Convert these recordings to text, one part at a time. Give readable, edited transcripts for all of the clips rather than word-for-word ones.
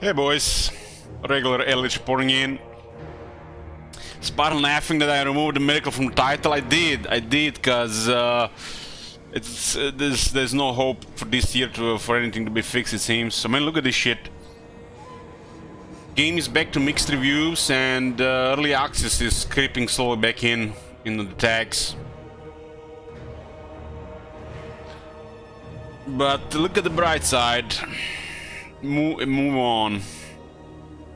Hey boys, regular Ellich reporting in. Spartan laughing that I removed the miracle from the title. I did, cause there's no hope for this year for anything to be fixed, it seems. I mean, look at this shit. Game is back to mixed reviews, and early access is creeping slowly back in the tags. But look at the bright side. Move on.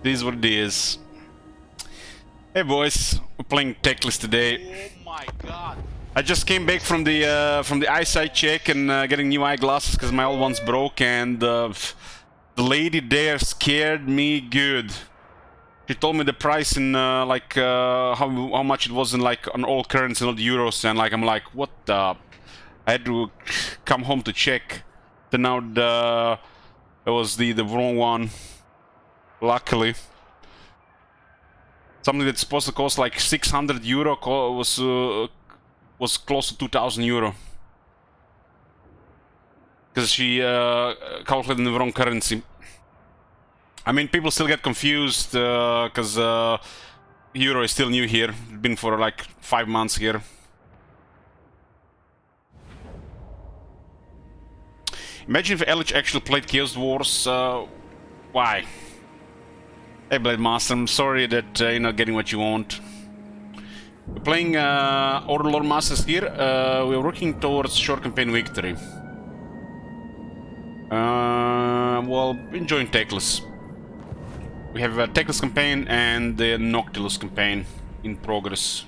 This is what it is. Hey boys, we're playing Techless today. Oh my god! I just came back from the eyesight check and getting new eyeglasses because my old ones broke, and the lady there scared me good. She told me the price in how much it was in like on all currency, not euros, and like I'm like, what the? I had to come home to check. Then out it was the wrong one. Luckily, something that's supposed to cost like 600 euro was close to 2,000 euro. Because she calculated in the wrong currency. I mean, people still get confused because euro is still new here. It's been for like 5 months here. Imagine if Ellich actually played Chaos Wars. Why? Hey Blade Master, I'm sorry that you're not getting what you want. We're playing Order Loremasters here. We're working towards short campaign victory. Well, enjoying Techless. We have a Techless campaign and the Noctilus campaign in progress.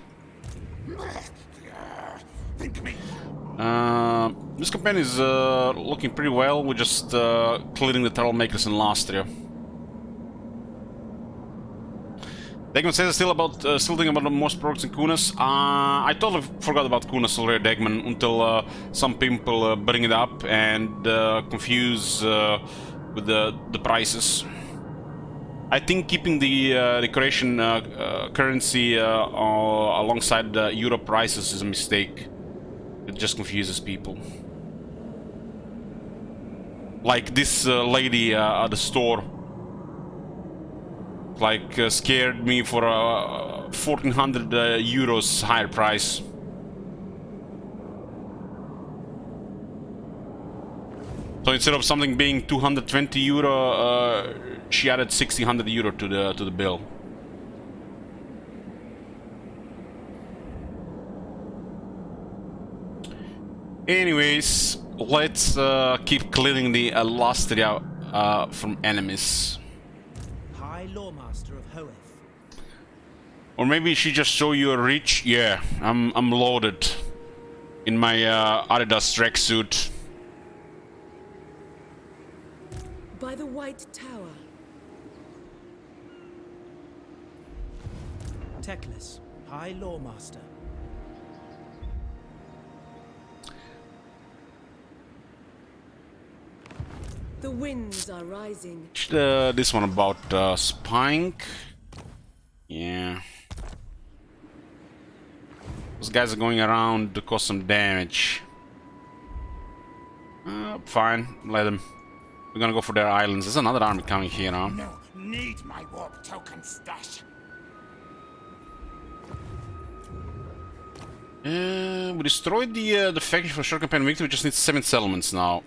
This campaign is looking pretty well. We're just clearing the Trollmakers in Lastria. Degman says still thinking about the most progress in Kunas. I totally forgot about Kunas already, Degman, until some people bring it up and confuse with the prices. I think keeping the Croatian currency alongside the euro prices is a mistake. It just confuses people. Like this lady at the store, like scared me for a 1,400 euros higher price. So instead of something being 220 euro, she added 1,600 euro to the bill. Anyways, let's keep clearing the Lastria from enemies. High Loremaster of Hoeth. Or maybe she just show you a reach. Yeah, I'm loaded in my Adidas tracksuit. By the White Tower. Techless. High Loremaster. The winds are rising. This one about Spink. Yeah. Those guys are going around to cause some damage. Fine, let them. We're gonna go for their islands. There's another army coming here now. No, need my warp token stash. We destroyed the factory for short campaign victory. We just need 7 settlements now.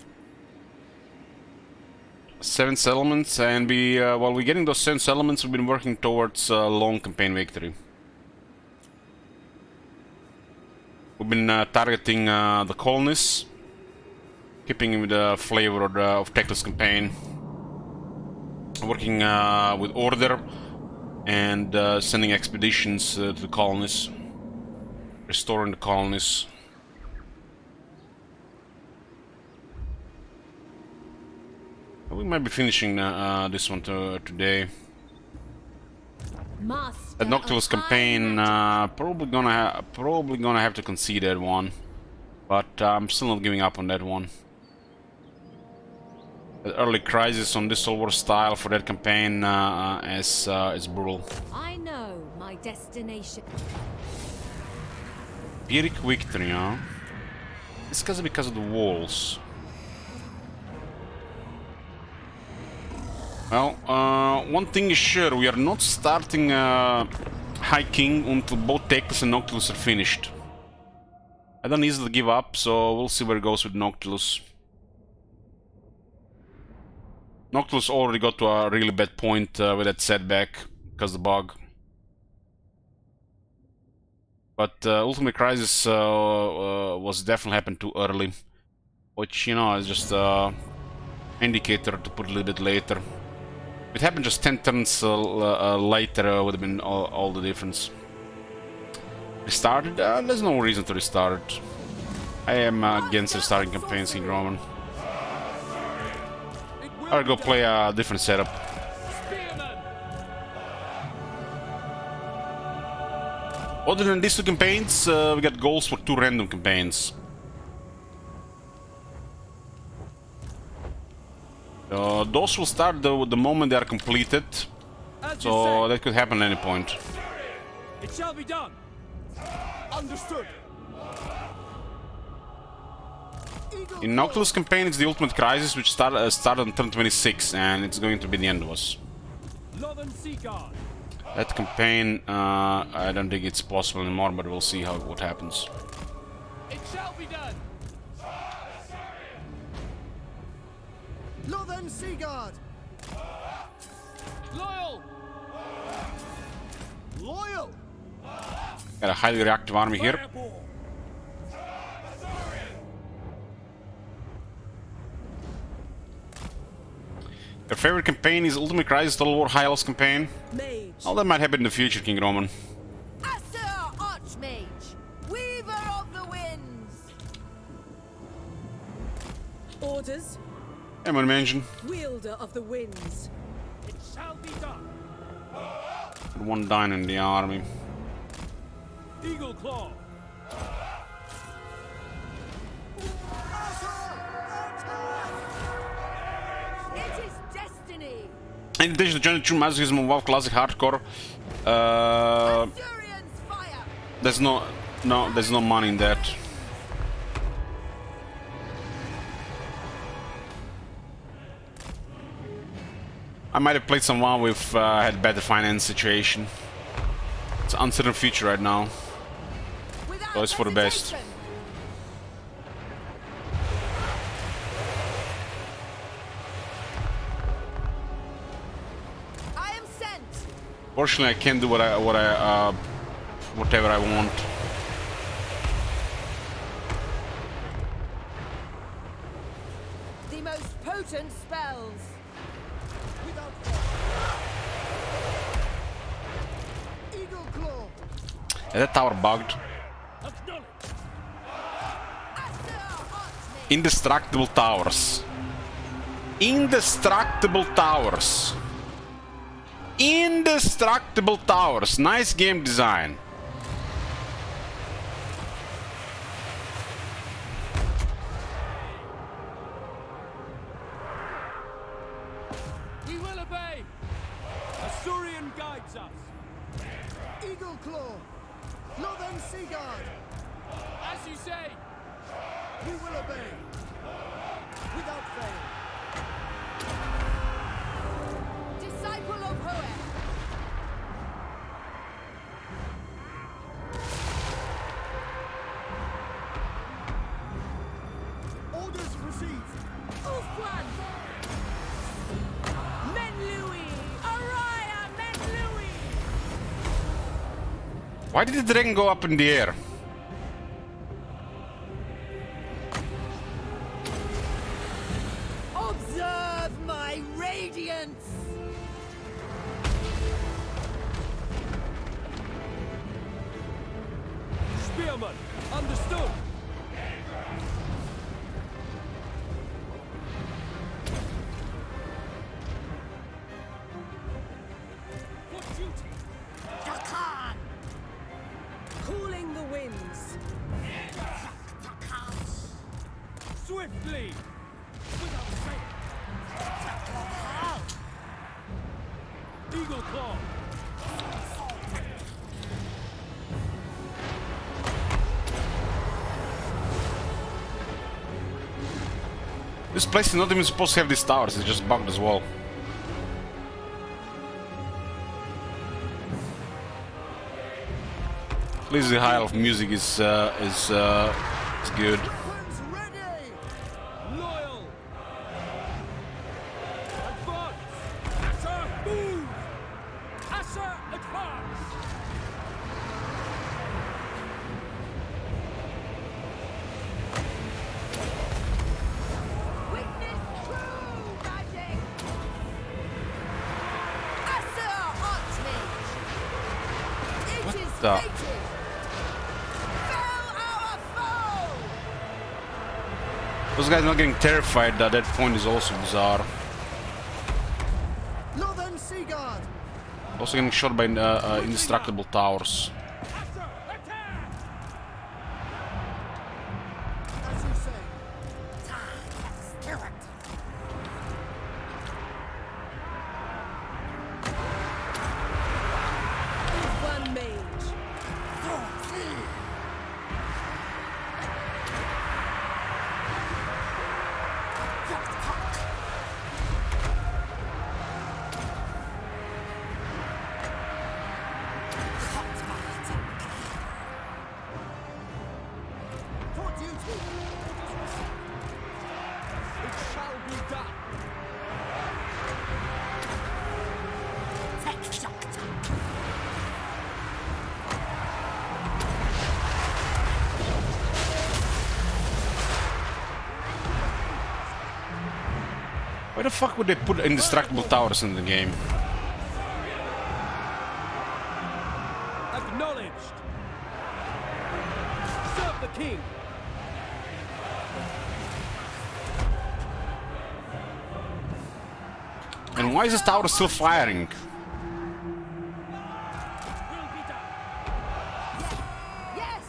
7 settlements, and while we're getting those 7 settlements, we've been working towards long campaign victory. We've been targeting the colonists, keeping with the flavor of Techless campaign, working with Order, and sending expeditions to the colonists, restoring the colonists. We might be finishing this one today. The Noctilus campaign, probably gonna have to concede that one, but I'm still not giving up on that one. The early crisis on this War style for that campaign is brutal. I know my destination. Pyrrhic victory, huh? It's because of the walls. Well, one thing is sure, we are not starting High King until both Teclis and Noctilus are finished. I don't easily give up, so we'll see where it goes with Noctilus. Noctilus already got to a really bad point with that setback, because of the bug. But Ultimate Crisis was definitely happened too early. Which, you know, is just an indicator to put a little bit later. If it happened just 10 turns later, would have been all the difference. Restarted? There's no reason to restart. I am against restarting campaigns in Roman. I'll go play a different setup. Other than these two campaigns, we got goals for 2 random campaigns. Those will start the moment they are completed, so that could happen at any point. It shall be done. Understood. In Noctilus campaign, it's the Ultimate Crisis, which started on turn 26, and it's going to be the end of us. That campaign, I don't think it's possible anymore, but we'll see what happens. It shall be done. Northern Seaguard! Loyal. Loyal! Got a highly reactive army here. Fireball. Your favorite campaign is Ultimate Crisis Total War High Elves campaign? Mage. All that might happen in the future, King Roman. Asur Archmage, Weaver of the Winds. Orders. I'm gonna mention. Wielder of the winds. It shall be done. One down in the army. Eagle Claw. It is destiny. In addition to Journey Through Masochism and WoW Classic Hardcore, Assyrian's fire. there's no money in that. I might have played some WoW if I had better finance situation. It's an uncertain future right now. Without So it's for the best. hesitation. I am sent. Fortunately, I can't do whatever I want. The most potent spells. Without Eagle Claw! Is that tower bugged? Acknowledge. Asur Archmage. Indestructible towers. Indestructible towers. Indestructible towers. Nice game design. We will obey. Assyrian guides us. Eagle Claw! Northern Seaguard! As you say. We will obey! Without fail! Disciple of Hoel. Orders received! Ulfwan. Menlui. Araya Menlui. Why did the dragon go up in the air? Observe my radiance. Spearman. Understood. For duty. Takan! Cooling the winds. Swiftly. Without fail. Eagle Claw. This place is not even supposed to have these towers, it's just bugged as well. At least the high of music is good. Weapons ready! Loyal. Advance. Asher, move. Asher, advance. Witness true magic. Asser Archmage. It is the- fated. Fell our foe. Those guys not getting terrified at that point is also bizarre. Northern Sea Guard! Also getting shot by indestructible towers. Asher, attack. As you say. One mage. For duty! It shall be done. Why the fuck would they put indestructible towers in the game? Acknowledged. Serve the king. And why is this tower still firing? Will be done. Yes.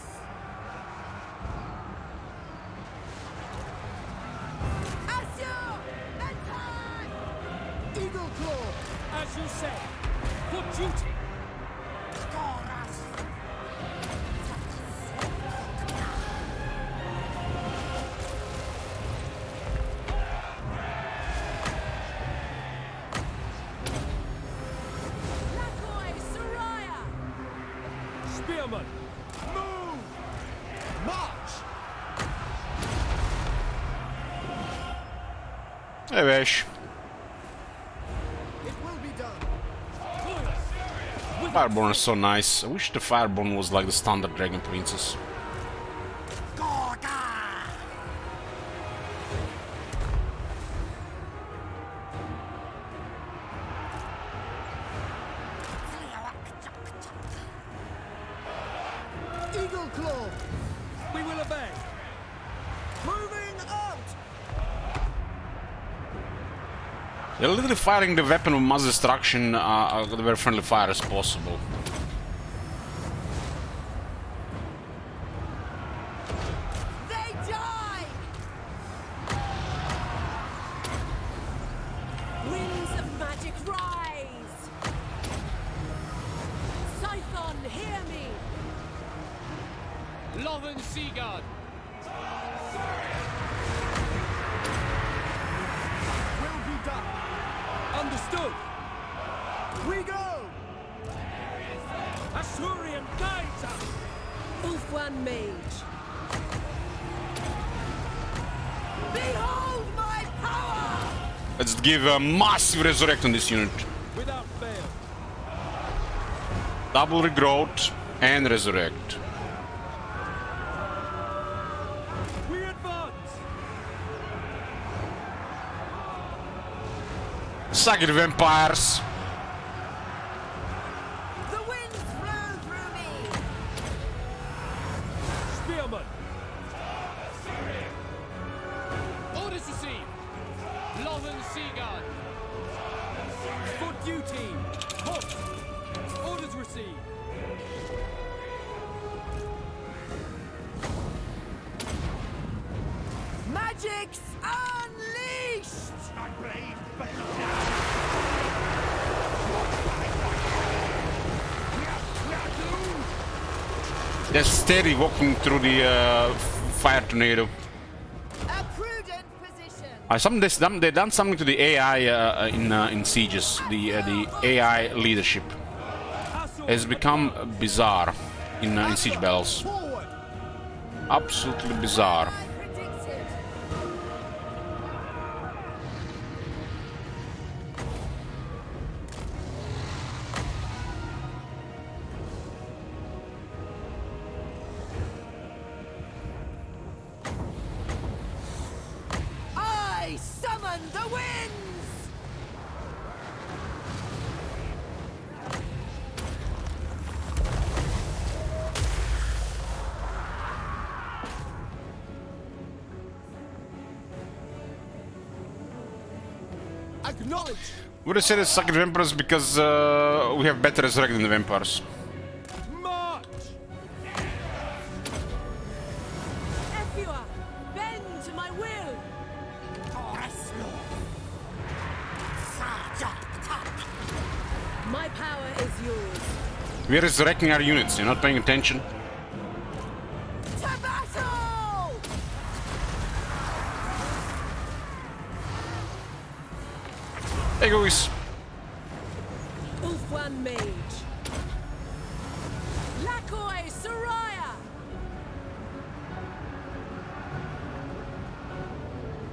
Asser, attack. Eagle Claw! As you say. For duty. Lakoi Soraya. Spearman. Move. March. I wish. It will be done. Fireborn is so nice. I wish the Fireborn was like the standard Dragon Princess. Eagle Claw! We will obey. Moving out! They're literally firing the weapon of mass destruction with a very friendly fire as possible. They die. Winds of magic rise. Scython, hear me. Lothern Seaguard. Will be done. Understood. We go! Assyrian guides us. Ulfwan mage. Behold my power. Let's give a massive resurrect on this unit. Without fail. Double regrowth and resurrect. We advance. Suck it, vampires! The winds blow through me. Spearman. Orders received. Lothern Seaguard. For duty. Halt. Orders received. Magic's unleashed. My blade, but They're steady walking through the fire tornado. A prudent position. They done something to the AI in sieges. The AI leadership has become bizarre. in siege battles. Forward. Absolutely bizarre. I predicted. I summon the winds! Acknowledge. Would I say they suck at vampires because we have better resurrect than the vampires? March. Efua, bend to my will. My power is yours. We're resurrecting our units, you're not paying attention. To battle! Hey guys! Ulfwan Mage. Lakoi Soraya.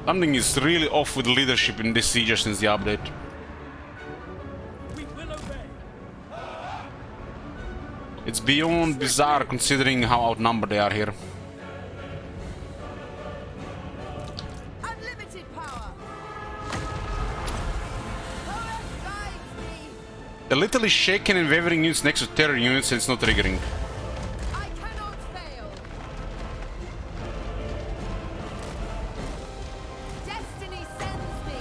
Something is really off with the leadership in this siege since the update. We will obey. It's beyond bizarre considering how outnumbered they are here. Unlimited power! Horus guides me! They're literally shaking and wavering units next to terror units and it's not triggering. I cannot fail! Destiny sends me!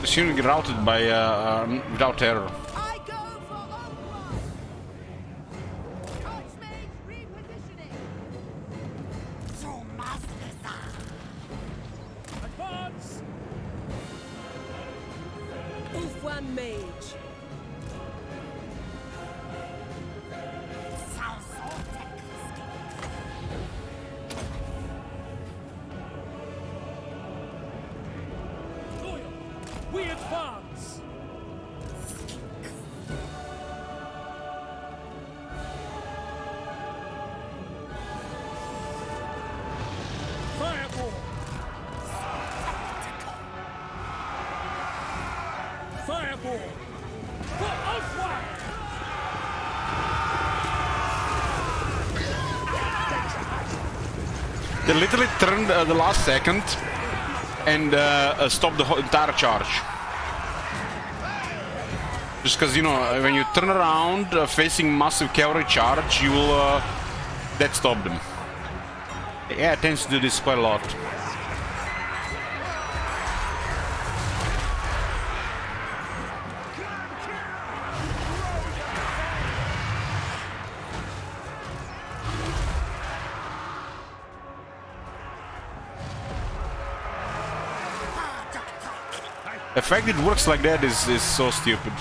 This unit get routed by without terror. I go for Ulfwan! Archmage repositioning! Advance! Ulfwan Mage. Loyal! We advance! Fireball! Fireball! For Ulfwan! They literally turned the last second and stopped the entire charge. Just because, you know, when you turn around facing massive cavalry charge, you will... that stop them. Yeah, it tends to do this quite a lot. The fact it works like that is so stupid.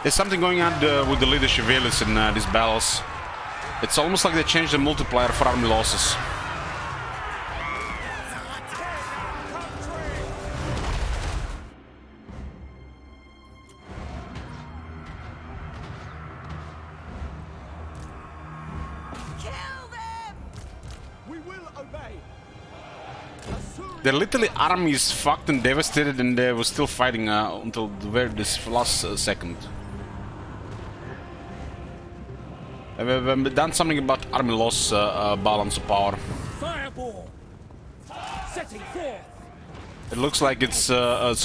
There's something going on with the leadership values in these battles. It's almost like they changed the multiplier for army losses. Kill them! We will obey. Their literally army is fucked and devastated, and they were still fighting until this last second. We've done something about army loss balance of power. Fireball! Setting forth! It looks like it's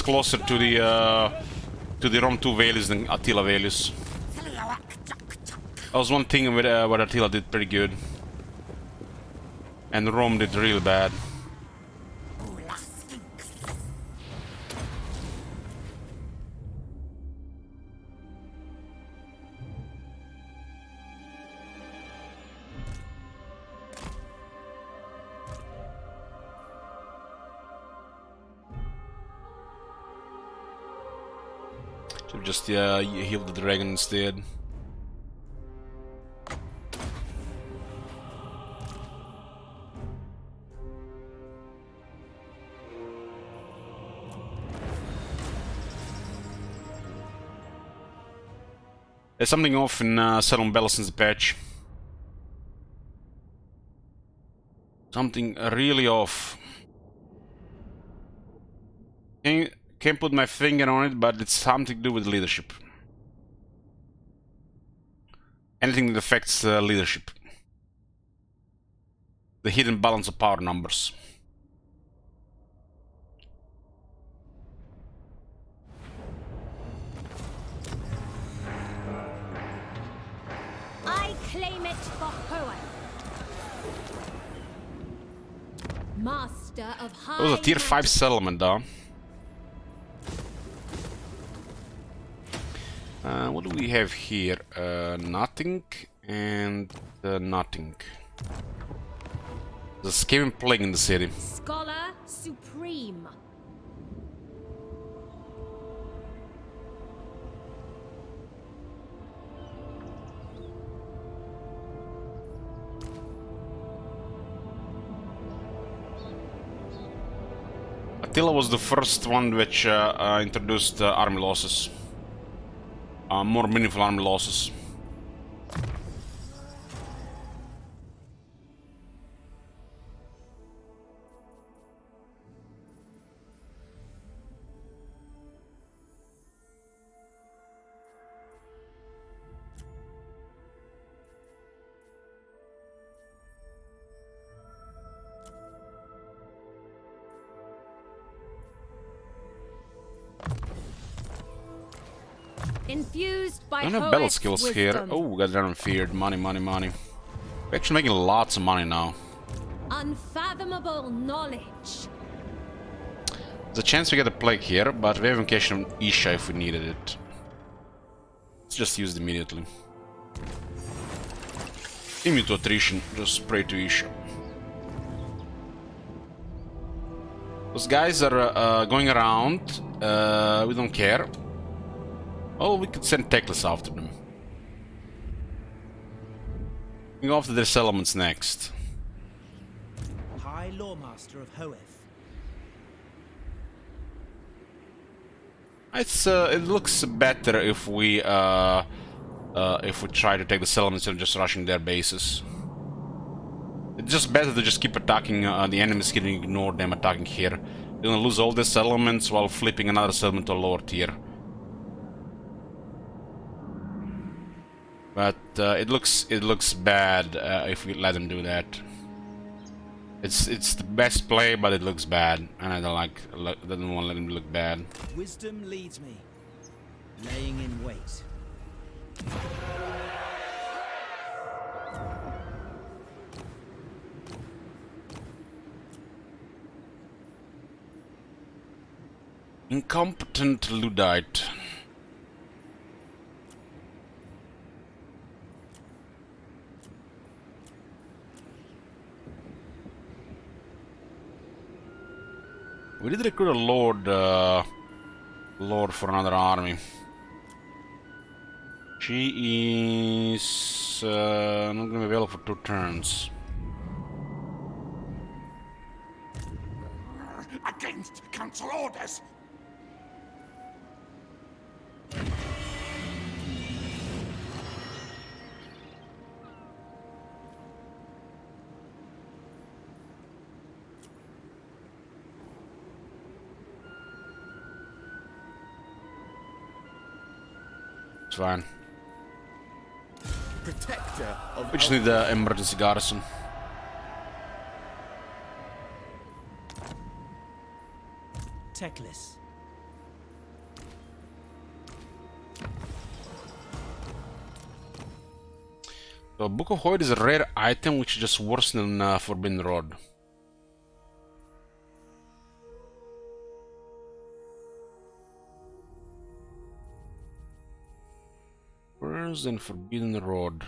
closer to the Rome 2 values than Attila values. That was one thing with what Attila did pretty good, and Rome did really bad. So just heal the dragon instead. There's something off in Salon Bella since the patch. Something really off. Can't put my finger on it, but it's something to do with leadership. Anything that affects leadership. The hidden balance of power numbers. I claim it for Hoenn. Master of High. That was a tier 5 settlement, though. What do we have here? Nothing and nothing. There's a scavenging plague in the city. Scholar Supreme. Attila was the first one which introduced army losses. More meaningful army losses. Infused by I don't have battle Hoeth's skills wisdom. here. Oh, we got that unfeared. Money, money, money. We're actually making lots of money now. Unfathomable knowledge. There's a chance we get a plague here, but we have invocation on Isha if we needed it. Let's just use it immediately. Immune to attrition, just spray to Isha. Those guys are going around. We don't care. Oh, we could send Teclis after them. We go after their settlements next. High Loremaster of Hoeth. It looks better if we try to take the settlements and just rushing their bases. It's just better to just keep attacking the enemies here and ignore them attacking here. They're gonna lose all their settlements while flipping another settlement to a lower tier. But it looks bad if we let them do that. It's the best play, but it looks bad, and I don't want to let him look bad. Wisdom leads me, laying in wait. Incompetent Luddite. We did recruit a lord for another army. She is not going to be available for 2 turns. Against council orders! It's fine. Protector of We just need the emergency garrison. Teclis. So Book of Hoyd is a rare item which is just worse than Forbidden Rod. Worse than Forbidden Rod.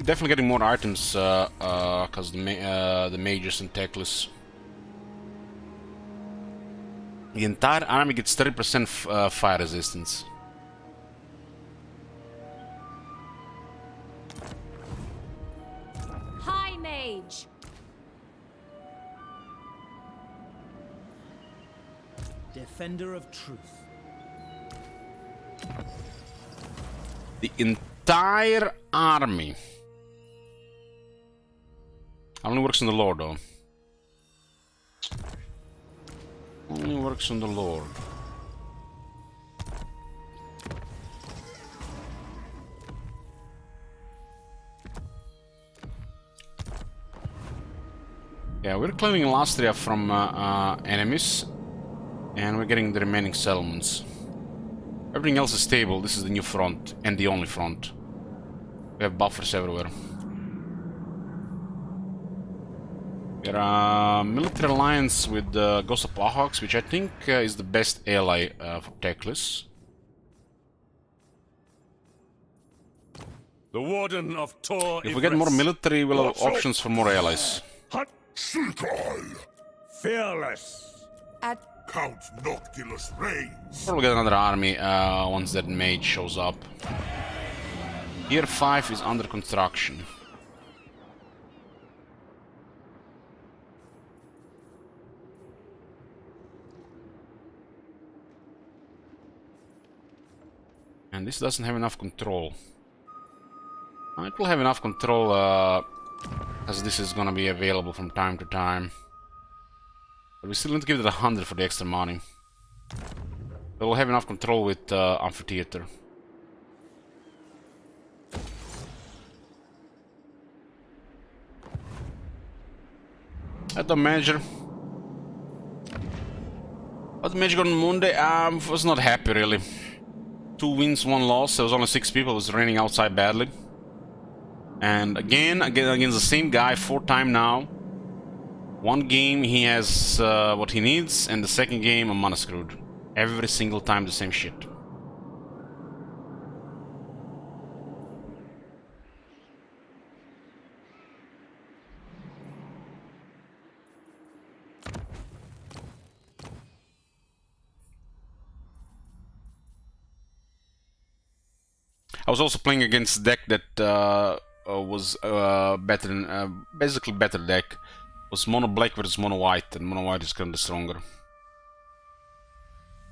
Definitely getting more items because the mages and techless. The entire army gets 30% fire resistance. High mage. Defender of truth. The entire army. Only works on the Lord, though. Only works on the Lord. Yeah, we're claiming Lastria from enemies, and we're getting the remaining settlements. Everything else is stable. This is the new front, and the only front. We have buffers everywhere. We're a military alliance with Ghost of Pahawks, which I think is the best ally for Techless. The Warden of Tor. If we get more military, we'll have options for more allies. Sikal! Fearless. Count Noctilus reigns! Probably get another army once that mage shows up. Tier 5 is under construction. And this doesn't have enough control. It will have enough control as this is gonna be available from time to time. But we still need to give it 100 for the extra money. But we'll have enough control with Amphitheater. At the manager. What the manager on Monday? Was not happy really. 2 wins, 1 loss. There was only 6 people. It was raining outside badly. And again against the same guy 4 times now. 1 game he has what he needs, and the second game I'm mana screwed. Every single time the same shit. I was also playing against a deck that was better than basically better deck. It was mono black versus mono white, and mono white is kind of stronger.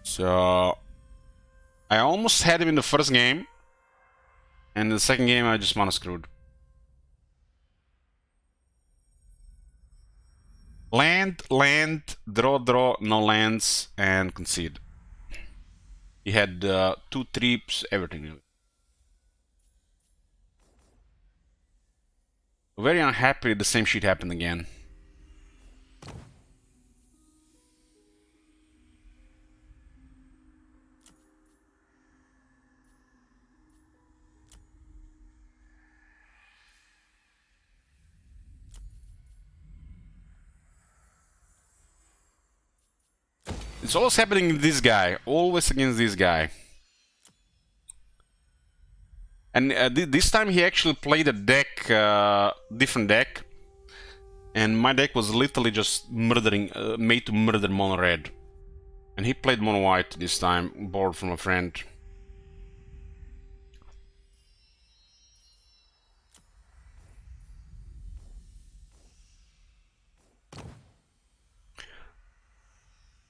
So I almost had him in the first game, and in the second game I just mana screwed. Land, draw, no lands, and concede. He had 2 trips, everything. Very unhappy the same shit happened again. It's always happening with this guy. Always against this guy. And this time he actually played a deck, different deck. And my deck was literally just murdering, made to murder mono red. And he played mono white this time, borrowed from a friend.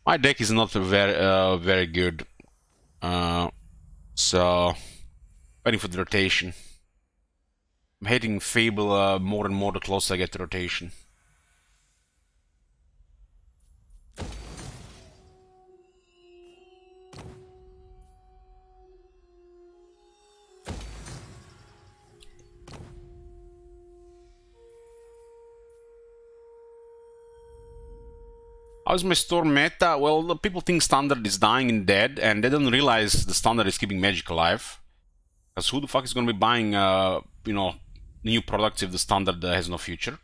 My deck is not very good, so waiting for the rotation. I'm hating Fable more and more the closer I get to rotation. How's my store meta? Well, the people think Standard is dying and dead, and they don't realize the Standard is keeping Magic alive. Because who the fuck is going to be buying, you know, new products if the Standard has no future?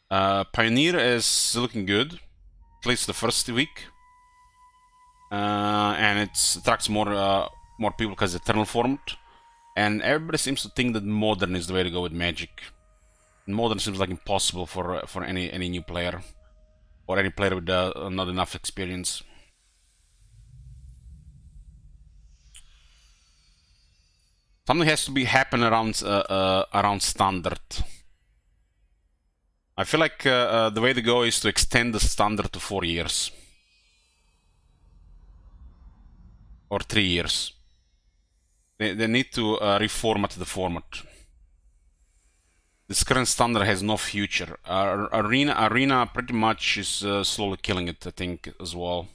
Pioneer is looking good, at least the first week, and it attracts more people because it's eternal formed, And everybody seems to think that modern is the way to go with Magic. Modern seems like impossible for any new player. Or any player with not enough experience. Something has to be happen around standard. I feel like the way to go is to extend the standard to 4 years. Or 3 years. They need to reformat the format. This current standard has no future. Arena pretty much is slowly killing it, I think, as well.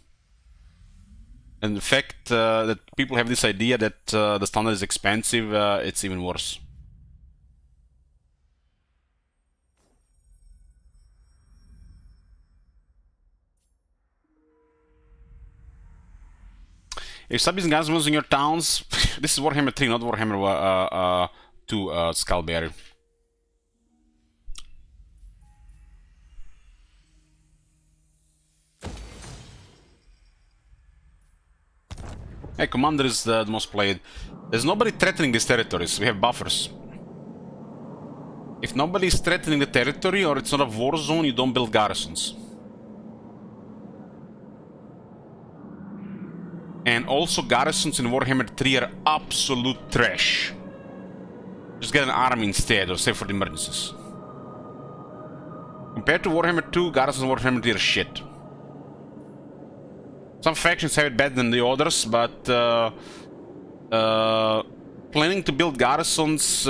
And the fact that people have this idea that the standard is expensive, it's even worse. If subbies and guns in your towns, this is Warhammer 3, not Warhammer 2 Skullberry. Hey, Commander is the most played. There's nobody threatening these territories, we have buffers. If nobody is threatening the territory or it's not a war zone, you don't build garrisons. And also garrisons in Warhammer 3 are absolute trash. Just get an army instead, or save for the emergencies. Compared to Warhammer 2, garrisons in Warhammer 3 are shit. Some factions have it better than the others, but planning to build garrisons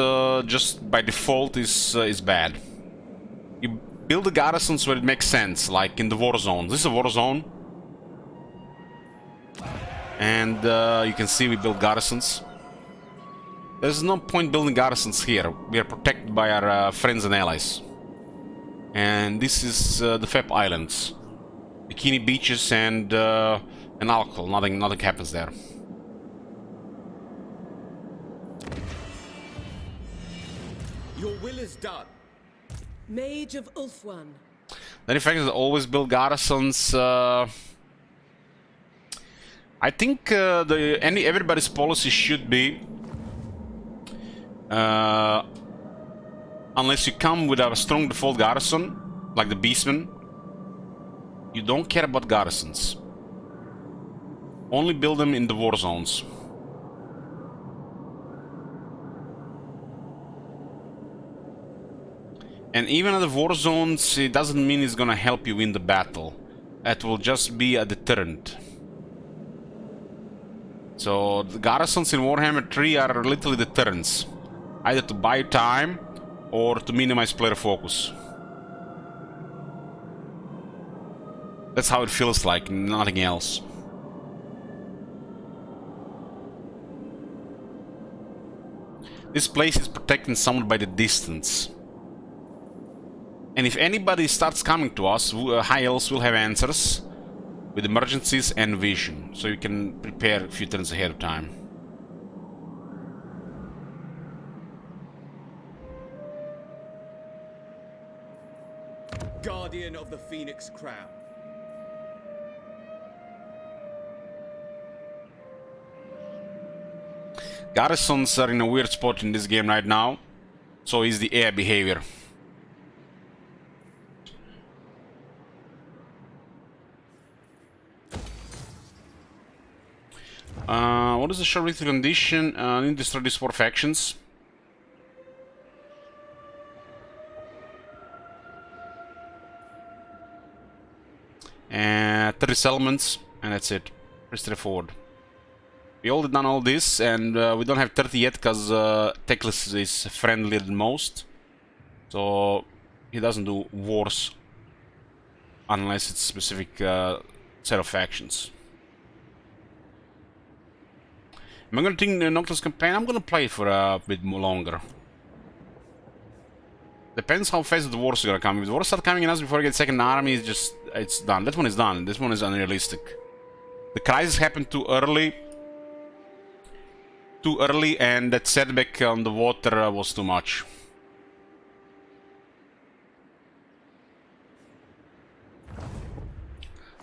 just by default is bad. You build the garrisons where it makes sense, like in the war zone. This is a war zone. And you can see we build garrisons. There's no point building garrisons here. We are protected by our friends and allies. And this is the Fep Islands. Bikini beaches and alcohol. Nothing happens there. Your will is done. Mage of Ulfwan. Then in fact, always build garrisons. I think everybody's policy should be, unless you come with a strong default garrison, like the Beastmen, you don't care about garrisons. Only build them in the war zones. And even at the war zones, it doesn't mean it's gonna help you win the battle. It will just be a deterrent. So the garrisons in Warhammer 3 are literally deterrents. Either to buy time or to minimize player focus. That's how it feels like, nothing else. This place is protecting someone by the distance. And if anybody starts coming to us, high elves will have answers with emergencies and vision, so you can prepare a few turns ahead of time. Guardian of the Phoenix Crown. Garrisons are in a weird spot in this game right now, so is the air behavior. What is the short victory condition? Need to destroy these 4 factions. And 30 settlements, and that's it. Pretty straightforward. We all done all this, and we don't have 30 yet because Teclis is friendlier than most. So he doesn't do wars unless it's a specific set of factions. Am I gonna think the Nocturne's campaign? I'm gonna play it for a bit more longer. Depends how fast the wars are gonna come. If the wars start coming in us before I get second army, it's done. That one is done. This one is unrealistic. The crisis happened too early. And that setback on the water was too much.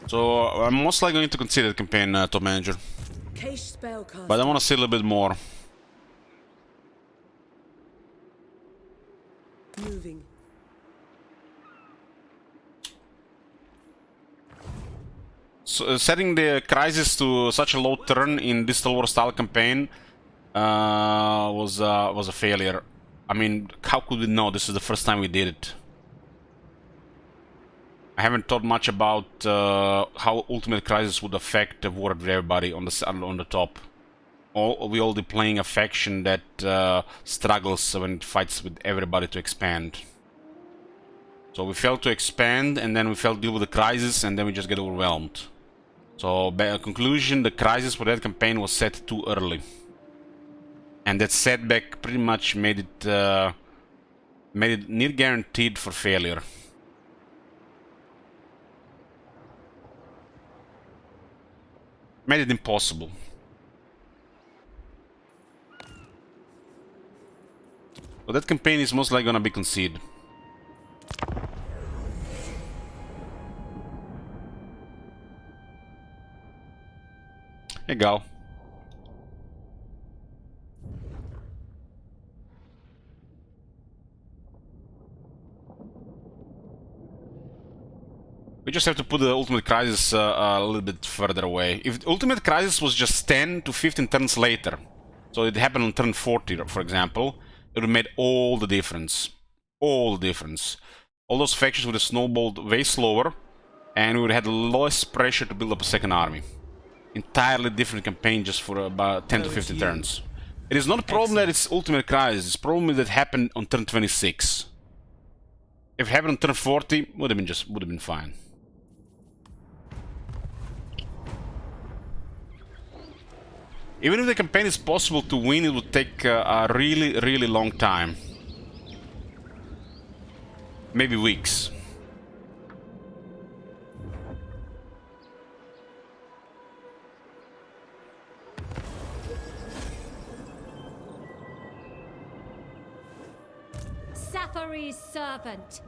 So I'm most likely going to consider the campaign top manager. But I want to see a little bit more. Moving. So, setting the crisis to such a low turn in Distal War style campaign was a failure. I mean, how could we know? This is the first time we did it. I haven't thought much about how Ultimate Crisis would affect the war with everybody on the top. We all be playing a faction that struggles when it fights with everybody to expand. So we failed to expand, and then we failed to deal with the crisis, and then we just get overwhelmed. So, by conclusion, the crisis for that campaign was set too early. And that setback pretty much made it near guaranteed for failure. Made it impossible. So that campaign is most likely gonna be conceded. Here you go. We just have to put the Ultimate Crisis a little bit further away. If Ultimate Crisis was just 10 to 15 turns later, so it happened on turn 40, for example, it would have made all the difference. All the difference. All those factions would have snowballed way slower, and we would have had less pressure to build up a second army. Entirely different campaign just for about 10 to 15 turns. It is not a problem that it's Ultimate Crisis, it's a problem that happened on turn 26. If it happened on turn 40, would have been fine. Even if the campaign is possible to win, it would take a really, really long time. Maybe weeks. Sathari's servant.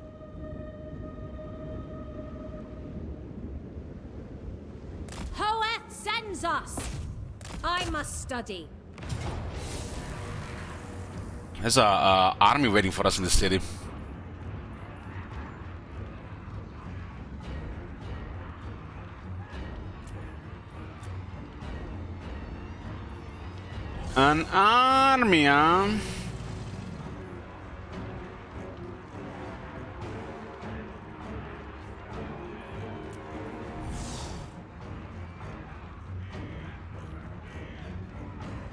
Hoeth sends us. I must study. There's a army waiting for us in the city. An army, huh?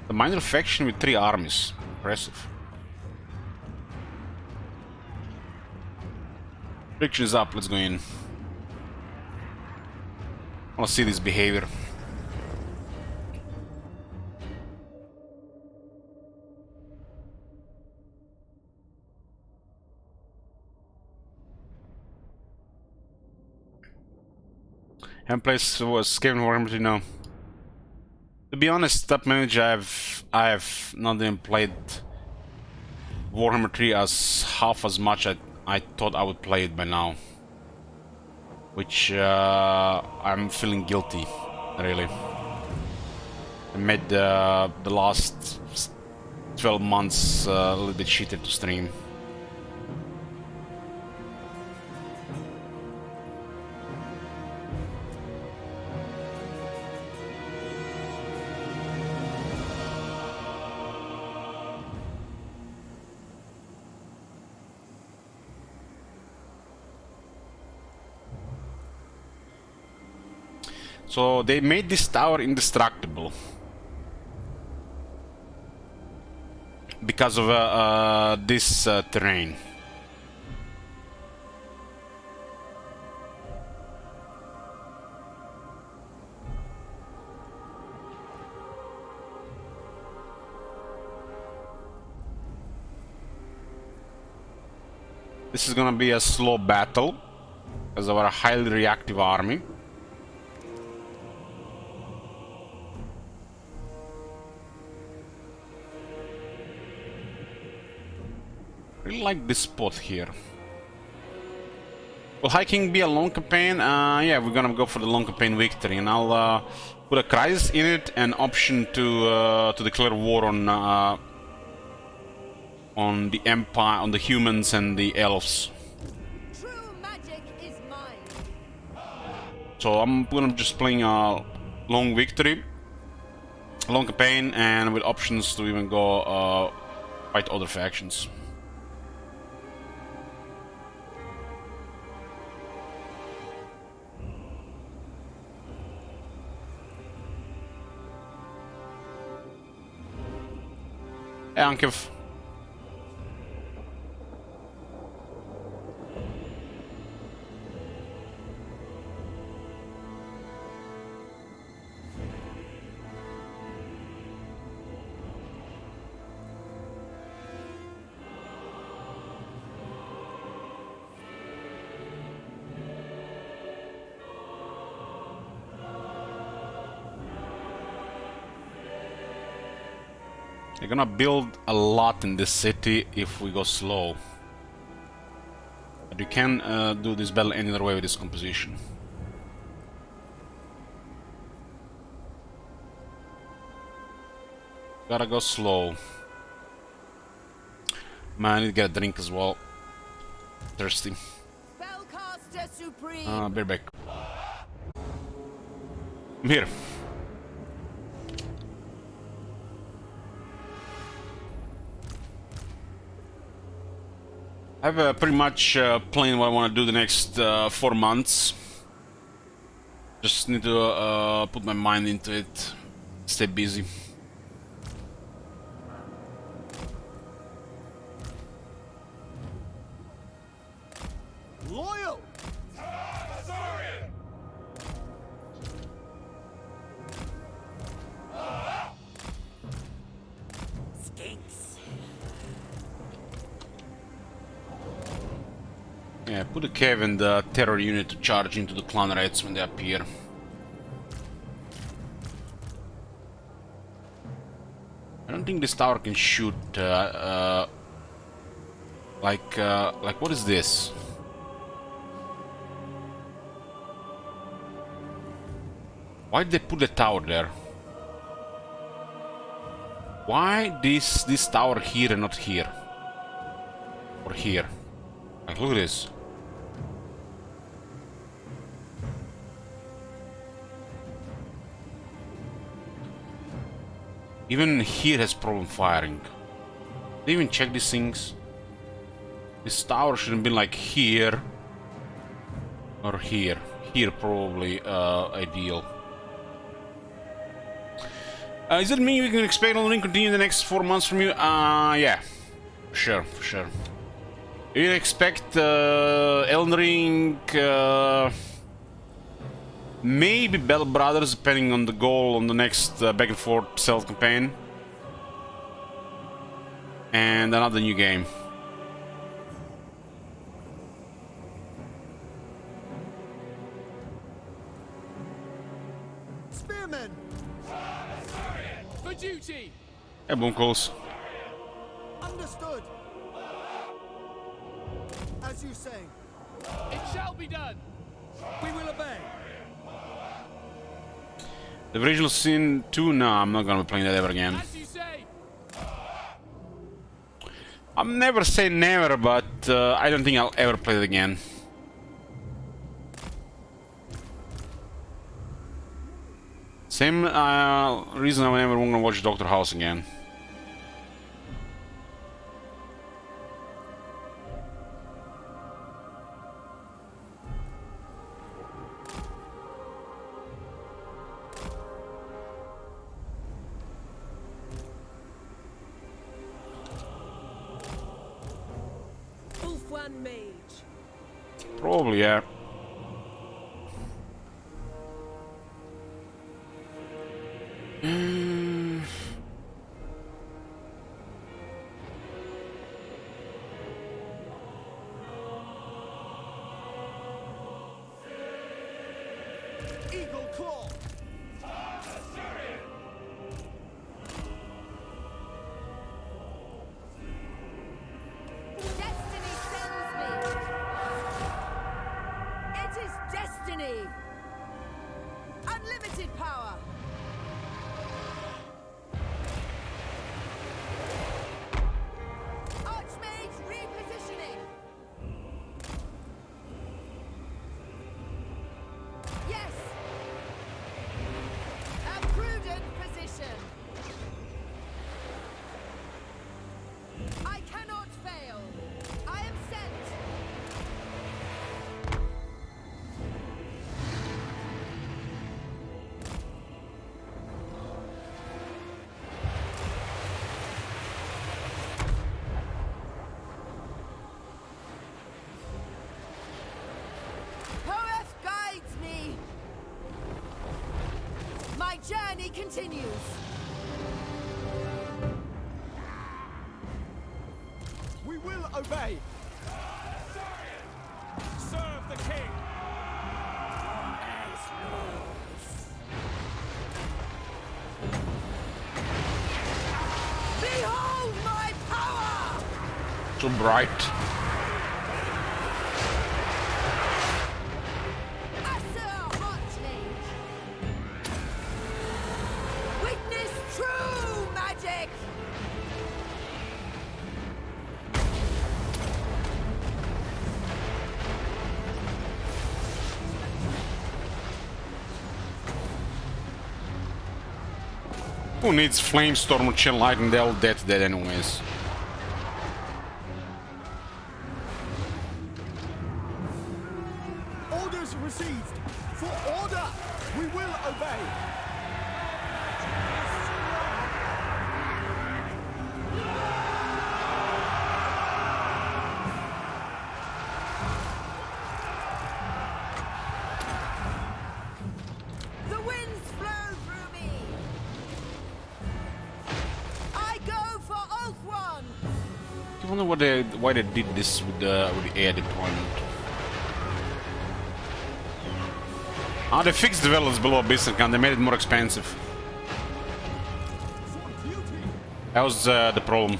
The minor faction with 3 armies. Impressive. Friction is up, let's go in. I wanna see this behavior. Haven't played Skaven Warhammer 3, no. To be honest, top manager, I have not even played Warhammer 3 as half as much as I thought I would play it by now. Which I'm feeling guilty, really. I made the last 12 months a little bit shitter to stream. So they made this tower indestructible because of this terrain. This is gonna be a slow battle because of our highly reactive army. Really like this spot here. Will hiking be a long campaign? Yeah, we're gonna go for the long campaign victory, and I'll put a crisis in it and option to declare war on on the Empire, on the humans and the elves. True magic is mine. So I'm gonna just playing a long victory, a long campaign, and with options to even go fight other factions. Hey, Ankev. They're gonna build a lot in this city if we go slow. But you can do this battle any other way with this composition. Gotta go slow. Man, I need to get a drink as well. Thirsty. Spellcaster supreme. Beer back. I'm here. I've pretty much planned what I want to do the next 4 months. Just need to put my mind into it, stay busy. Loyal! Stinks. Yeah, put a cave and the terror unit to charge into the clan raids when they appear. I don't think this tower can shoot. Like what is this? Why did they put the tower there? Why this tower here and not here? Or here? Like, look at this. Even here has problem firing. They even check these things. This tower shouldn't be like here or here. Here probably ideal. Does that mean we can expect Elden Ring continue the next 4 months from you? Yeah, for sure. You expect Elden Ring, maybe Bell Brothers, depending on the goal on the next back and forth stealth campaign, and another new game. Spearmen! For duty! Hey, Bunkles. Understood! As you say. It shall be done! We will obey! The original Sin 2? No, I'm not gonna be playing that ever again. As you say! I'll never say never, but I don't think I'll ever play it again. Same reason I never want to watch Doctor House again. Ulfwan Mage. Probably, yeah. Eagle Claw! Destiny sends me. It is destiny. Unlimited power. I continues. We will obey. Serve the king. Behold my power! Too bright. Asser Archmage! Witness true magic! Who needs Flamestorm or Chill Lightning? They're all dead anyways. Orders received. For order, we will obey. The winds flow through me! I go for Ulthuan! I wonder why they did this with the air deployment. Ah, they fixed the vessels below Bismarck. They made it more expensive. That was the problem.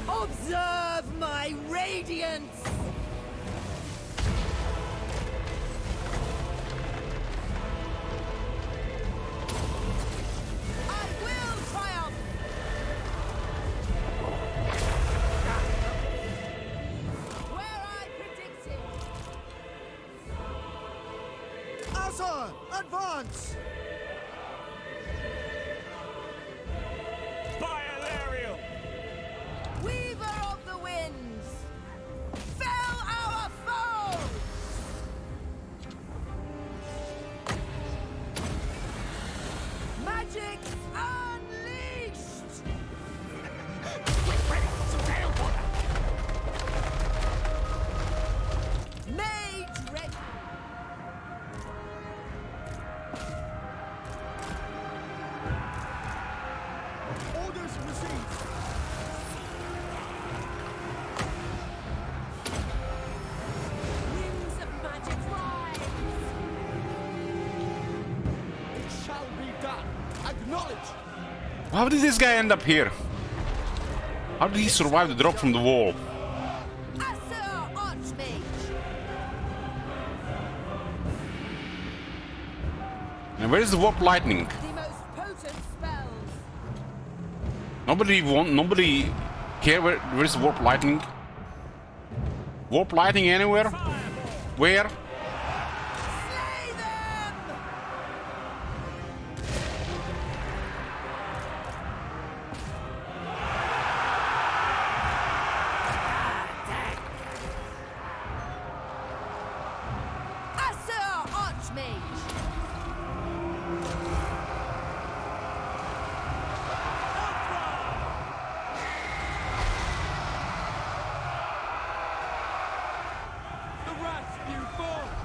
Observe my radiance! I will triumph! Where I predicted! Asser, advance! By Alariel! Weaver of the winds! Fell our foes! Magic unleashed! Mage ready! Orders received. Winds of magic rise! It shall be done. Acknowledge. How did this guy end up here? How did he survive the drop from the wall? Asser Archmage! And where is the warp lightning? The most potent spells! Nobody care where's the warp lightning? Warp lightning anywhere? Where? Slay them! Asser Archmage! The rescue force.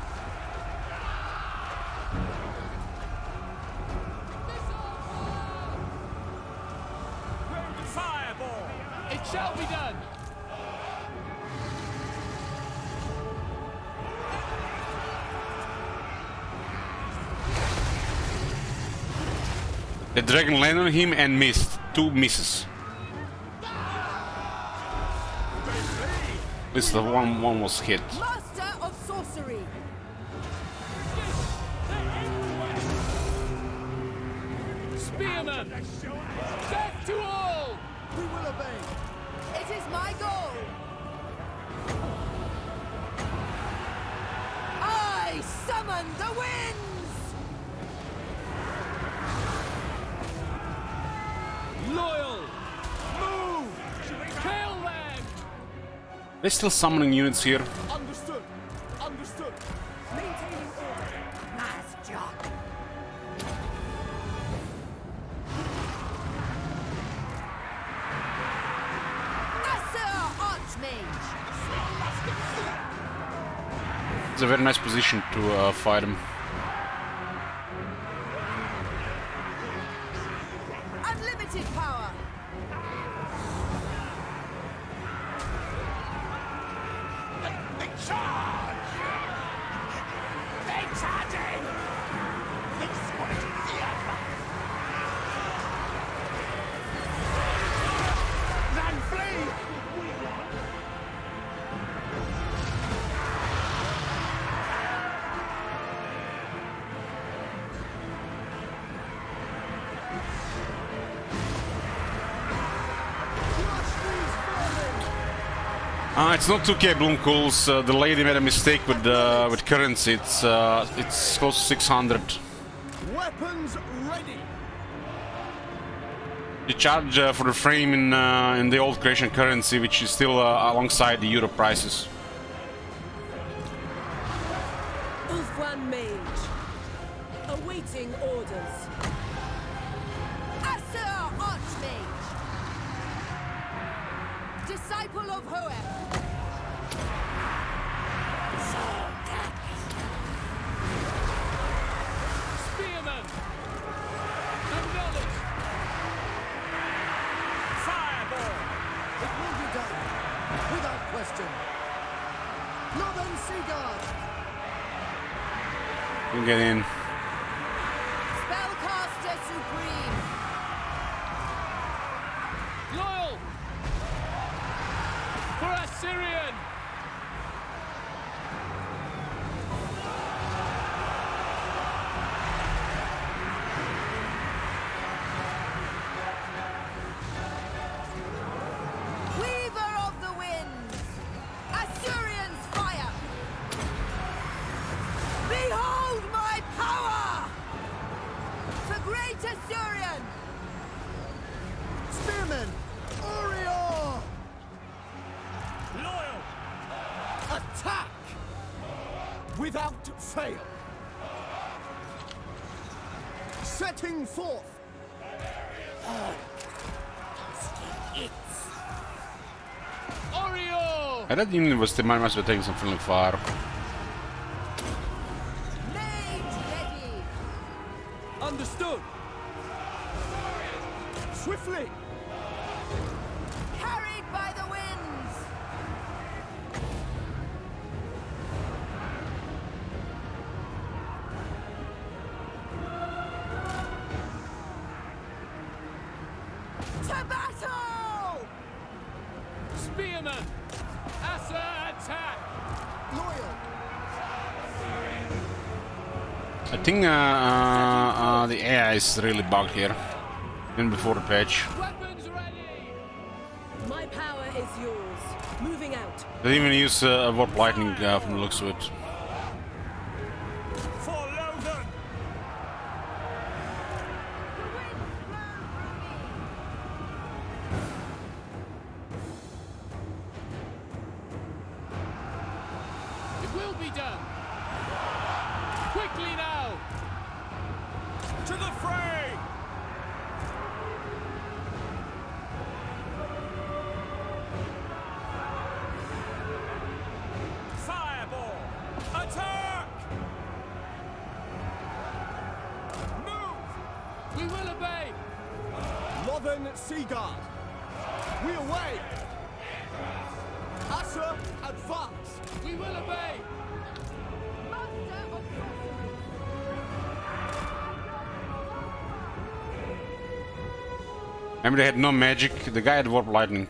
Fireball! It shall be done. The dragon landed on him and missed. 2 misses. At least the one was hit. Master of Sorcery! Spearman. Death to all. We will obey. It is my goal! I summon the winds! Loyal. Move. Kill them. They're still summoning units here. Understood. Understood. Maintaining order. Mass job. Asser Archmage! It's a very nice position to fight him. Unlimited power. It's not 2k Bloomcools. The lady made a mistake with currency. It's close to 600. Weapons ready. You charge for the frame in the old creation currency, which is still alongside the euro prices. Ulfwan Mage. Awaiting orders. Asur Archmage. Disciple of Hoeth. Spearman! Acknowledged! Fireball. It will be done. Without question. Northern Seaguard. You get in. Spellcaster Supreme. Loyal! For Assyrian! Weaver of the winds. Assyrian's fire. Behold my power! The great Assyrian. Spearman. Orior. Loyal. Attack! Without fail. Setting forth. Oreo! I read University might must be taking some friendly fire. Mage ready. Understood. Swiftly. Carried by the winds. To battle! Spearman! Asa attack! Loyal. I think the AI is really bugged here. Even before the patch. Weapons ready! My power is yours. Moving out. They didn't even use warp lightning from the looks of it. For Lothar. It will be done! Quickly now! To the fray. Fireball. Attack. Move. We will obey! Northern Seaguard. We away. Asur advance. We will obey! Master of sorcery. Remember they had no magic, the guy had warp lightning.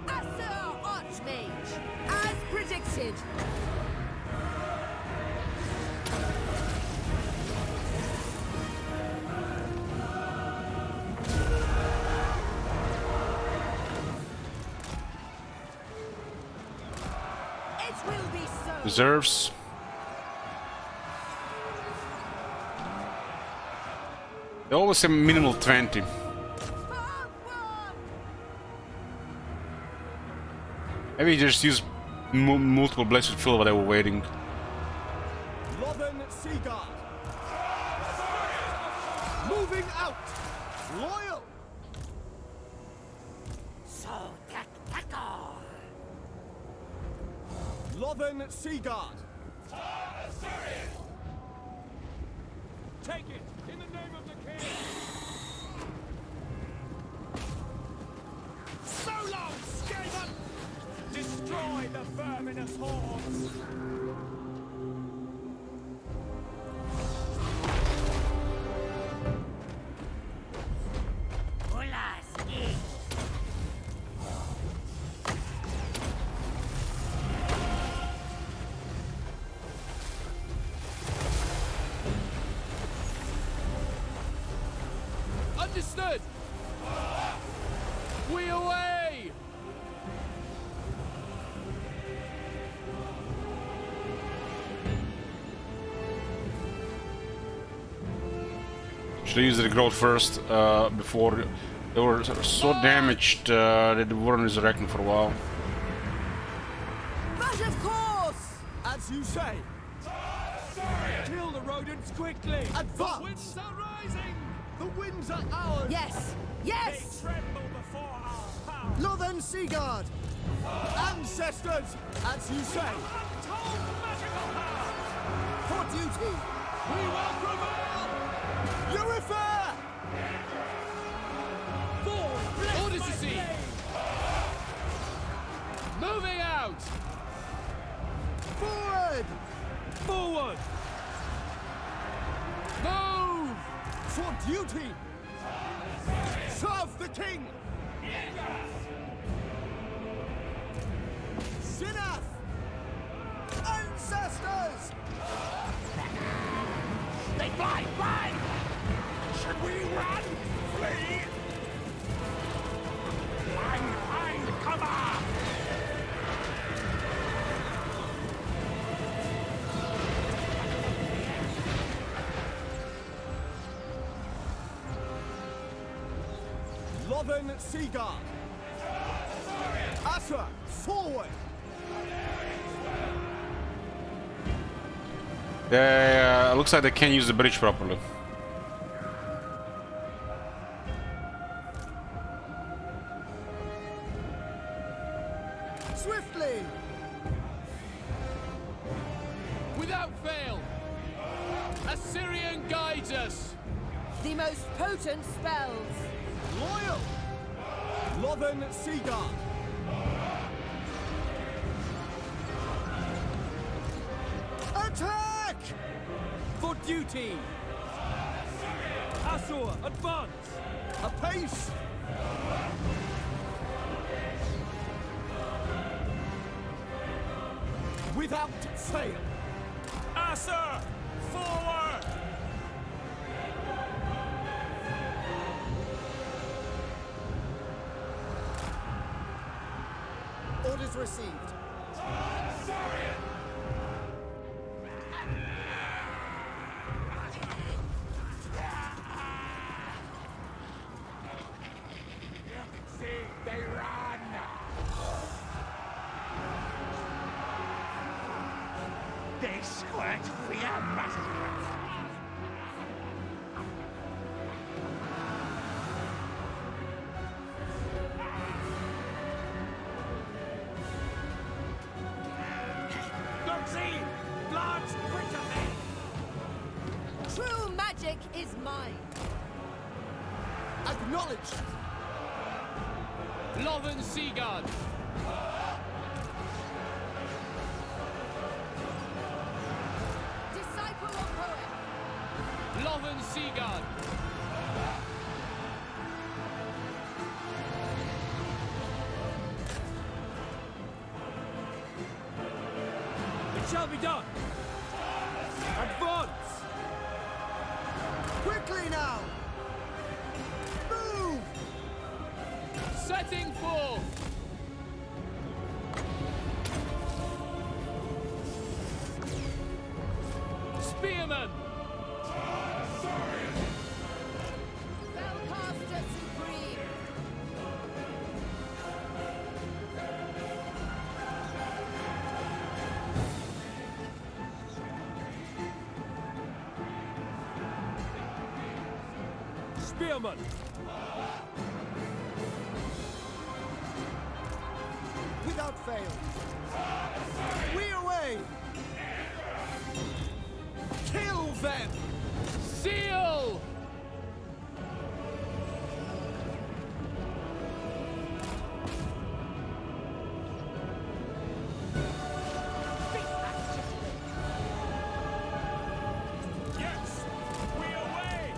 Asur Archmage. As predicted. It will be so. Reserves. They always say minimal 20. Maybe just use multiple blades to fill what they were waiting. Northern Seaguard. Moving out. Loyal. Northern Sea Guard. Take it in the name of the king. So long, Skaven! Destroy the verminous hordes. Understood! We away! Should I use the growth first before they were so damaged that they weren't resurrecting for a while. But of course! As you say. Kill the rodents quickly! Advance! The winds are rising! The winds are ours. Yes! Yes! Tremble before our power! Northern Sea Guard. Ancestors, as you say. Untold magical power! For duty. We will prevail! Eurifare! Orders to sea! Moving out! Forward! Forward! Move! For duty. Serve the king. Sinath! Ancestors! They fly! Fly! Should we run? Flee? Find cover! Northern Sea Guard. Asa, forward! Looks like they can't use the bridge properly. Swiftly! Without fail! Assyrian guides us! The most potent spells! Loyal! Northern Sea Guard. Attack! For duty! Assur, advance! Apace! Without fail! Assur, forward! Orders received. See, they run! They squirt fear massacre! Don't see! Blood's quicker! True magic is mine! Acknowledged! Lothern Sea Guard! Disciple or poet! Lothern Sea Guard! It shall be done! Advance! Quickly now! Move! Setting forth! Spearman! Spellcaster supreme! Spearman! without fail. We away! Kill them! Seal! Yes! We away!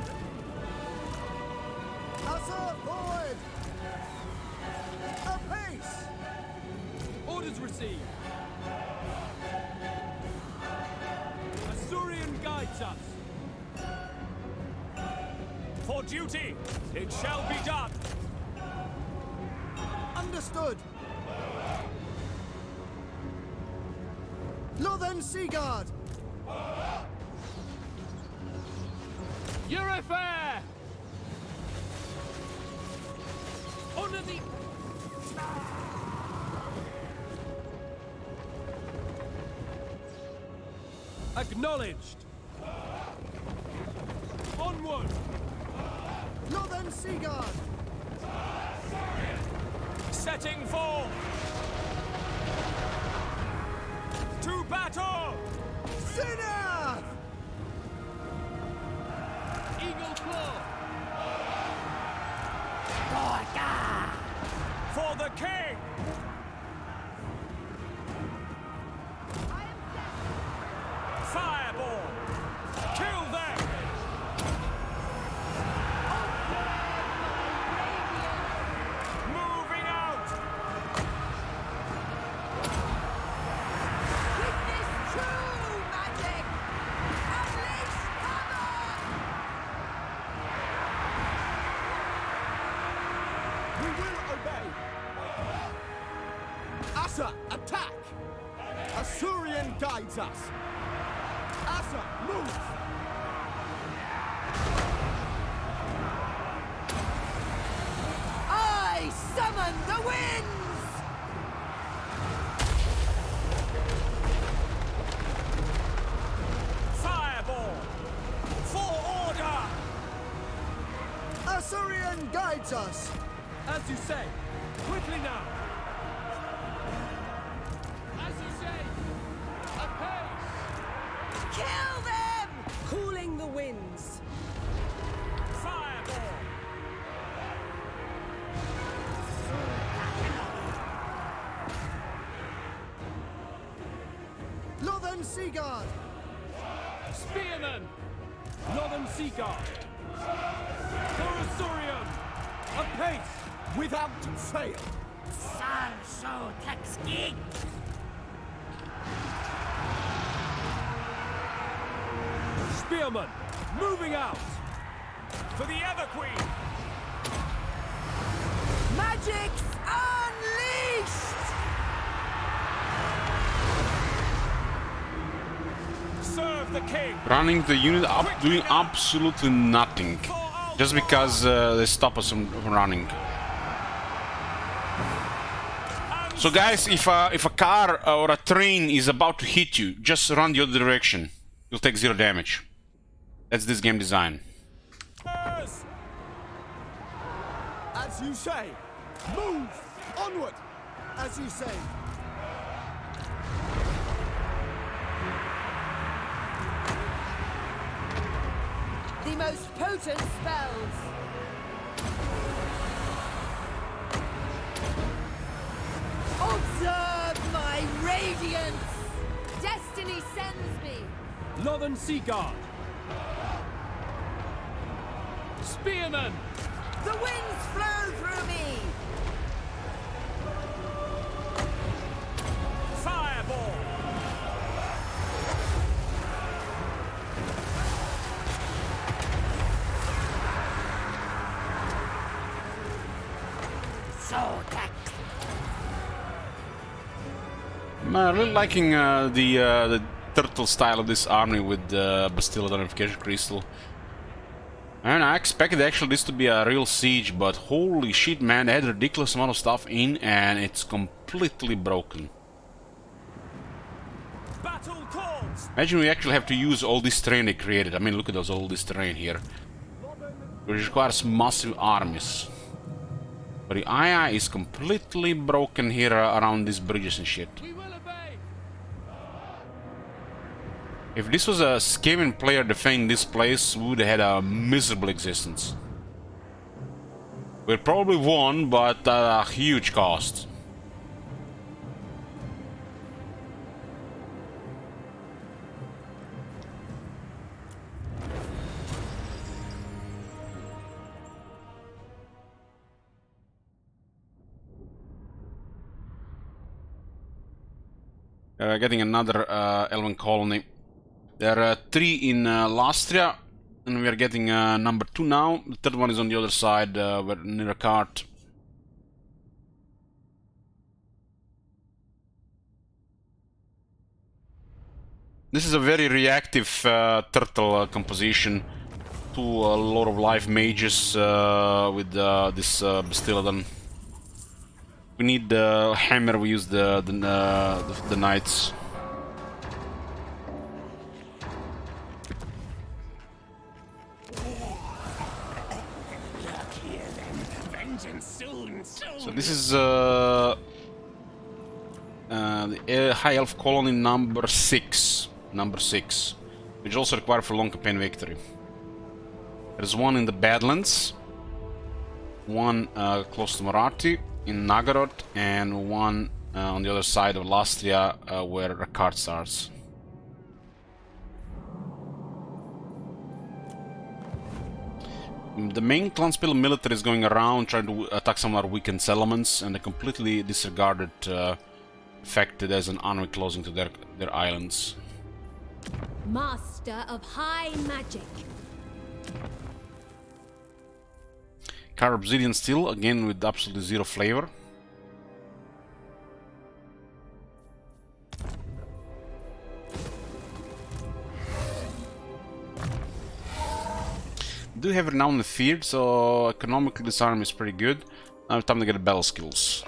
Hussar forward! Apace! Orders received. Asturian guides us. For duty! It shall be done! Understood! Northern Sea Guard! Your affair! Honor the... Acknowledged! Onward! Northern Sea Guard! Setting forth! To battle! Sinner! Eagle Claw! For the king! Fireball! Kill them! Moving out! Witness true magic! Unleash havoc! We will obey! Asa, attack! Asturian guides us! Asa, move! I summon the winds! Fireball! For order! Asturian guides us! As you say. Quickly now. As you say. Apace! Kill them! Cooling the winds. Fireball! Northern Sea Guard! Spearman! Northern Sea Guard! Corusorium! Apace! Without fail! Spearman! Moving out! For the Ever Queen! Magic's unleashed! Serve the king! Running the unit up, doing absolutely nothing. Just because they stop us from running. So guys, if a car or a train is about to hit you, just run the other direction. You'll take 0 damage. That's this game design. As you say! Move! Onward! As you say! The most potent spells! Observe my radiance! Destiny sends me! Northern Sea Guard! Spearman! The winds flow through me! Fireball! I'm really liking the turtle style of this army with the Bastille Identification Crystal. And I expected actually this to be a real siege, but holy shit, man, they had a ridiculous amount of stuff in and it's completely broken. Battle calls! Imagine we actually have to use all this terrain they created. I mean, look at all this terrain here. Which requires massive armies. But the AI is completely broken here around these bridges and shit. We will obey. If this was a Skaven player defending this place, we would have had a miserable existence. We probably won, but at a huge cost. Getting another Elven colony. There are 3 in Lastria, and we are getting number 2 now. The third one is on the other side, near a cart. This is a very reactive turtle composition to a lot of live mages with this Bastiladon. We need the hammer, we use the knights. So this is the High Elf colony number 6, which also required for long campaign victory. There's one in the Badlands, one close to Marathi in Nagarod, and one on the other side of Lastria where the cart starts. The main Clanspill military is going around trying to attack some of our weakened settlements, and they completely disregarded the fact that there's an army closing to their islands. Master of high magic. Car Obsidian Steel, again with absolutely zero flavor. Do have Renown and Feared, so economically this army is pretty good. Now it's time to get battle skills.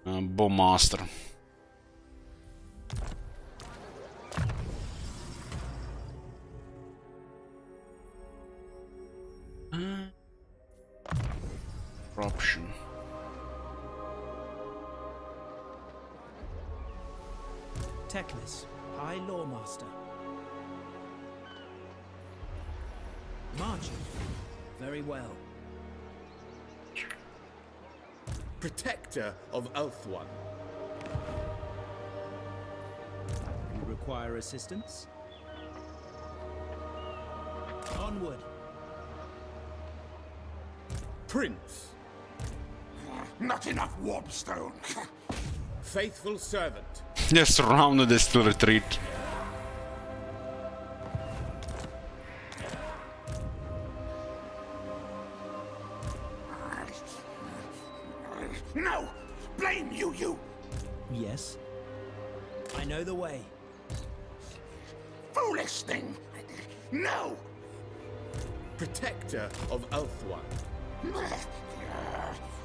Bowmaster. Corruption. Teclis, High Loremaster. Marching. Very well. Protector of Ulthuan. You require assistance? Onward. Prince. Not enough warpstone. Faithful servant. Just surrounded, they still retreat. No! Blame you! Yes. I know the way. Foolish thing! No! Protector of Ulthuan.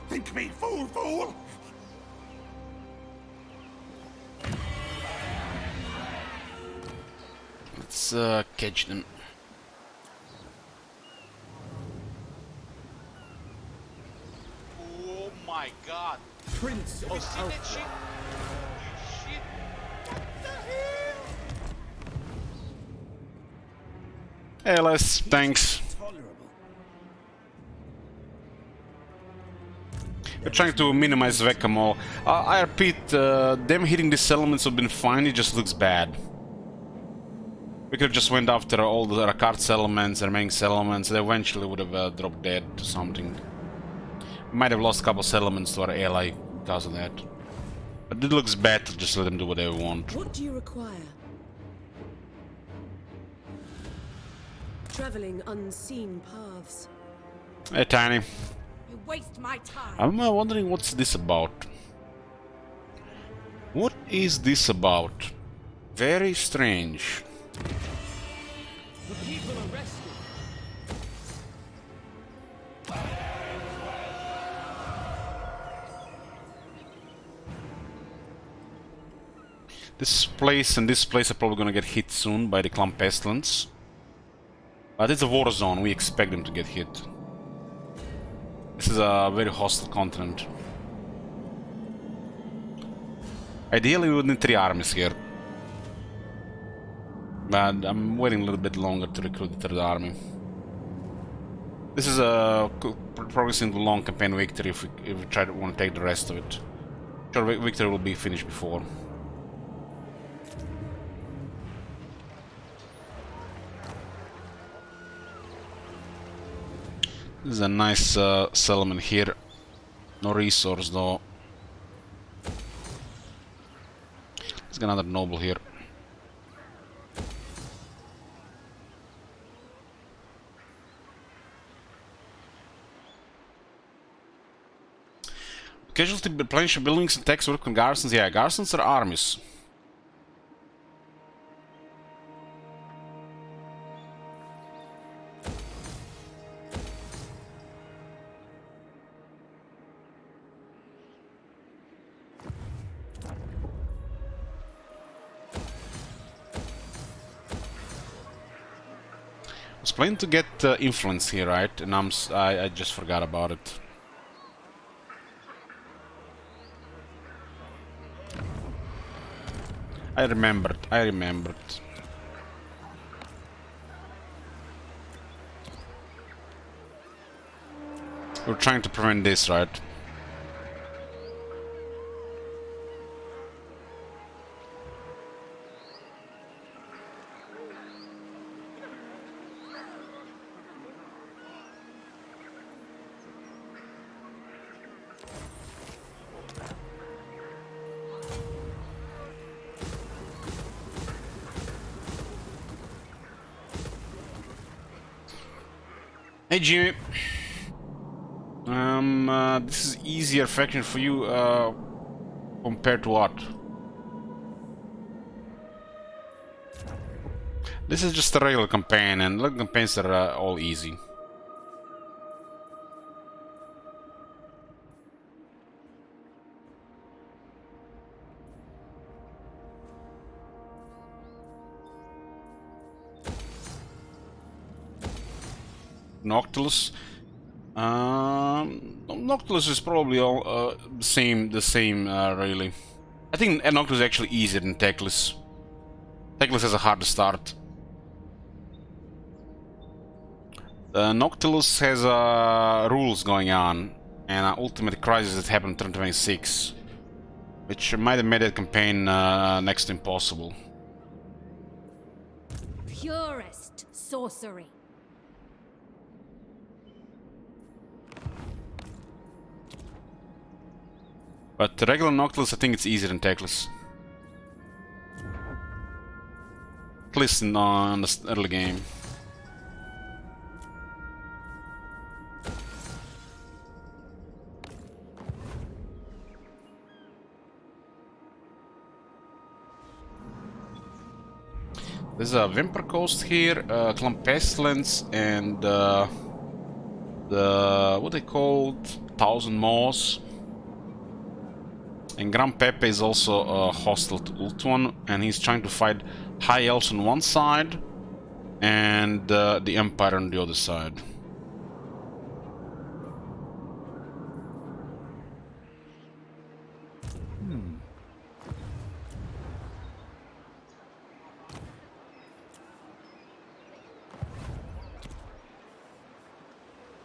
Think me fool! Let's catch them. Oh my god. Prince of Ulthuan. Shit. Hey Les, thanks. Tolerable. We're trying to minimize whack-a-mole. I repeat, them hitting these settlements have been fine, it just looks bad. We could have just went after all the Rakard settlements, the remaining settlements, they eventually would have dropped dead to something. We might have lost a couple settlements to our ally because of that. But it looks bad to just let them do what they want. What do you require? Traveling unseen paths. Hey Tiny, You waste my time. I'm wondering what's this about. What is this about? Very strange. The people arrested. This place and this place are probably gonna get hit soon by the Clump Pestilence. But it's a war zone, we expect them to get hit. This is a very hostile continent. Ideally, we would need 3 armies here. But I'm waiting a little bit longer to recruit the 3rd army. This is progressing into a long campaign victory if we want to take the rest of it. Sure, victory will be finished before. This is a nice settlement here. No resource though. Let's get another noble here. Casualty replenish buildings and tax work on garrisons. Yeah, garrisons are armies. I was planning to get influence here, right? And I just forgot about it. I remembered. We're trying to prevent this, right? Hey Jimmy, this is easier faction for you compared to what? This is just a regular campaign, and regular campaigns are all easy. Noctilus. Noctilus is probably all the same. Really. I think Noctilus is actually easier than Teclis. Teclis has a harder start. Noctilus has rules going on, and an ultimate crisis that happened in turn 26, which might have made that campaign next to impossible. Purest sorcery. But the regular Noctilus, I think it's easier than Teclis. At least in the early game. There's a Vimper Coast here, Clump Pestilence, and the what they called 1000 Moss. And Gran Pepe is also hostile to Ultuan, and he's trying to fight High Elves on one side and the Empire on the other side.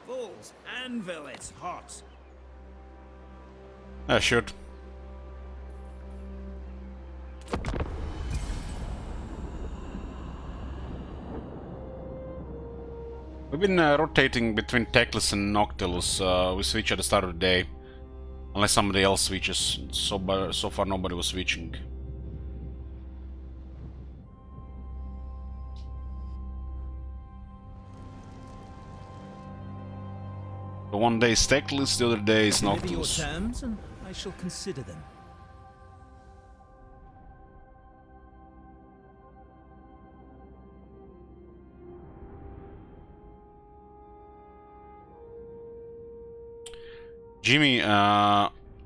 Fools, anvil, it's hot. Shoot. We've been rotating between Teclis and Noctilus. We switch at the start of the day, unless somebody else switches. So far, nobody was switching. So one day is Teclis, the other day is Deliver your Noctilus. terms, and I shall consider them. Jimmy,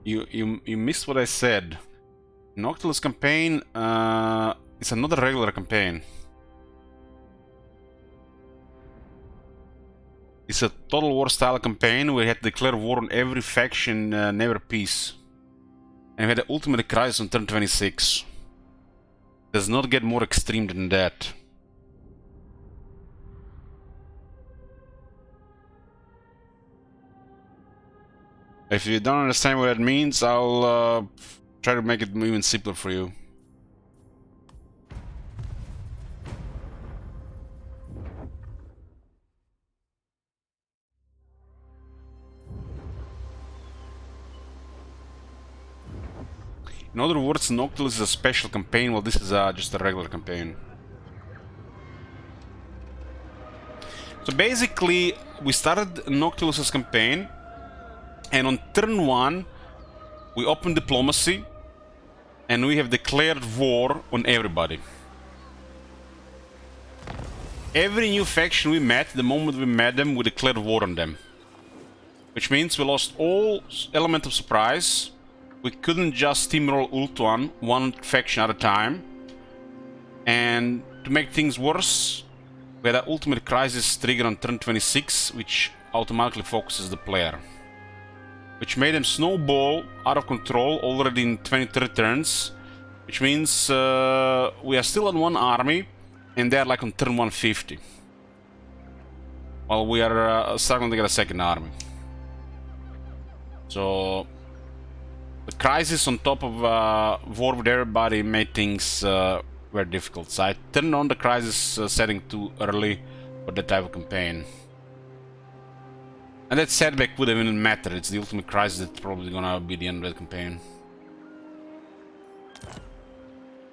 you missed what I said. Noctilus campaign is another regular campaign. It's a total war style campaign where you had to declare war on every faction, never peace. And we had the ultimate crisis on turn 26. Does not get more extreme than that. If you don't understand what that means, I'll try to make it even simpler for you. In other words, Noctilus is a special campaign, while this is just a regular campaign. So basically, we started Noctilus's campaign, and on turn 1, we opened diplomacy, and we have declared war on everybody. Every new faction we met, the moment we met them, we declared war on them. Which means we lost all element of surprise. We couldn't just steamroll Ultuan, one faction at a time. And to make things worse, we had an ultimate crisis trigger on turn 26, which automatically focuses the player. Which made them snowball out of control already in 23 turns. Which means we are still on one army, and they're like on turn 150. While we are struggling to get a second army. So the crisis on top of war with everybody made things very difficult. So I turned on the crisis setting too early for that type of campaign. And that setback would have even mattered. It's the ultimate crisis that's probably gonna be the end of the campaign.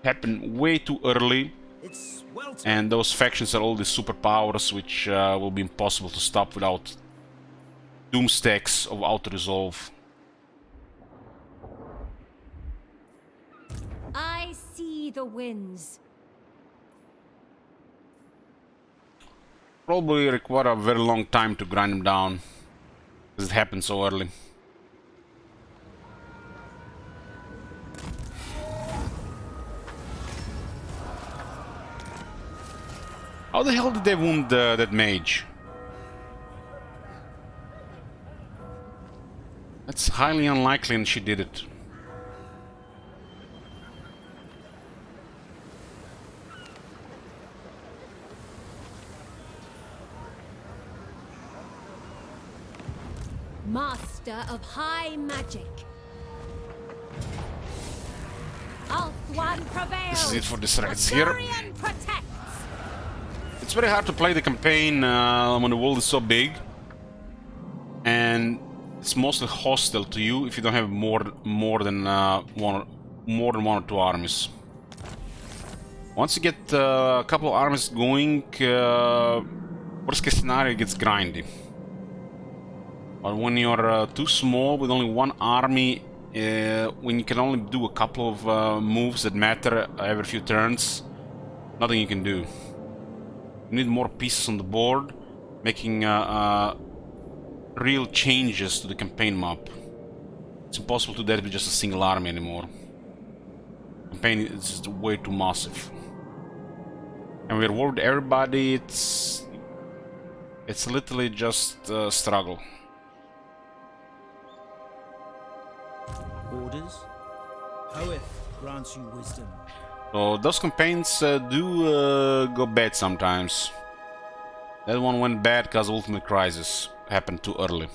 Happened way too early. And those factions are all these superpowers which will be impossible to stop without doom stacks of auto-resolve. I see the winds. Probably require a very long time to grind them down, because it happened so early. How the hell did they wound that mage? That's highly unlikely, and she did it. Master of high magic. Ultuan prevails. This is it for this rats here. Asturian protects. It's very hard to play the campaign when the world is so big, and it's mostly hostile to you if you don't have more than one or two armies. Once you get a couple of armies going, worst case scenario, it gets grindy. But when you're too small with only one army, when you can only do a couple of moves that matter every few turns, nothing you can do. You need more pieces on the board, making real changes to the campaign map. It's impossible to do that with just a single army anymore. Campaign is just way too massive. And we're worried everybody, it's literally just a struggle. Orders? Hoeth grants you wisdom. So those campaigns do go bad sometimes. That one went bad because Ultimate Crisis happened too early.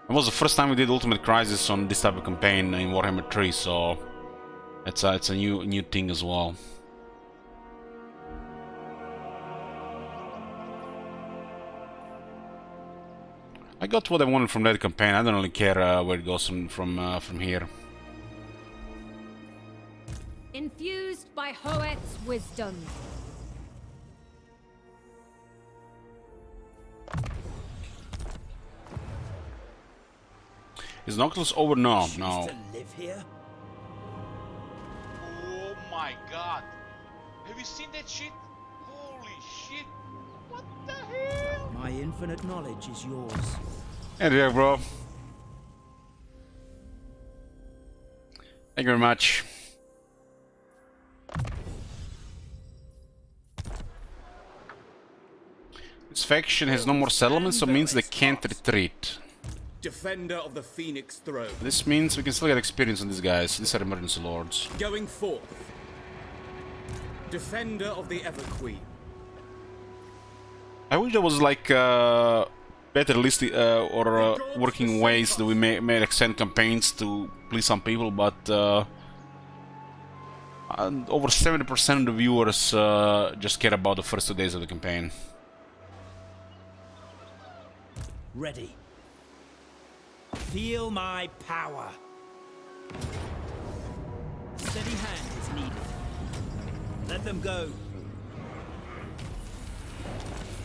It was the first time we did Ultimate Crisis on this type of campaign in Warhammer 3, so it's a new thing as well. I got what I wanted from that campaign. I don't really care where it goes from here. Infused by Hoeth's wisdom. Is Noctilus over? No, no. To live here? Oh my god! Have you seen that shit? Holy shit! What the hell? My infinite knowledge is yours. Hey there, bro. Thank you very much. This faction has no more settlements, so it means they can't retreat. Defender of the Phoenix Throne. This means we can still get experience on these guys. These are emergency lords. Going forth. Defender of the Ever Queen. I wish there was like better list or working ways that we may extend campaigns to please some people, but over 70% of the viewers just care about the first 2 days of the campaign. Ready. Feel my power. Steady hand is needed. Let them go.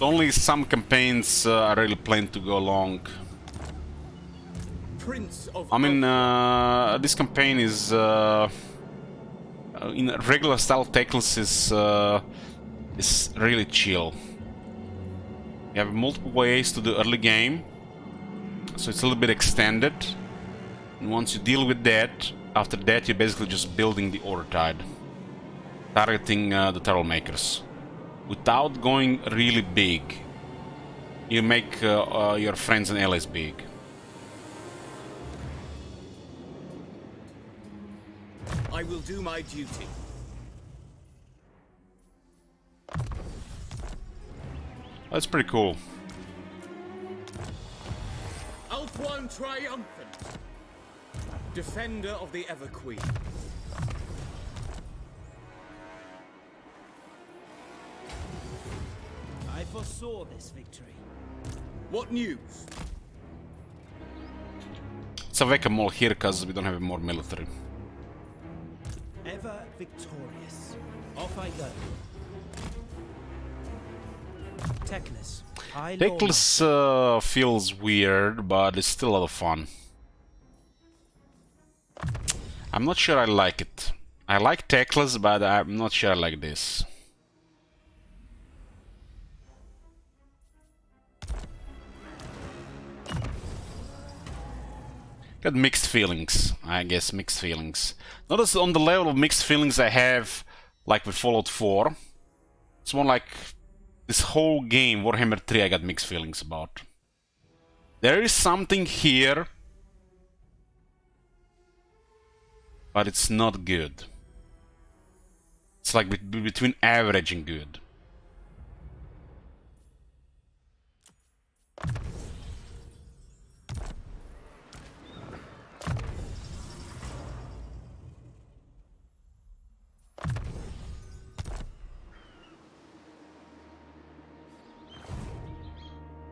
Only some campaigns are really planned to go long. Prince of I mean, this campaign is in regular style Teclis is really chill. You have multiple ways to do early game, so it's a little bit extended. And once you deal with that, after that you're basically just building the Order Tide, targeting the Trollmakers. Without going really big, you make your friends and allies big. I will do my duty. That's pretty cool. Alphuan triumphant. Defender of the Ever Queen. I foresaw this victory. What news? It's a whack-a-mole here because we don't have more military. Ever victorious. Off I go. Teclis. Teclis feels weird, but it's still a lot of fun. I'm not sure I like it. I like Teclis, but I'm not sure I like this. Got mixed feelings, I guess, mixed feelings. Not as on the level of mixed feelings I have, like with Fallout 4. It's more like this whole game, Warhammer 3, I got mixed feelings about. There is something here, but it's not good. It's like between average and good.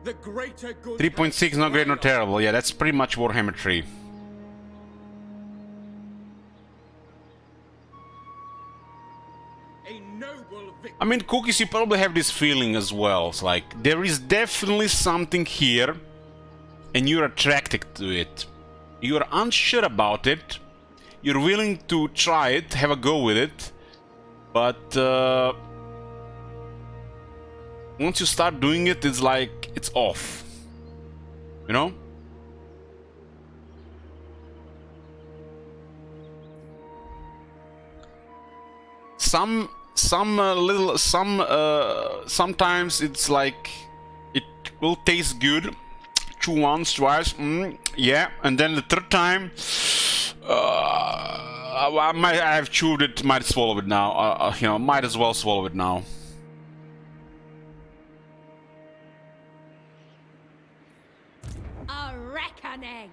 The greater good. 3.6, not great, not terrible. Yeah, that's pretty much Warhammer 3. A noble victory. I mean, Cookies, you probably have this feeling as well. It's like, there is definitely something here, and you're attracted to it. You're unsure about it, you're willing to try it, have a go with it, but once you start doing it, it's like, it's off. You know? Sometimes it's like, it will taste good. Chew once, twice, yeah, and then the third time, I have chewed it, might swallow it now, you know, might as well swallow it now. A reckoning.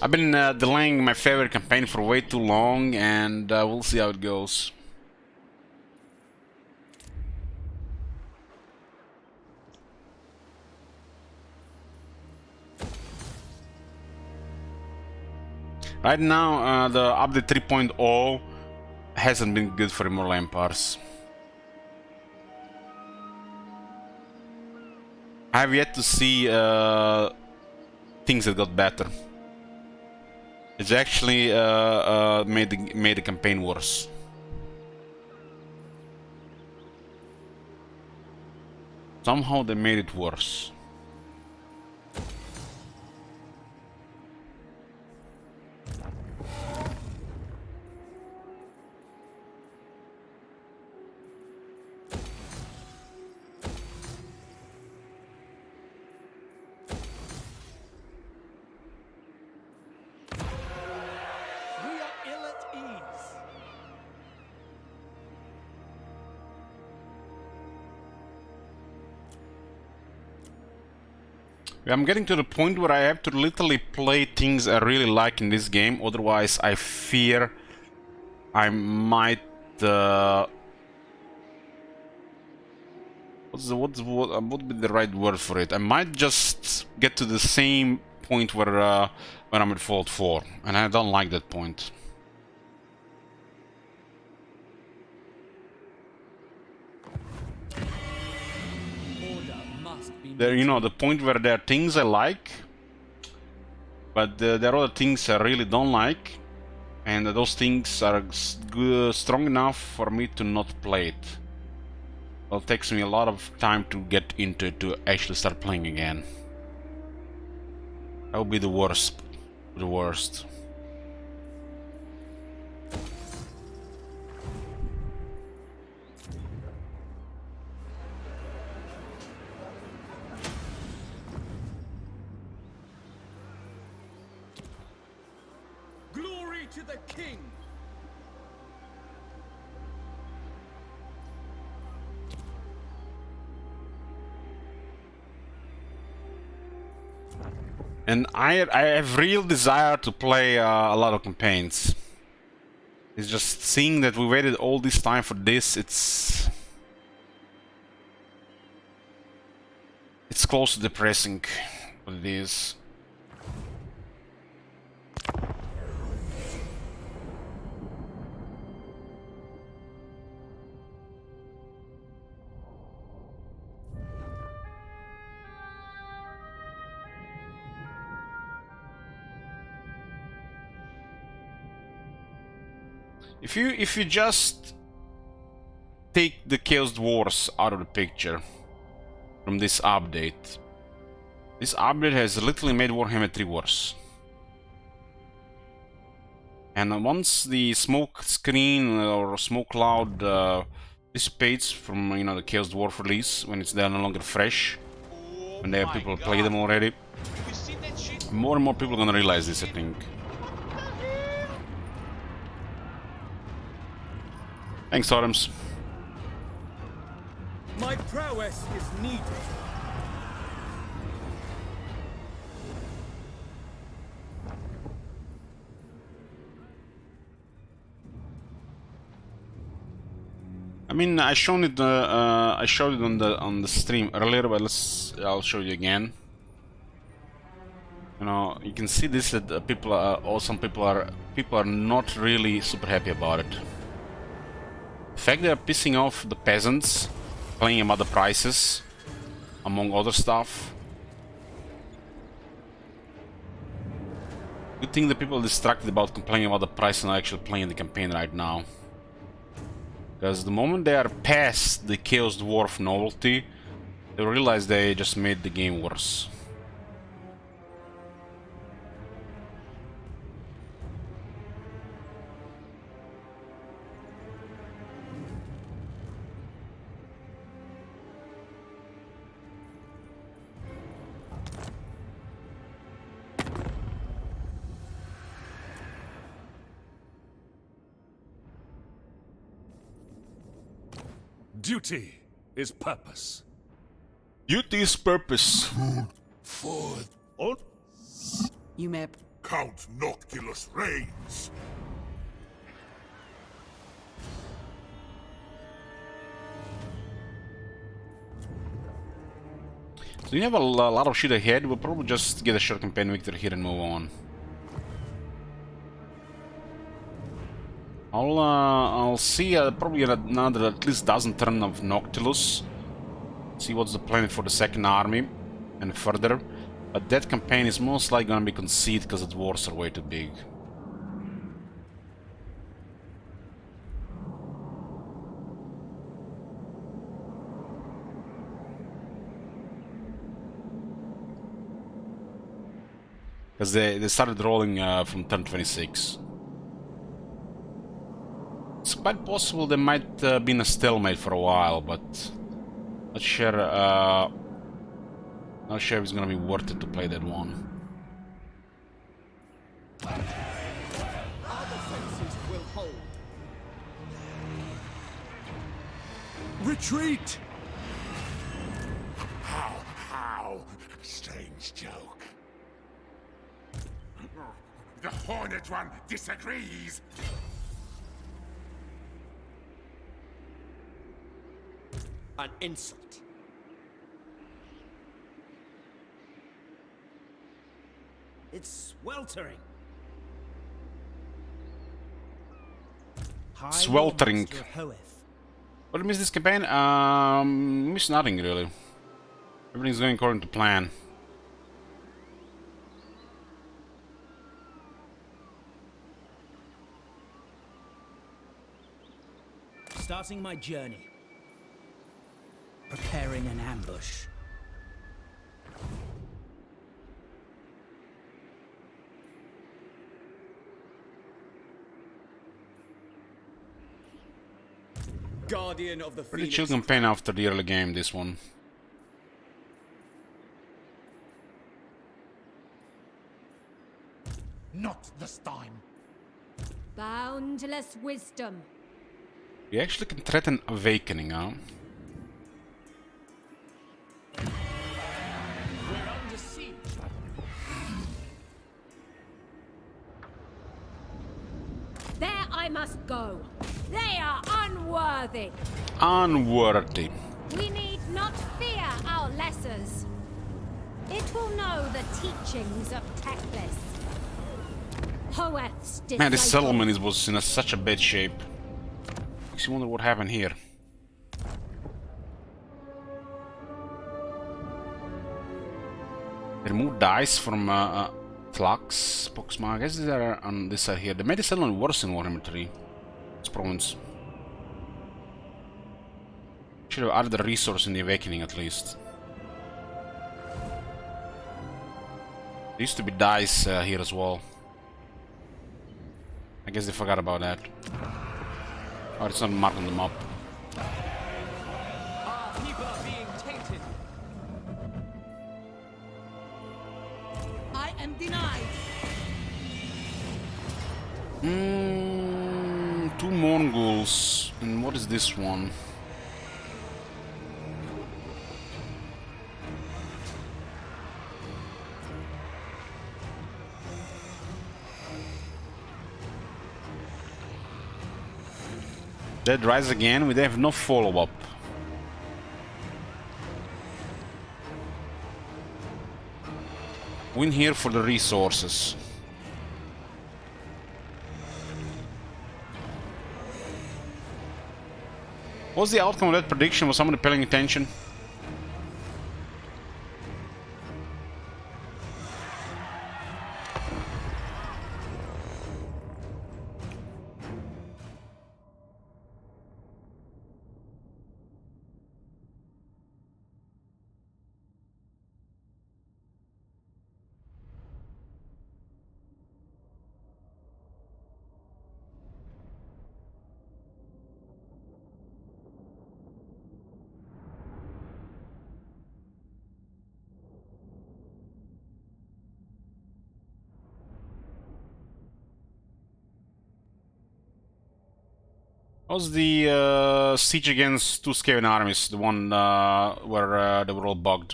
I've been delaying my favorite campaign for way too long, and we'll see how it goes. Right now, the update 3.0 hasn't been good for Immortal Empires. I have yet to see things that got better. It's actually made the campaign worse. Somehow they made it worse. We are ill at ease. I'm getting to the point where I have to literally play things I really like in this game, otherwise I fear I might what would be the right word for it? I might just get to the same point where when I'm at Fallout 4, and I don't like that point. Order must be There, you know, the point where there are things I like, but there are other things I really don't like, and those things are strong enough for me to not play it. Well, it takes me a lot of time to get into it to actually start playing again. That would be the worst. The worst. Glory to the king. And I have real desire to play a lot of campaigns. It's just seeing that we waited all this time for this, it's close to depressing what it is. If you just take the Chaos Dwarfs out of the picture from this update has literally made Warhammer 3 worse. And once the smoke screen or smoke cloud dissipates from, you know, the Chaos Dwarf release, when it's no longer fresh, Oh when there are my people God. play them already, Have you seen that shit? more and more people are gonna realize this, I think. Thanks, Totems. My prowess is needed. I mean, I showed it on the stream earlier, but I'll show you again. You know, you can see this that some people are not really super happy about it. The fact they are pissing off the peasants, playing them at the prices, among other stuff. Good thing that people are distracted about complaining about the price and are actually playing the campaign right now. Because the moment they are past the Chaos Dwarf novelty, they realize they just made the game worse. Duty is purpose. Duty is purpose. For On You may. Count Noctilus reigns. So you have a lot of shit ahead. We'll probably just get a short campaign victory here and move on. I'll see probably another at least dozen turn of Noctilus. See what's the plan for the second army and further. But that campaign is most likely gonna be conceded because the dwarves are way too big. Because they started rolling from turn 26. It's quite possible they might be in a stalemate for a while, but not sure. Not sure if it's gonna be worth it to play that one. Other senses will hold. Retreat! How? Strange joke. The Hornet One disagrees. An insult. It's sweltering. High Sweltering. Loremaster Hoeth. What did I miss this campaign? Miss nothing really. Everything's going according to plan. Starting my journey. Preparing an ambush. Guardian of the Pretty Phoenix. chill campaign after the early game, this one. Not this time. Boundless wisdom. We actually can threaten Awakening, huh? We're under siege. There I must go. They are unworthy. Unworthy. We need not fear our lessers. It will know the teachings of Teclis. Hoeth's Man, this disciple. settlement was in such a bad shape. Makes you wonder what happened here. They removed dice from Flux, Poxma. I guess they are on this side here. They made the settlement worse in Warhammer 3. It's province. Should have added a resource in the Awakening at least. There used to be dice here as well. I guess they forgot about that. Oh, it's not marked on the map. Our people are being tainted. I am denied. Two Mongols. And what is this one? Dead Rise again, we have no follow-up. Win here for the resources. What was the outcome of that prediction? Was somebody paying attention? What was the siege against two Skaven armies? The one where they were all bugged.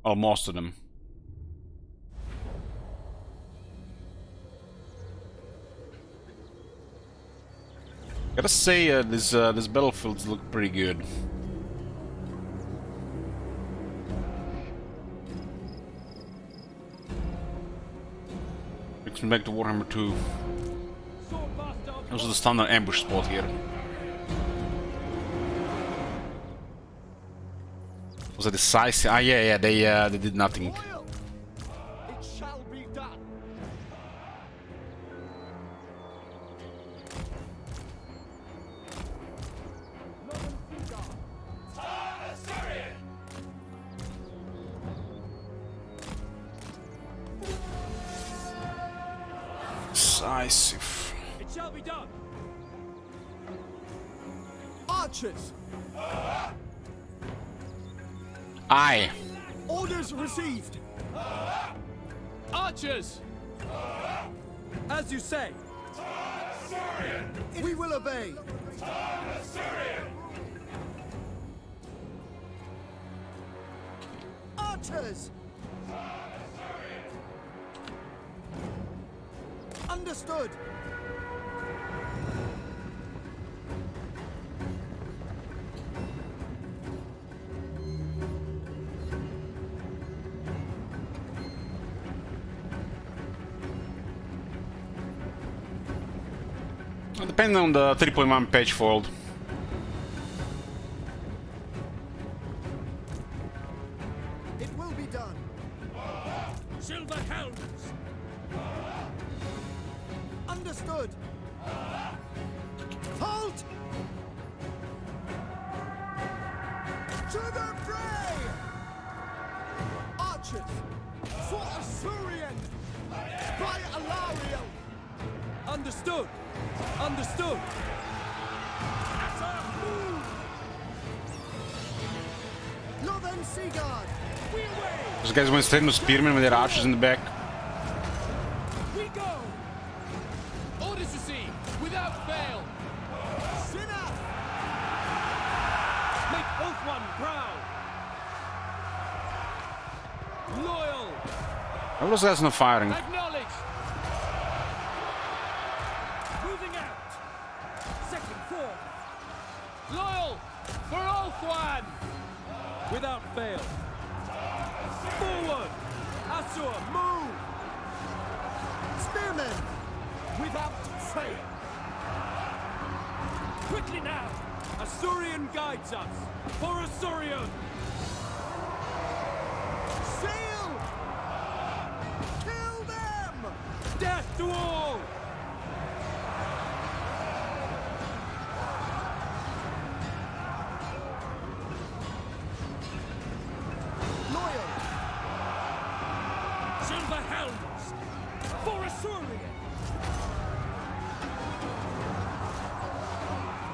Well, most of them. Gotta say, this battlefields look pretty good. Takes me back to Warhammer 2. This is the standard ambush spot here. Was it decisive? Ah, yeah, they did nothing. Loyal. It shall be done. Decisive. It shall be done. Archers, Aye. orders received. Archers, as you say. We will obey. Archers. Understood. Depending on the 3.1 patch foiled. It will be done. Silver helms! Understood. Halt! To the fray! Archers, for Assyrian! By Alariel! Understood! Understood! Northern Sea Guard! We away! Those guys went straight into spearmen with their archers in the back. We go! Orders received, without fail! Sinner! Make Oath One proud! Loyal! How are those guys not firing? Acknowledge! Moving out! Second forth! Loyal! For Oath One! Without fail! Forward! Assur, move! Spearmen! Without fail! Quickly now! Assyrian guides us! For Assyrian! Sail! Kill them! Death to all! Loyal! Silver helms! For Assyrian!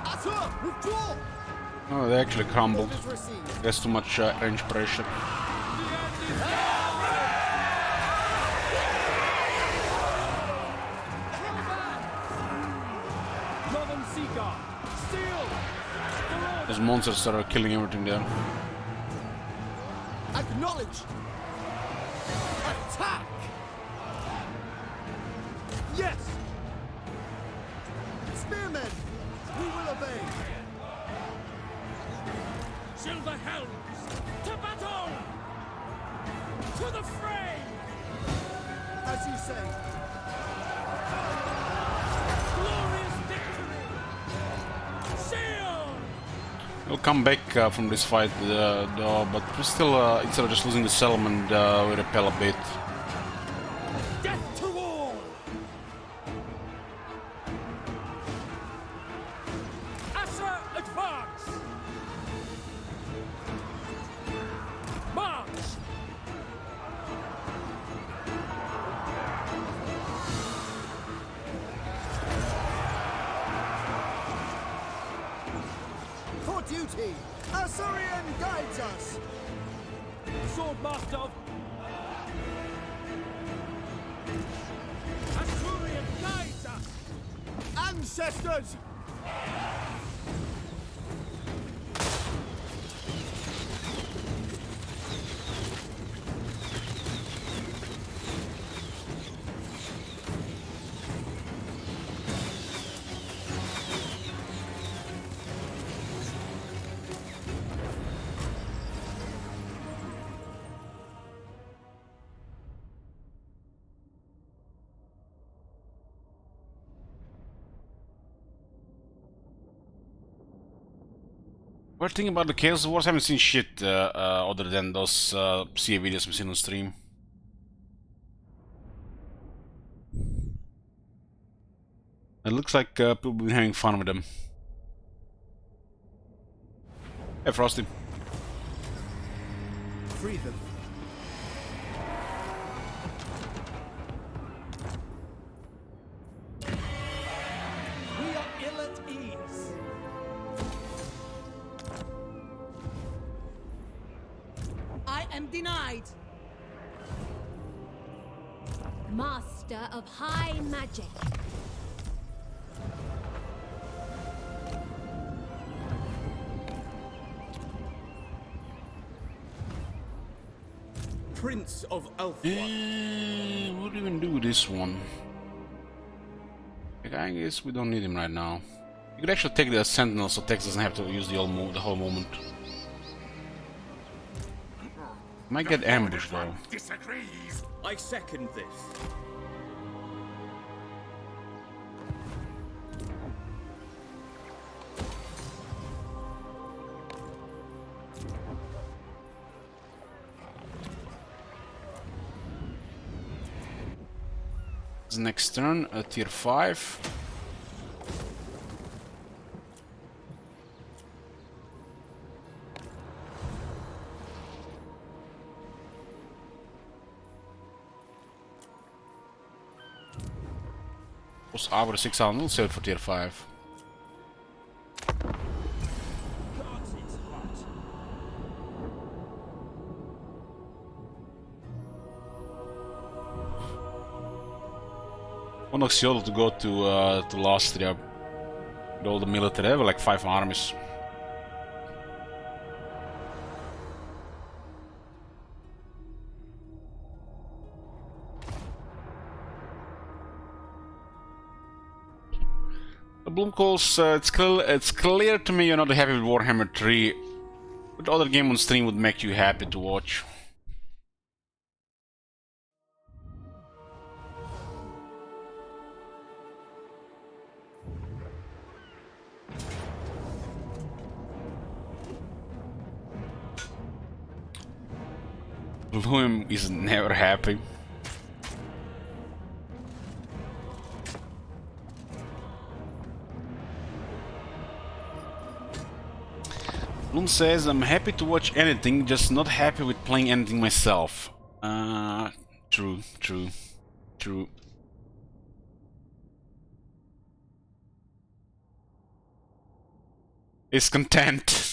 Assur, withdraw! Oh, they actually crumbled. Orders received. There's too much range pressure. Northern Sea Guard! Steel! For order! Those monsters are killing everything there. Acknowledge! Attack! Yes! Spearmen! We will obey! Silver helms! To battle! To the fray! As you say. Glorious victory! Sail! We'll come back from this fight, though, but we're still, instead of just losing the settlement, we repel a bit. Death to all! Assur, advance! March! For duty! Assyrian guides us! Swordmaster! Assyrian guides us! Ancestors! We're thinking about the Chaos Wars. I haven't seen shit other than those CA videos we've seen on stream. It looks like people have been having fun with them. Hey, Frosty. Free them. side. Master of high magic. Prince of Elfwa. What do we even do with this one? Like, I guess we don't need him right now. You could actually take the Sentinel so Tex doesn't have to use the whole moment. Might get ambushed though. Disagrees. I second this. Next turn, tier 5. Was aber 600 sale for tier 5. One of to go to Lastria with all the military. They have like 5 armies. The Bloomcoals, it's clear to me you're not happy with Warhammer 3. What other game on stream would make you happy to watch? Bloom is never happy. Bloom says, I'm happy to watch anything, just not happy with playing anything myself. True. Is content.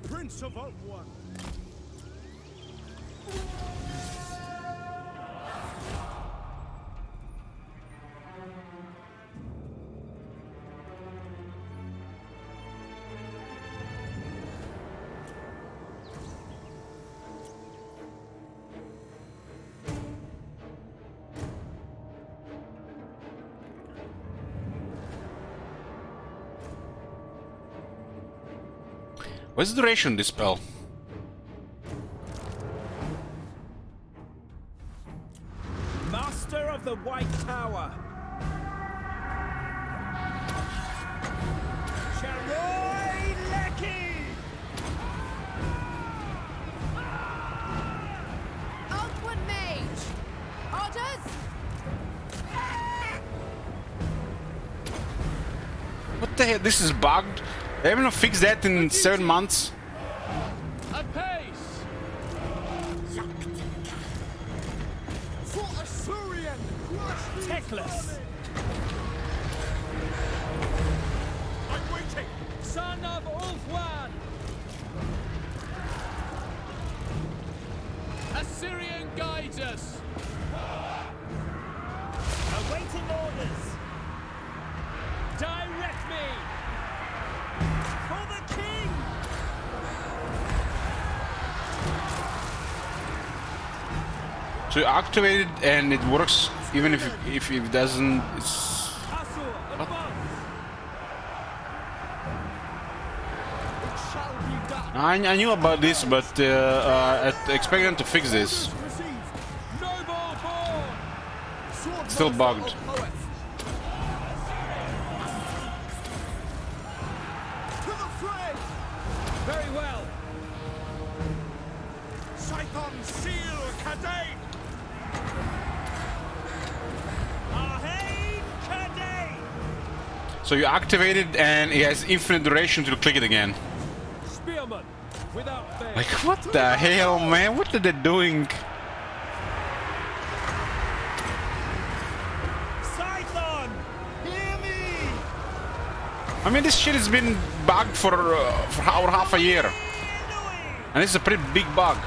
Prince of Elfwa. What's the duration of this spell? Master of the White Tower. Charoy Lecky. Outward mage. Orders. What the hell? This is bugged. They haven't fixed that in 7 months. A pace. For Assyrian. Teclis. I'm waiting. Son of Ulfwan. Assyrian guides us. Awaiting orders. Direct me. For the king! So you activate it and it works even if it doesn't. It's... I knew about this, but I expect them to fix this. Still bugged. Very well. Scython seal Cadane. Arhain Cadane. So you activate it and it has infinite duration to click it again. Spearman without fail. Like, what the hell, man? What are they doing? Scython! Hear me! I mean, this shit has been bugged for over half a year. And it's a pretty big bug.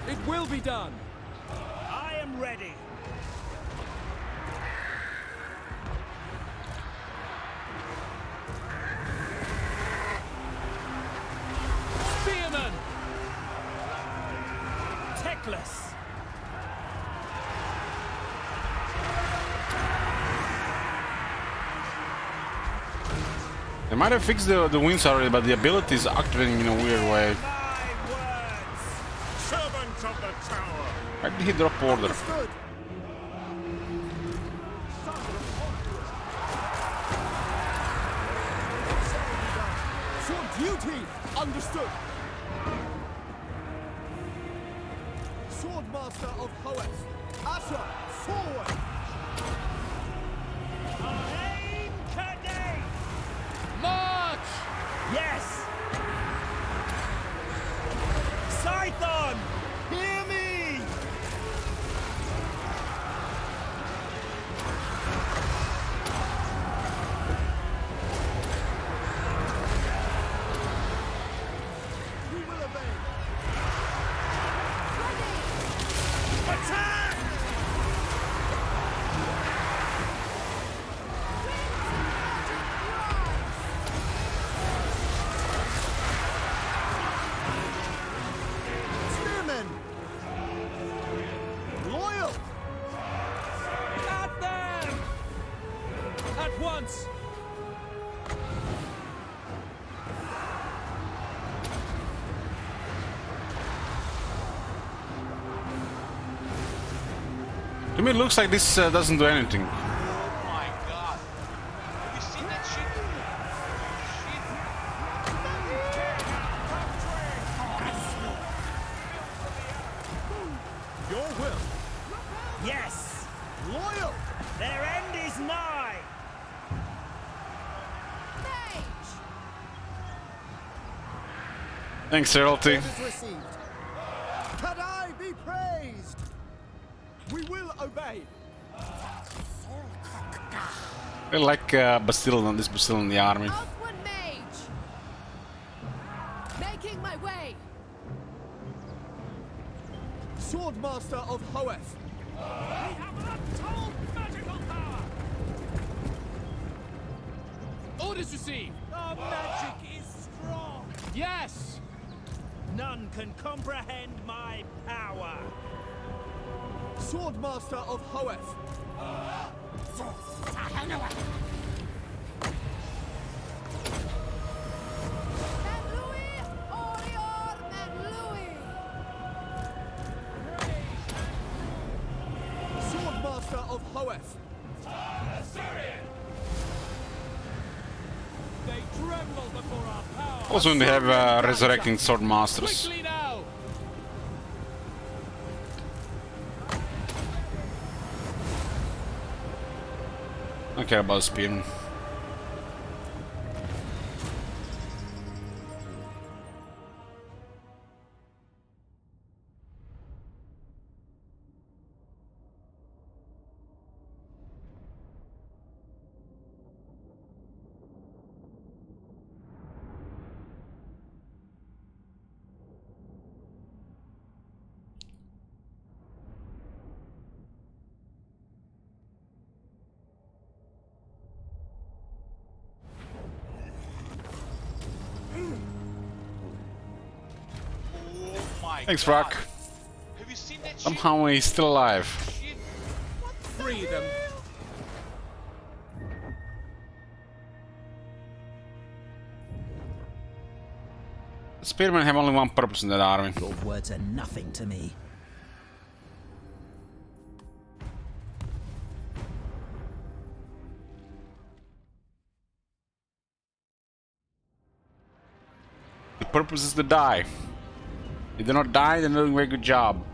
It will be done. I am ready. Spearman! Teclis! They might have fixed the wings already, but the ability is activating in a weird way. My words! Servants of the tower! Why did he drop order? Understood! For duty! Understood! Swordmaster of Hoeth! Asher, forward! Aim Kadei! March! Yes! Scython! Hear me! We will obey! Attack! Spearmen! Loyal! At them! At once! To me, it looks like this doesn't do anything. Oh my god. Have you seen that shit? Your will! Yes! Loyal! Their end is nigh! Mage! Thanks, Royalty. Orders received! Kadai be praised! We will obey! I like Bastille on this Bastille in the army. Outward mage! Making my way! Swordmaster of Hoeth! We have untold magical power! Orders received! Our magic is strong! Yes! None can comprehend my power! Swordmaster of Hoeth! Menlui! Orior Menlui! Swordmaster of Hoeth! They tremble before our power! Also, when they have resurrecting sword masters. Quickly now! I don't care about speed. Oh my Thanks, god. Rock. Have you seen that shit? Somehow he's still alive. Shit. Free them! Spearmen have only one purpose in that army. Your words are nothing to me. purpose is to die. If they not die, they're doing a very good job.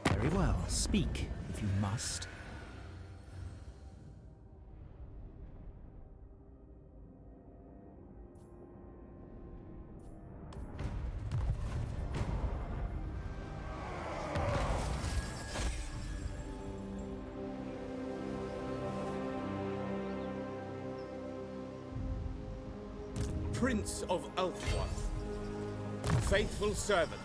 Very well. Speak, if you must. Prince of Elfworth, faithful servant.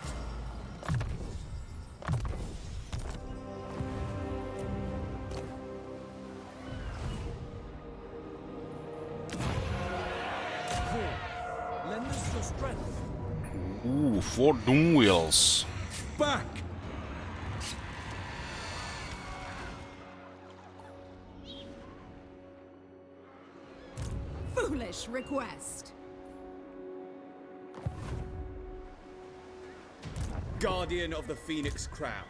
Lend us your strength. Ooh, 4 doom wheels. Back! Foolish request. Guardian of the Phoenix Crown.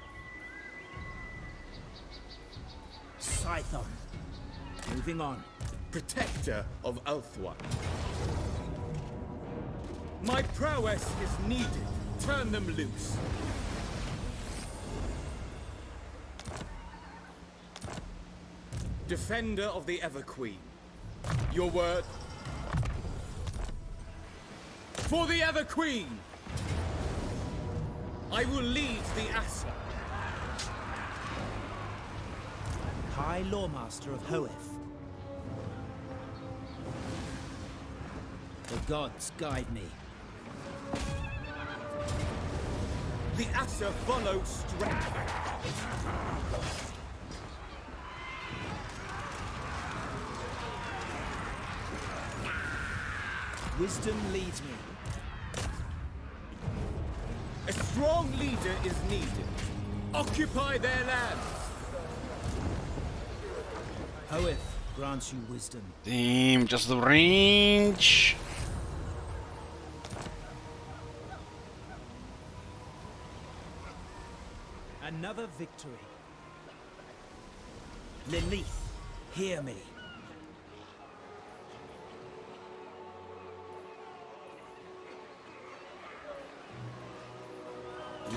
Scython. Moving on. Protector of Elfworth. My prowess is needed. Turn them loose. Defender of the Everqueen. Your word? For the Everqueen! I will lead the Asa. High Loremaster of Hoeth. The gods guide me. The Asa follow strength. Wisdom leads me. A strong leader is needed. Occupy their lands. Hoeth grants you wisdom. Damn, just the range. Another victory. Lilith, hear me.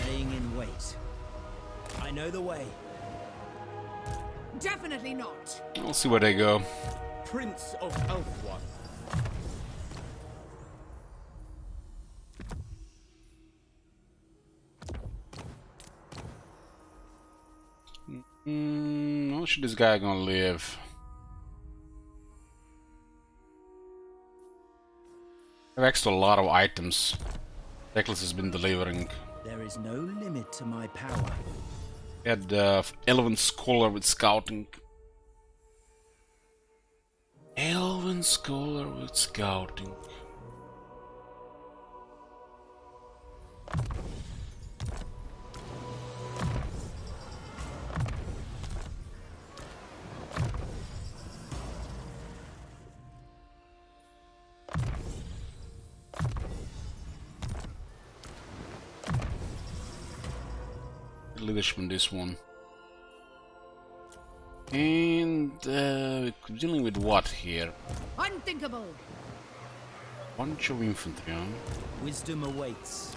Laying in wait. I know the way. Definitely not. We'll see where they go. Prince of Elfworth. How should this guy gonna live? I've extra a lot of items. Reckless has been delivering. There is no limit to my power. We had Elven Scholar with scouting. Elven Scholar with scouting. Leadership on this one. And we're dealing with what here? Unthinkable. Bunch of infantry, huh? Wisdom awaits.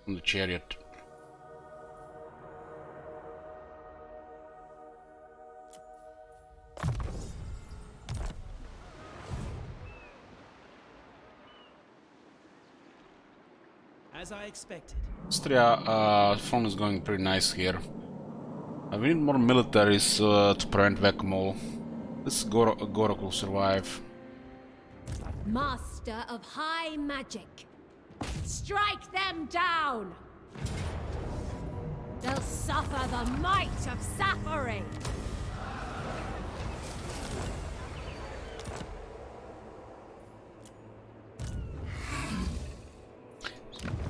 On the chariot. As I expected. Austria front is going pretty nice here. We need more militaries to prevent whack-a-mole. This Gorok will survive. Master of high magic. Strike them down! They'll suffer the might of Safari!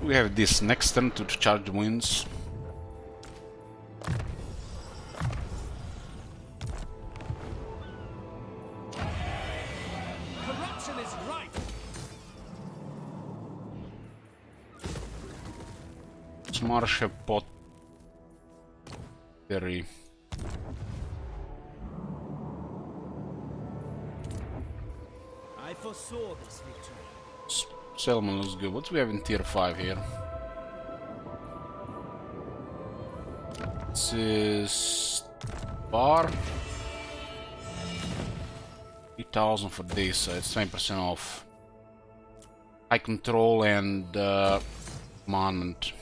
We have this next turn to charge winds. Corruption is rife. Marsha Pottery. I foresaw this victory. Selman looks good. What do we have in tier 5 here? This is bar. 3,000 for this, so it's 20% off. High control and commandment.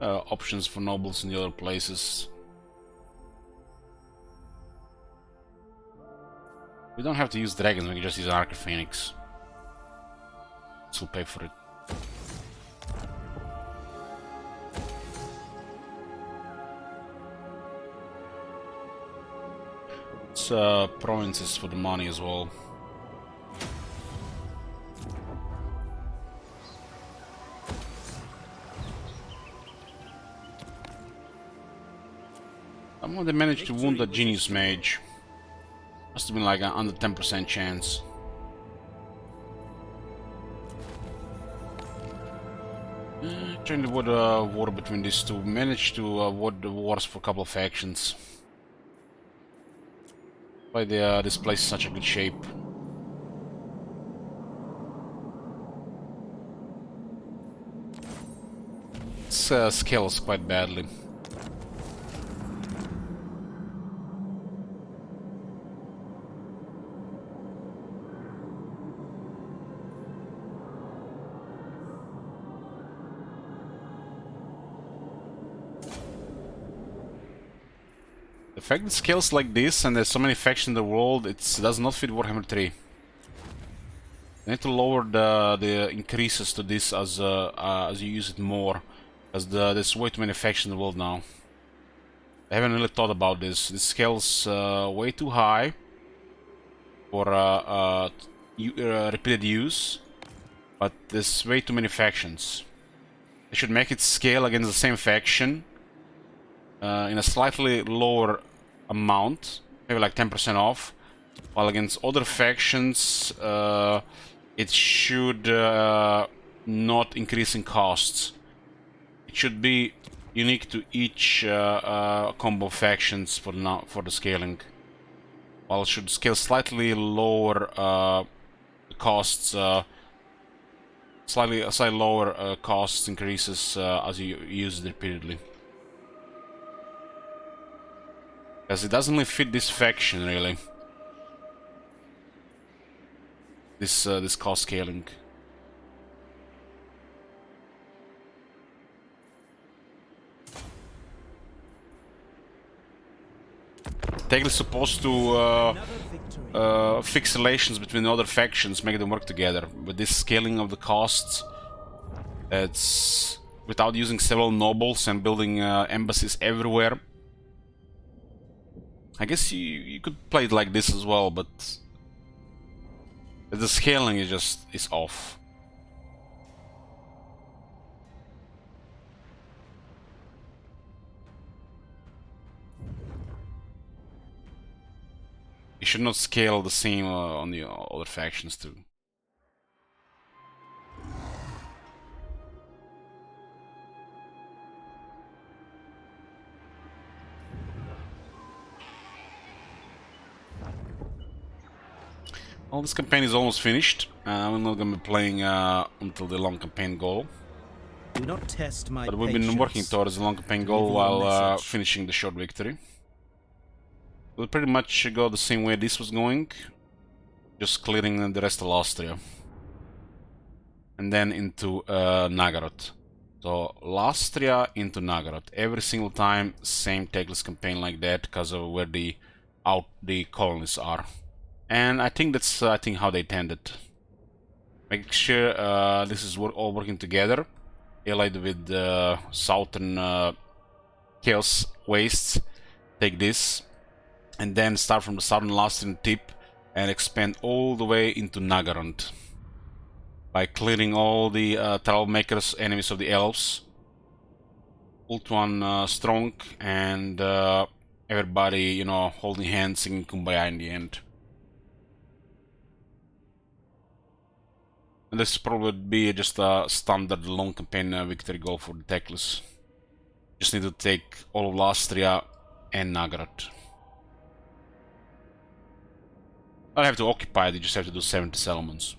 Options for nobles in the other places. We don't have to use dragons, we can just use Archer Phoenix. This will pay for it. It's provinces for the money as well. Somehow they managed to wound the Genius Mage. Must have been like an under 10% chance. Trying to avoid a war between these two. Managed to avoid the wars for a couple of factions. Why this place is such a good shape. It scales quite badly. The fact that scales like this and there's so many factions in the world, it does not fit Warhammer 3. They need to lower the increases to this as you use it more, as there's way too many factions in the world now. I haven't really thought about this. This scales way too high for repeated use, but there's way too many factions. They should make it scale against the same faction in a slightly lower amount, maybe like 10% off, while against other factions it should not increase in costs. It should be unique to each combo factions for the scaling, while it should scale slightly lower costs, slightly lower costs increases as you use it repeatedly. Because it doesn't really fit this faction, really. This cost scaling. Technically supposed to fix relations between the other factions, make them work together. But this scaling of the costs, it's without using several nobles and building embassies everywhere. I guess you could play it like this as well, but the scaling is off. You should not scale the same on the other factions too. Well, this campaign is almost finished. We're not going to be playing until the long campaign goal. Do not test my But we've been working towards the long campaign goal while finishing the short victory. We'll pretty much go the same way this was going, just clearing the rest of Austria. And then into Nagorod. So, Austria into Nagorod. Every single time, same takeless campaign like that, because of where the colonies are. And I think that's how they intended. Make sure this is all working together. Allied with southern Chaos Wastes. Take this. And then start from the southern Austrian tip and expand all the way into Nagorod. by clearing all the troublemakers, enemies of the elves. Ult one strong, and everybody, you know, holding hands, singing Kumbaya in the end. And this probably would be just a standard long campaign victory goal for the Teclis. Just need to take all of Lastria and Nagarat. I don't have to occupy it, you just have to do 70 settlements.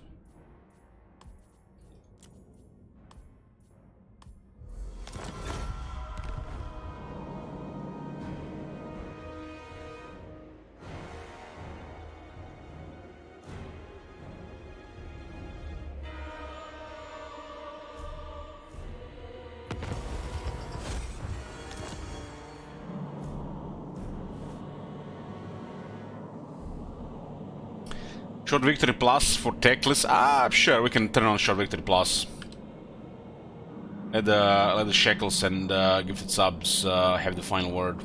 Short victory plus for Teclis. Ah, sure, we can turn on short victory plus. Let the shekels and gifted subs have the final word.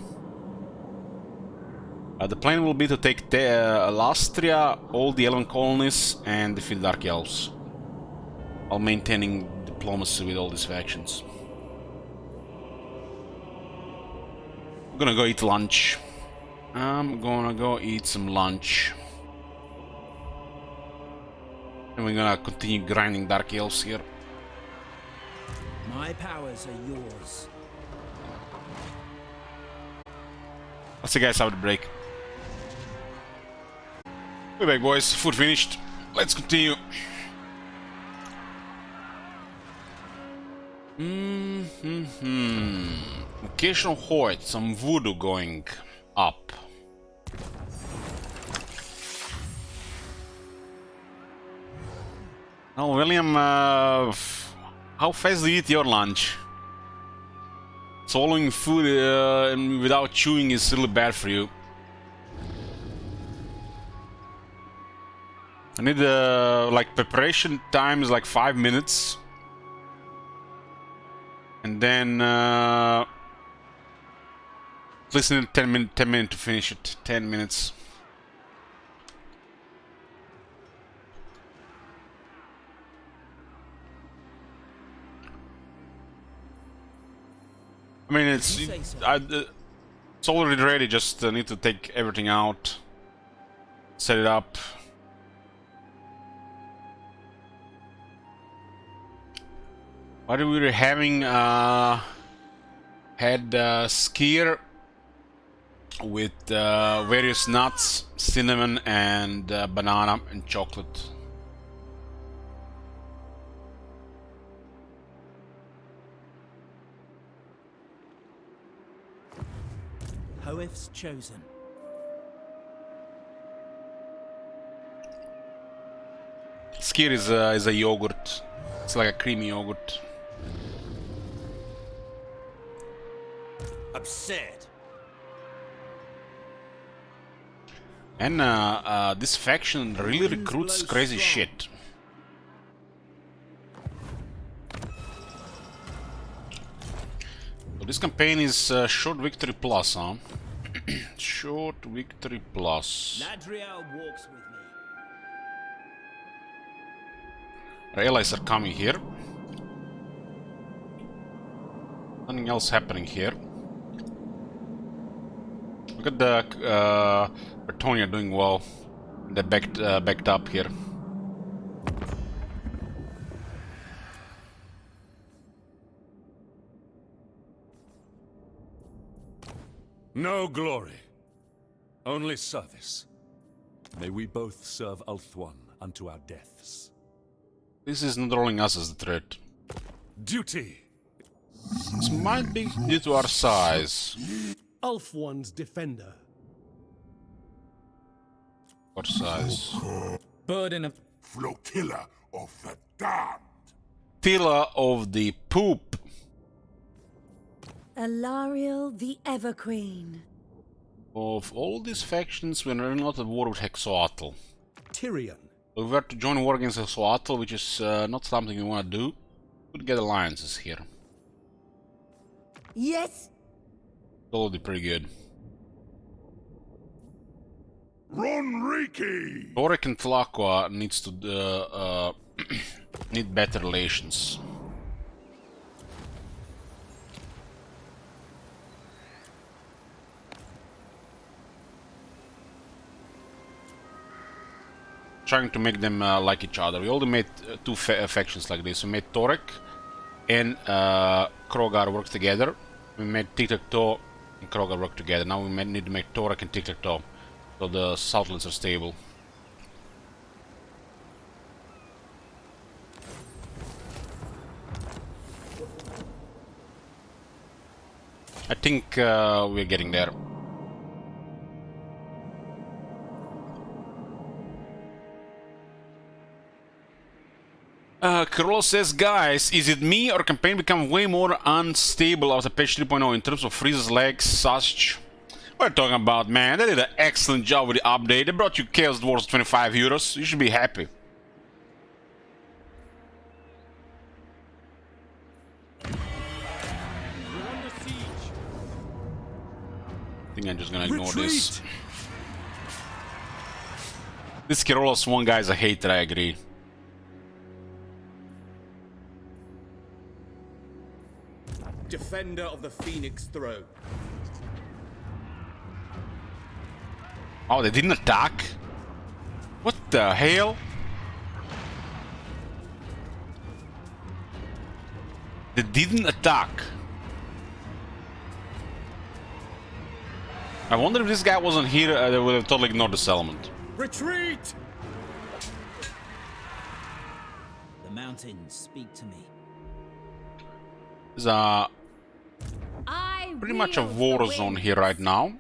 The plan will be to take Lastria, all the 11 colonies, and defeat Dark Elves, while maintaining diplomacy with all these factions. I'm gonna go eat lunch. I'm gonna go eat some lunch. And we're gonna continue grinding Dark Elves here. My powers are yours. I'll see you guys after the break. We're back, boys. Food finished. Let's continue. Occasional Hoyt, some voodoo going up. Oh, William, how fast do you eat your lunch? Swallowing food without chewing is really bad for you. I need like preparation time is like 5 minutes, and then at least need 10 minutes to finish it. 10 minutes. I mean, it's already ready. Just need to take everything out, set it up. What we were having had skyr with various nuts, cinnamon, and banana and chocolate. Hoeth's chosen. Skyr is a yogurt. It's like a creamy yogurt. Absurd. And this faction really recruits crazy shit. So this campaign is short victory plus, huh? Short victory plus. Ladriel walks with me. Our allies are coming here. Nothing else happening here. Look at the Bertonia doing well. They backed up here. No glory, only service. May we both serve Ulthuan unto our deaths. This is not rolling us as the threat. Duty. This might be due to our size. Ulthuan's defender. Our size. Burden of Flotilla of the damned. Tilla of the poop. Alariel the Everqueen. Of all these factions, we're not at war with Hexoatl. Tyrion. If we were to join war against Hexoatl, which is not something we want to do, we could get alliances here. Yes. Totally pretty good. Ronriki! Torek and Tlaqua needs to Need better relations. Trying to make them like each other. We only made two factions like this. We made Torek and Krogar work together. We made Tic-Tac-Toe and Krogar work together. Now we need to make Torek and Tic-Tac-Toe, so the Southlands are stable. I think we're getting there. Carol says, guys, is it me or campaign become way more unstable after patch 3.0 in terms of freezes, lags, such? What are you talking about, man? They did an excellent job with the update. They brought you Chaos Dwarves 25 euros. You should be happy. We're under siege. I think I'm just gonna ignore this. This Kerola Swan guy is a hater, I agree. Defender of the Phoenix Throne. Oh, they didn't attack? What the hell? They didn't attack. I wonder if this guy wasn't here, they would have totally ignored the settlement. Retreat! The mountains speak to me. There's pretty much a war zone here right now.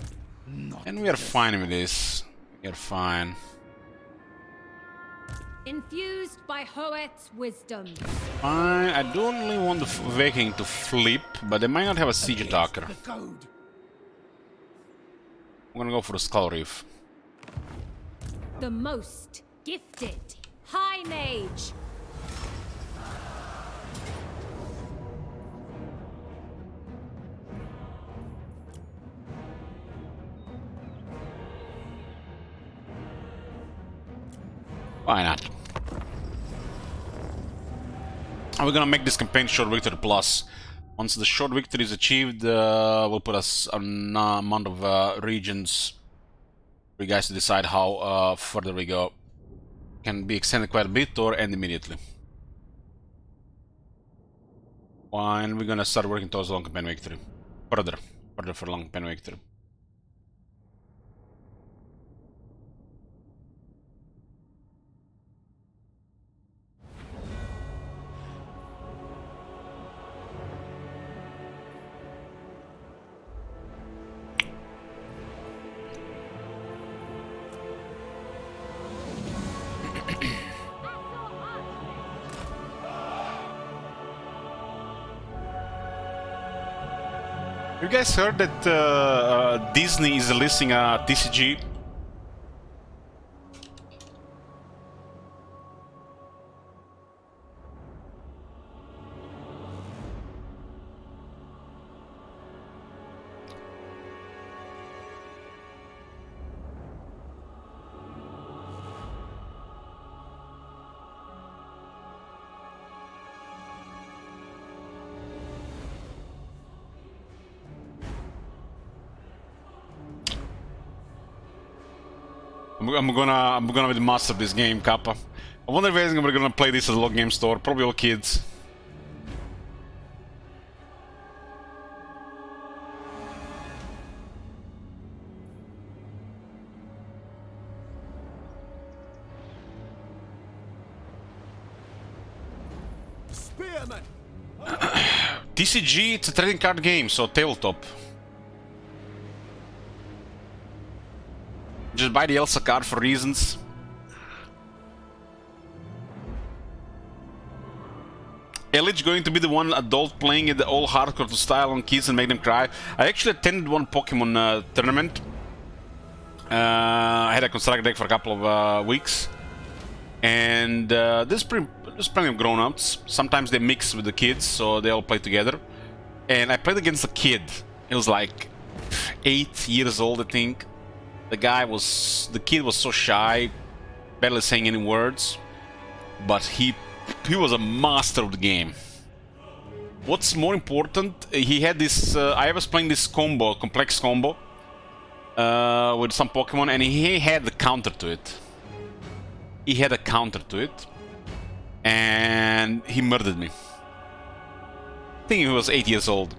And we are fine with this. We are fine. Infused by Hoet's wisdom. Fine. I do only want the Viking to flip, but they might not have a siege attacker. I'm gonna go for the Skull Reef. The most gifted High Mage. Why not? And we're gonna make this campaign short victory plus. Once the short victory is achieved, we'll put us an amount of regions for you guys to decide how further we go. Can be extended quite a bit or end immediately. And we're gonna start working towards long campaign victory. Further for long campaign victory. You guys heard that Disney is releasing a TCG? I'm gonna be the master of this game, Kappa. I wonder if we're gonna play this at a local game store. Probably all kids. Spearman! TCG, it's a trading card game, so tabletop. Just buy the Elsa card for reasons. Elich going to be the one adult playing it all hardcore to style on kids and make them cry. I actually attended one Pokemon tournament. I had a construct deck for a couple of weeks. And there's plenty of grown-ups. Sometimes they mix with the kids, so they all play together. And I played against a kid. He was like 8 years old, I think. The kid was so shy, barely saying any words, but he he was a master of the game. What's more important, he had this. I was playing this combo, complex combo, with some Pokemon, and he had the counter to it. He had a counter to it, and he murdered me. I think he was 8 years old.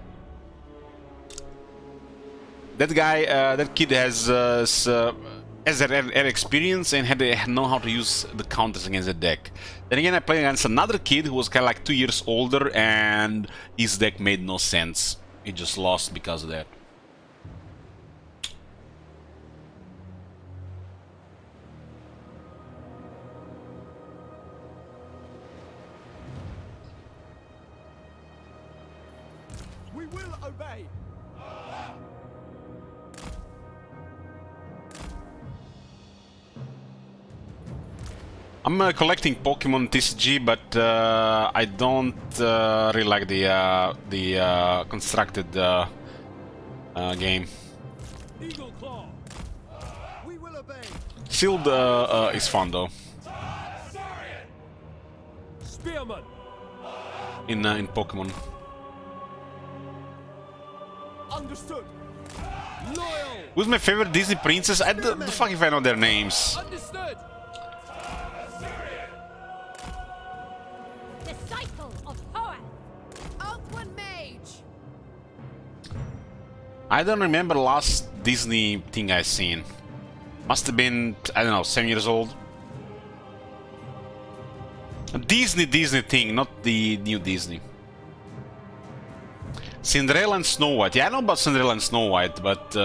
That guy, that kid has had experience and had know how to use the counters against the deck. Then again, I played against another kid who was kind of like 2 years older, and his deck made no sense. He just lost because of that. We will obey. I'm collecting Pokemon TCG, but I don't really like the constructed game. Eagle Claw. We will obey. Sealed is fun though. Spearman. In Pokemon. Understood. Loyal. Who's my favorite Disney princess? The fuck if I know their names. Understood. Disciple of Hoenn. Outward Mage. I don't remember the last Disney thing I seen. Must have been, I don't know, 7 years old. A Disney thing, not the new Disney. Cinderella and Snow White. Yeah, I know about Cinderella and Snow White, but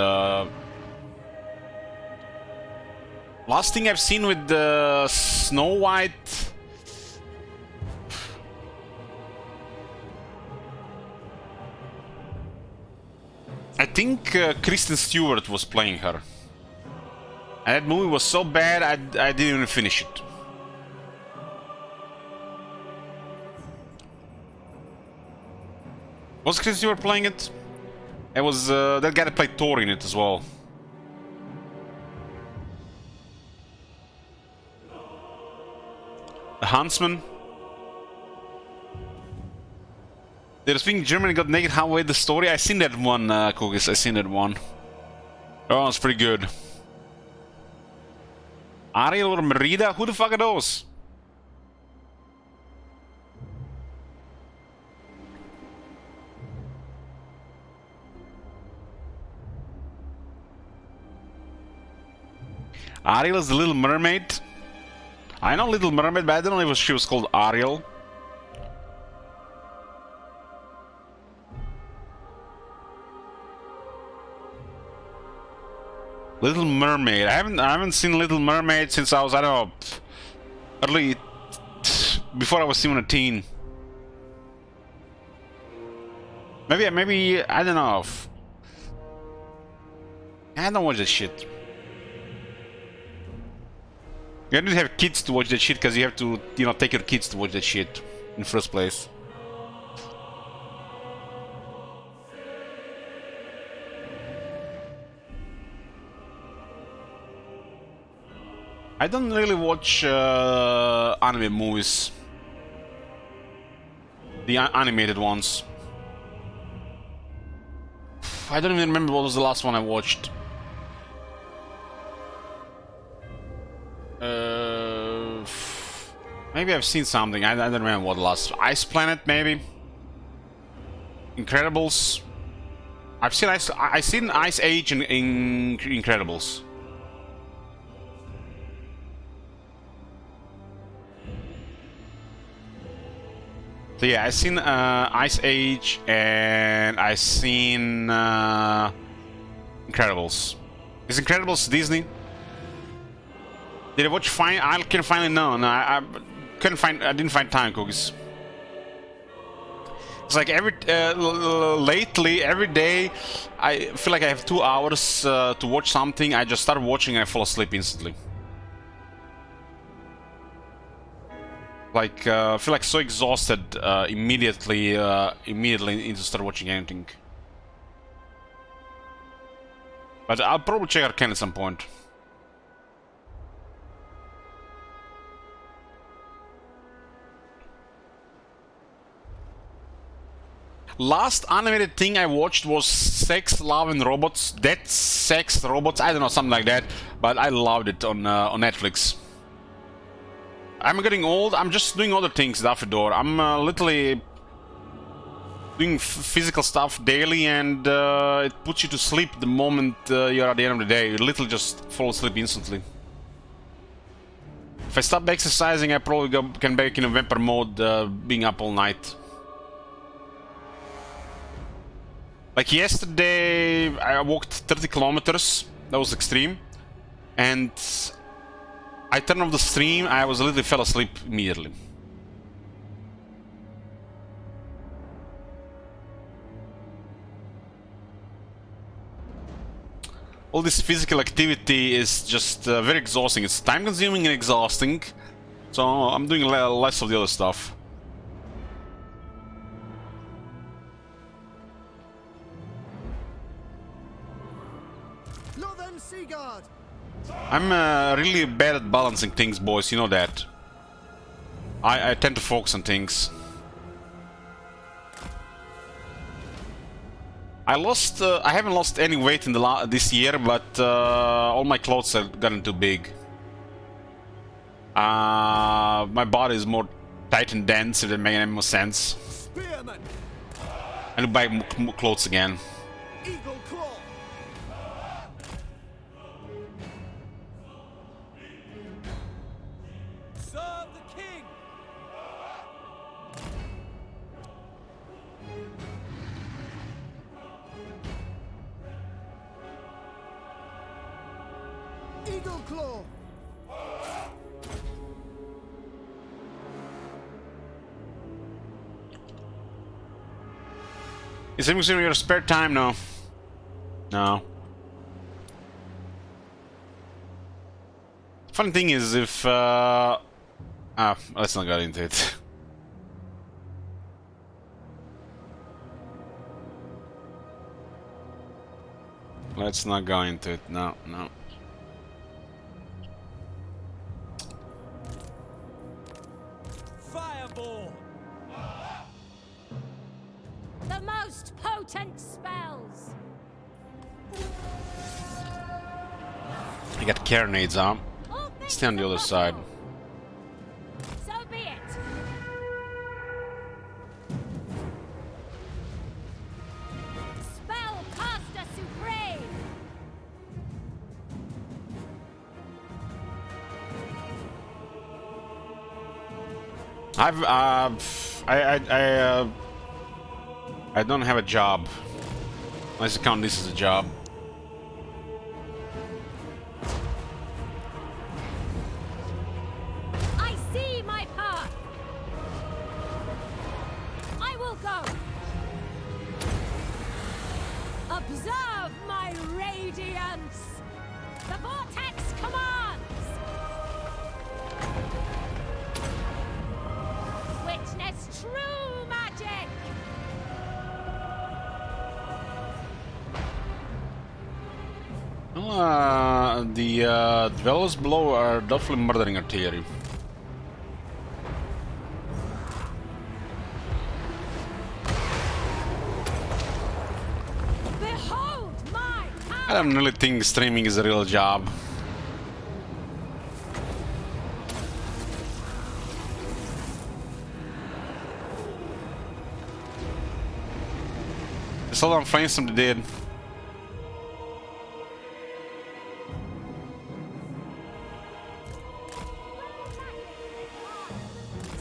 last thing I've seen with Snow White. I think Kristen Stewart was playing her. And that movie was so bad, I didn't even finish it. Was Kristen Stewart playing it? It was that guy that played Thor in it as well. The Huntsman. They're speaking German and got naked halfway the story. I seen that one, Cookies. I seen that one. Oh, it's pretty good. Ariel or Merida? Who the fuck are those? Ariel is the Little Mermaid. I know Little Mermaid, but I don't know if she was called Ariel. Little Mermaid. I haven't seen Little Mermaid since I was, I don't know, early, before I was even a teen. Maybe I don't know. I don't watch that shit. You don't have kids to watch that shit because you have to, you know, take your kids to watch that shit in the first place. I don't really watch anime movies. The animated ones. I don't even remember what was the last one I watched. Maybe I've seen something. I don't remember what the last. Ice Planet, maybe. Incredibles. I've seen Ice Age in Incredibles. So yeah, I've seen Ice Age and I've seen Incredibles. Is Incredibles Disney? Did I watch Fine? I can finally know. No, I couldn't find. I didn't find time, Cookies. It's like lately, every day, I feel like I have 2 hours to watch something. I just start watching and I fall asleep instantly. Like, I feel like so exhausted immediately need to start watching anything. But I'll probably check Arcane at some point. Last animated thing I watched was Sex, Love and Robots. Dead Sex Robots, I don't know, something like that. But I loved it on Netflix. I'm getting old, I'm just doing other things, Daffodor. I'm literally doing physical stuff daily, and it puts you to sleep the moment you're at the end of the day. You literally just fall asleep instantly. If I stop exercising, I probably can back in a vampire mode, being up all night. Like yesterday, I walked 30 kilometers. That was extreme. And I turned off the stream, I was literally fell asleep immediately. All this physical activity is just very exhausting. It's time consuming and exhausting. So I'm doing less of the other stuff. I'm really bad at balancing things, boys, you know that. I tend to focus on things. I haven't lost any weight in this year, but all my clothes have gotten too big. My body is more tight and dense, if that makes any more sense. Spearman. I need to buy clothes again. Eagle claw. Serve the king. Eagle claw. Is anything in your spare time? No. No. Funny thing is, if let's not get into it. Let's not go into it. No, no. Fireball. The most potent spells. I got carronades on. All things Stay on the other side. So be it. Spellcaster supreme. I don't have a job. Let's count this as a job. I see my path. I will go. Observe my radiance. The vortex commands. Witness true magic. The dwellers below are definitely murdering artillery. Behold my I don't really think streaming is a real job. Just hold on, flames from the dead.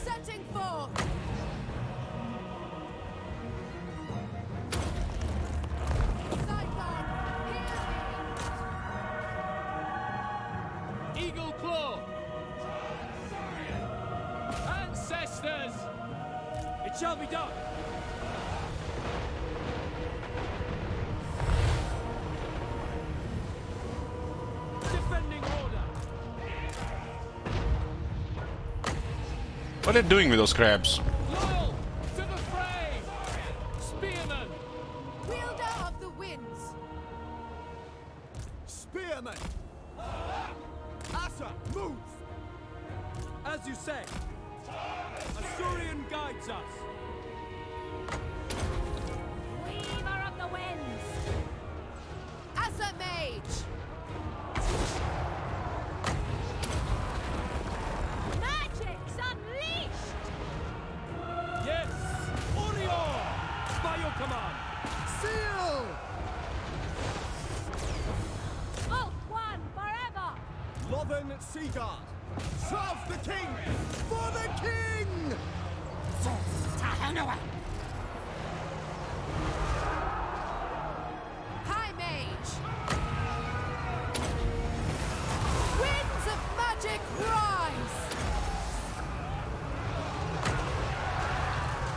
Setting forth. Sideline. Hear me. Eagle claw. Ancestors. It shall be done. Defending order. What are they doing with those crabs? Loyal to the fray. Spearman. Wielder of the winds. Spearman. Asa, move. As you say. Asurian guides us. mage! Magic's unleashed! Yes! Orion! By your command! Seal! Alt one forever! Lothern Seaguard! Serve the king! For the king! High mage! Winds of magic rise!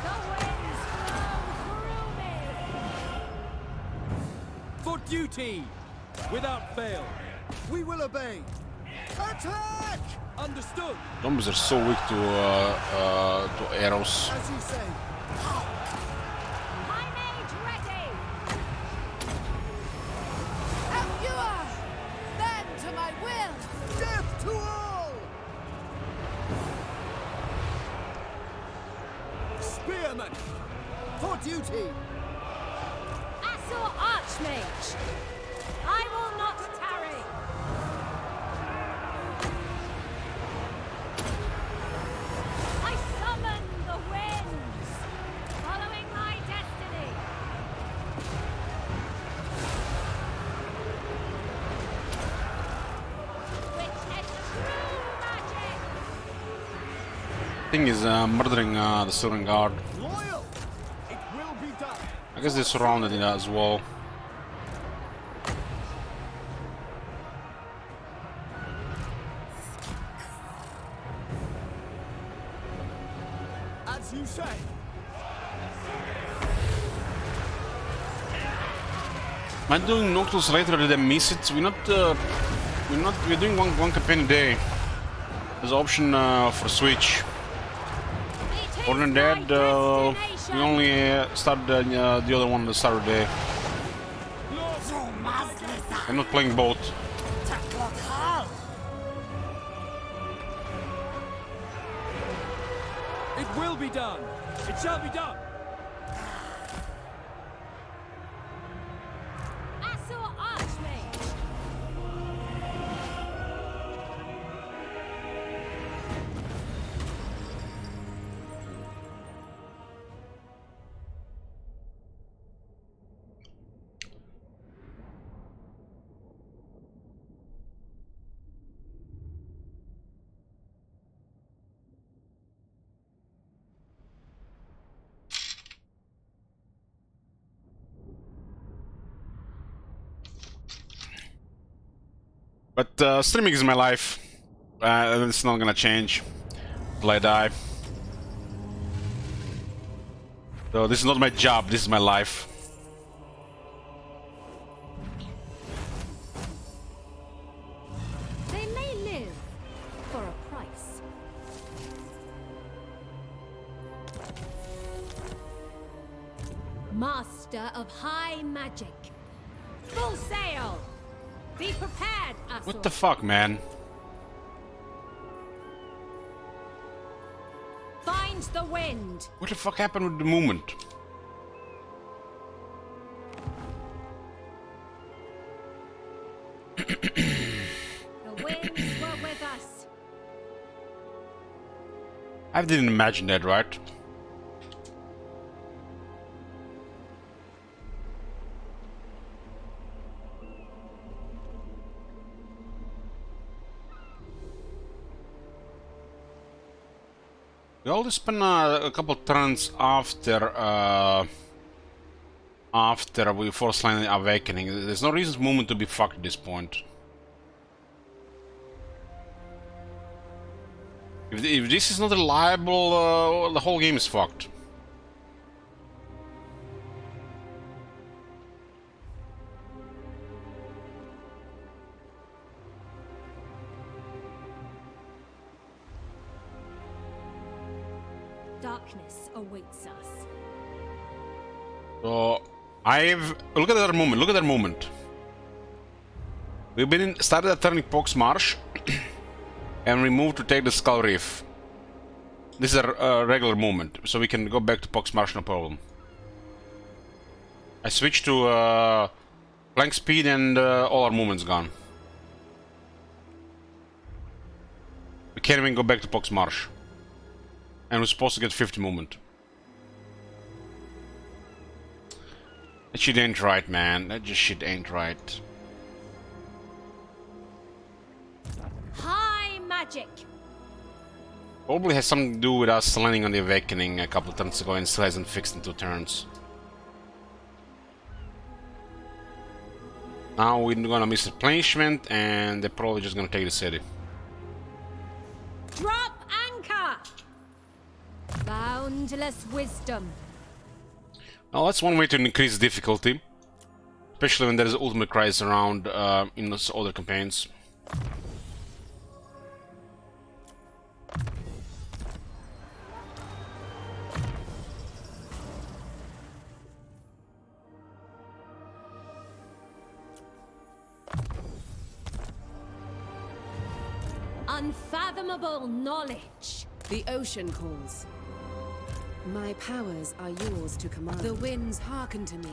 The winds flow through me! For duty! Without fail! We will obey! Attack! Understood! Zombies are so weak to arrows. As you say. High mage ready! Out you are! Bend to my will! Death to all! Spearmen! For duty! Assor Archmage! I will not tarry! I summon the winds, following my destiny. Witness true magic! Thing is murdering the Silver Guard. Loyal! It will be done! I guess they surrounded it as well. As you say. Am I doing Nocturnes later than miss it? We're doing one campaign a day. There's an option for Switch. It is Other than my that, we destination. only start the other one on the Saturday. I'm not playing both. It will be done! It shall be done! Assor Archmage! But streaming is my life. It's not gonna change till I die. So this is not my job, this is my life. They may live for a price. Master of high magic. Full sail! Be prepared, Assor. What the fuck, man? Find the wind. What the fuck happened with the movement? The winds were with us. I didn't imagine that, right? We always spend a couple turns after we force line awakening. There's no reason for movement to be fucked at this point. If this is not reliable, the whole game is fucked. Darkness awaits us. So look at that movement. Look at that movement. We've been started at turning Pox Marsh, and we moved to take the Skull Reef. This is a regular movement, so we can go back to Pox Marsh no problem. I switched to Flank speed and all our movement's gone. We can't even go back to Pox Marsh. And we're supposed to get 50 movement. That shit ain't right, man. That just shit ain't right. High magic. Probably has something to do with us landing on the Awakening a couple of turns ago and still hasn't fixed in 2 turns. Now we're gonna miss replenishment and they're probably just gonna take the city. Drop anchor. Boundless wisdom. Now that's one way to increase difficulty, especially when there is ultimate crisis around in those other campaigns. Unfathomable knowledge. The ocean calls. My powers are yours to command. The winds hearken to me.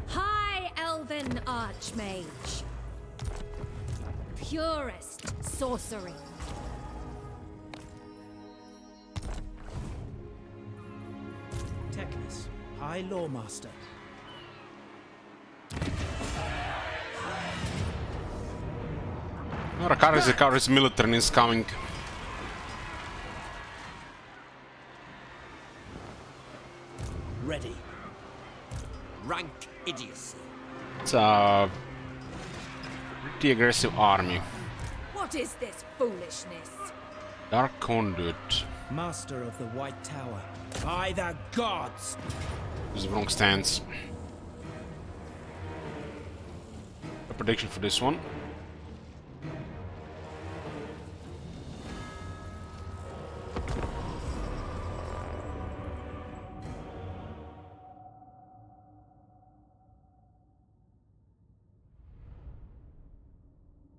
High elven archmage. Purest sorcery. Technus, High Loremaster. Our is military is coming. Ready. Rank idiocy. It's a pretty aggressive army. What is this foolishness? Dark Conduit. Master of the White Tower. By the gods! This is the wrong stance. A prediction for this one.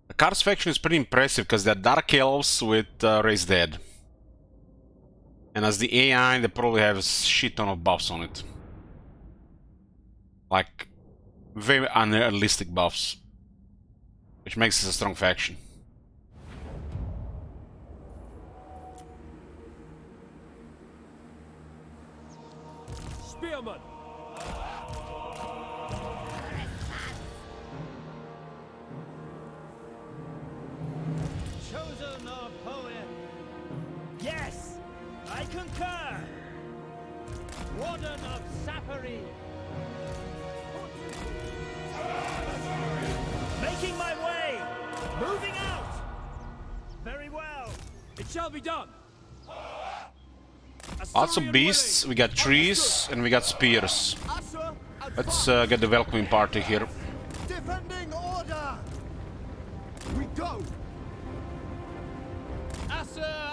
The Cars faction is pretty impressive because they're Dark Elves with Raised Dead. And as the AI, they probably have a shit ton of buffs on it. Like, very unrealistic buffs. Which makes this a strong faction. Spearman! Chosen of Hoenn. Yes, I concur. Warden of Sapphire. Making my way. Moving out. Very well. It shall be done! Lots of beasts, we got trees, and we got spears. Let's get the welcoming party here. Defending order. We go.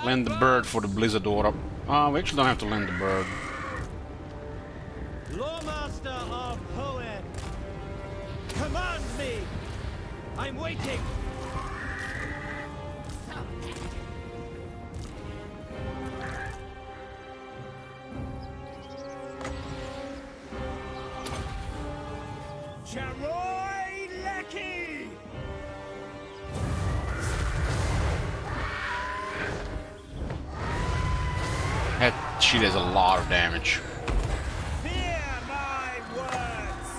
Land the bird for the Blizzard Aura. We actually don't have to land the bird. Loremaster of Hoenn. Command me. I'm waiting. Charoy Lecky! That shit has a lot of damage. Fear my words!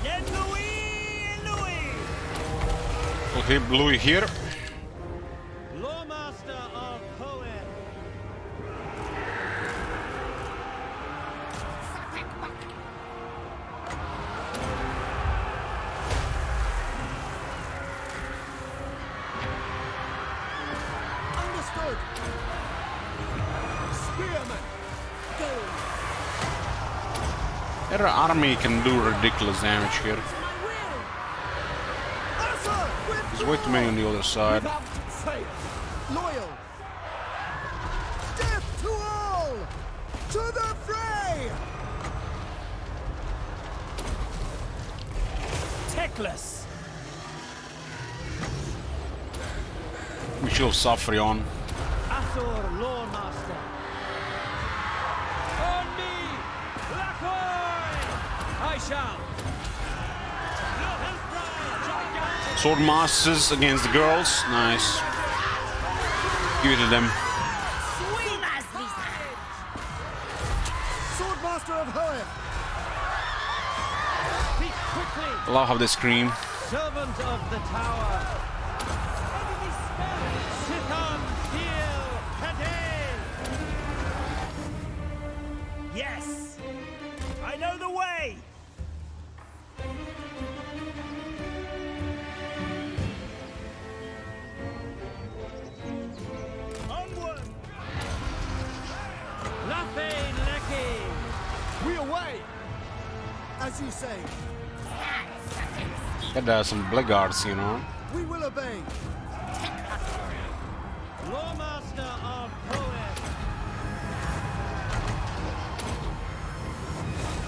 Yen Louis! Okay, Louis here. Loremaster of Hoenn. Understood. Spearman. Go. Their army can do ridiculous damage here. There's way too many on the other side. Loyal. Death to all. To the fray. Techless. We should have Safri on. Azor Loremaster. On me! shall. Swordmasters against the girls. Nice. Give it to them. Swordmaster of Hoeth. Speak quickly. I love how they scream. Servant of the tower. Sithon Heel Kadeh. Yes, I know the way. Onward. Lafane Lecky. We away. As you say. Got some blackguards, you know. We will obey. Loremaster of Hoeth.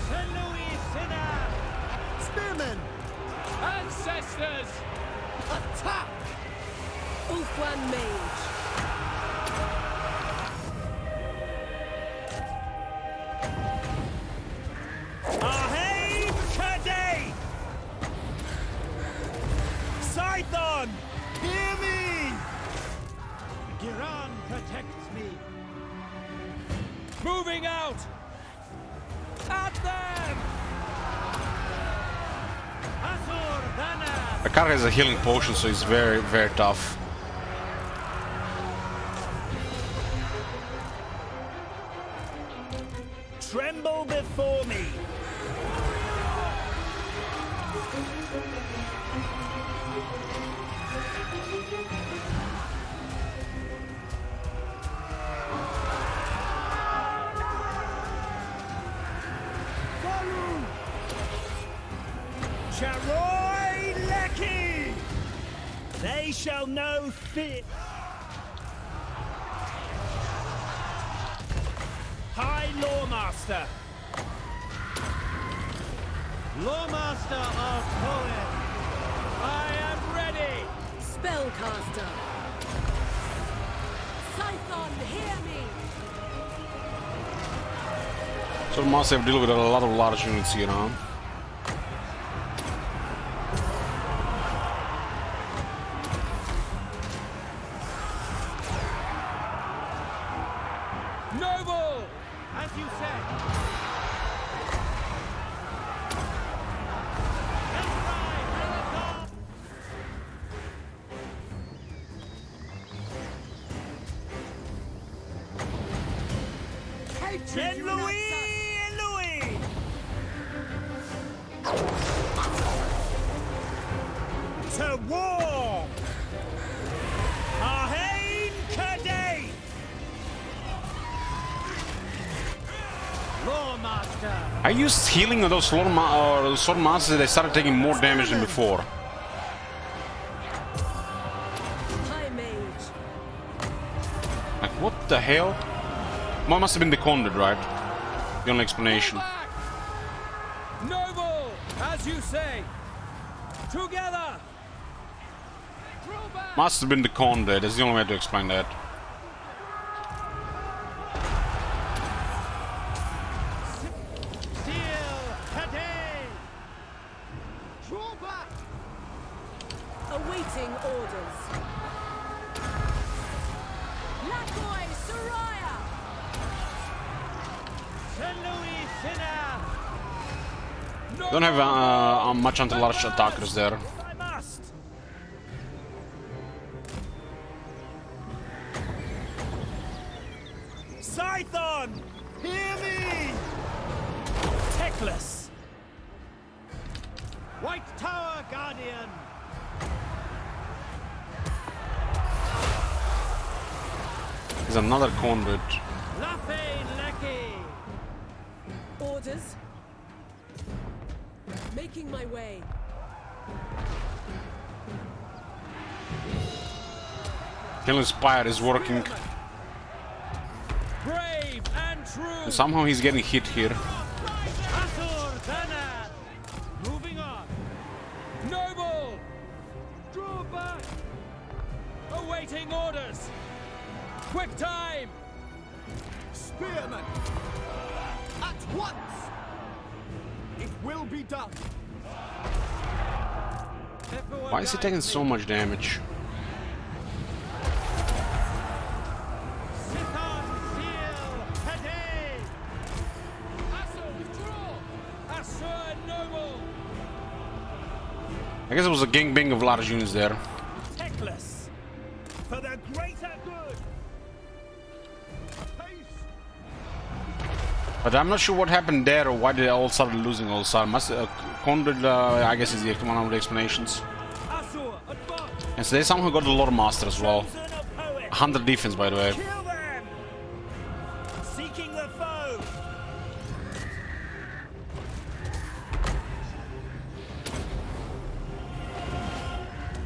St. Louis Sinner. Spearmen. Ancestors! Attack. Ulfwan Mage. Ahain Kadeh. Scython. Hear me. Giran protects me. Moving out! At them! Azur Dana. The car has a healing potion, so it's very, very tough. Tremble before me. Charoi Lecky. They shall know fear. High Loremaster. Loremaster of Hoeth. I am ready. Spellcaster. Scython, hear me. So must have deal with a lot of large units, you know. Noble! As you said. Let's ride, Marathon! St. Louis and Louis! To war! Ahain Kadeh! Loremaster! I used healing on those swordmasters. They started taking more damage than before. High Mage. Like, what the hell? One must have been the conduit, right? The only explanation. Back! Noble! As you say! Together! Draw back! Must have been the conduit. That's the only way to explain that. Steel Kadeh! Draw back! Awaiting orders. Lakoy Soraya. St. Louis Sinner! Don't have much anti-large attackers there. I must! Scython! Hear me! Teclis! White Tower Guardian! There's another conduit. Lafane Lecky! Orders. Making my way. Killing Spire is working. Brave and true! Somehow he's getting hit here. Azur Dana! Moving on! Noble! Draw back! Awaiting orders! Quick time! Spearman! At once! It will be done. Why is he taking so much damage? I guess it was a gangbang of large units there. Techless. For the greater good. But I'm not sure what happened there or why they all started losing all of a sudden. Conrad, I guess, is one of the explanations. And so they somehow got the Loremasters as well. 100 defense, by the way. Kill them. Seeking the foe.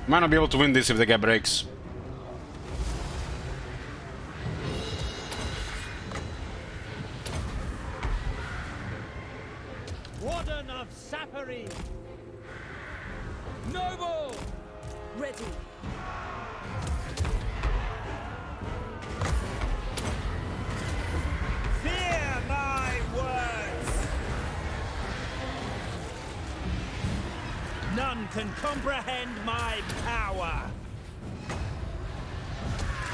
Might not be able to win this if they get breaks. Warden of Sappery. Noble! Ready. Fear my words. None can comprehend my power.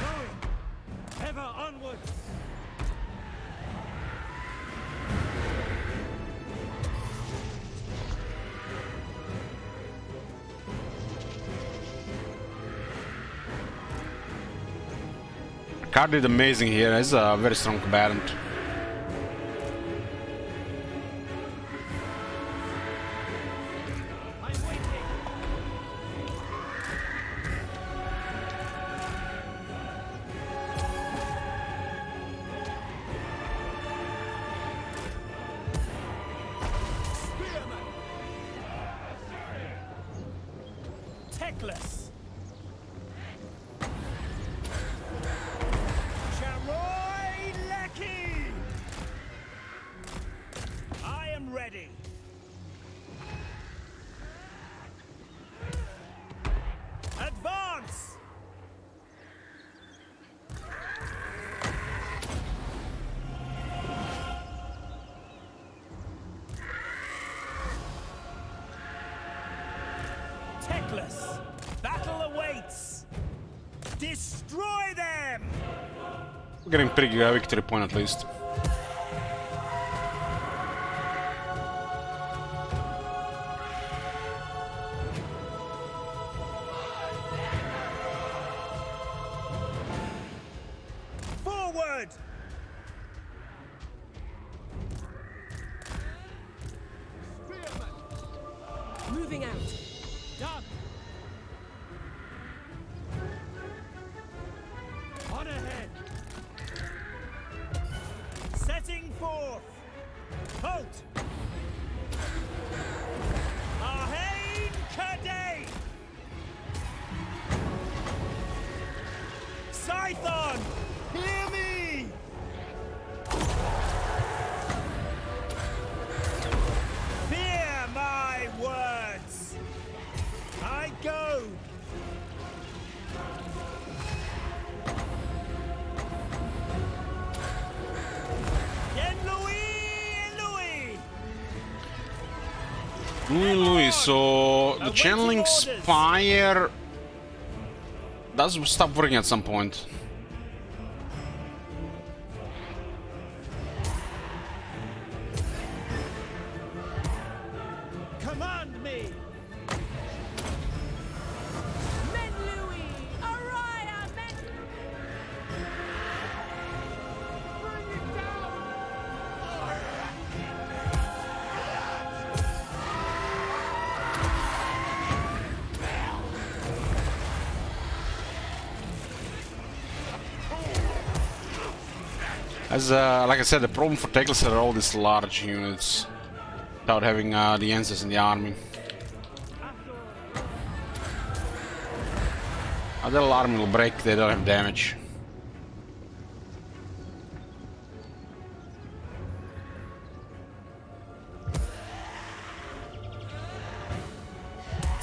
Going! Ever onwards! Card did amazing here. He's a very strong combatant. Techless. Charoy Lecky. I am ready. Advance. Techless. Battle awaits. Destroy them. We're getting pretty good victory point at least. Forward. Moving out. Done! On ahead! Setting forth. Halt. Ahain Kadei. Scython, hear me. Fear my words. I go. Louis, so the channeling spire does stop working at some point. Command me. Men Louis! Araya, men! Bring it down! As like I said, the problem for Techless are all these large units without having the answers in the army. Their army will break, they don't have damage.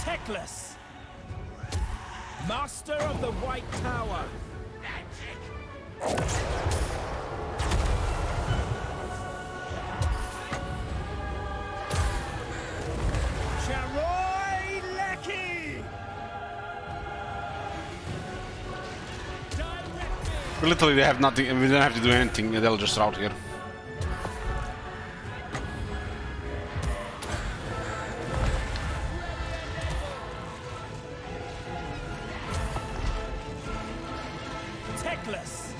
Techless, master of the White Tower. Literally, they have nothing. We don't have to do anything. They'll just route here. Techless.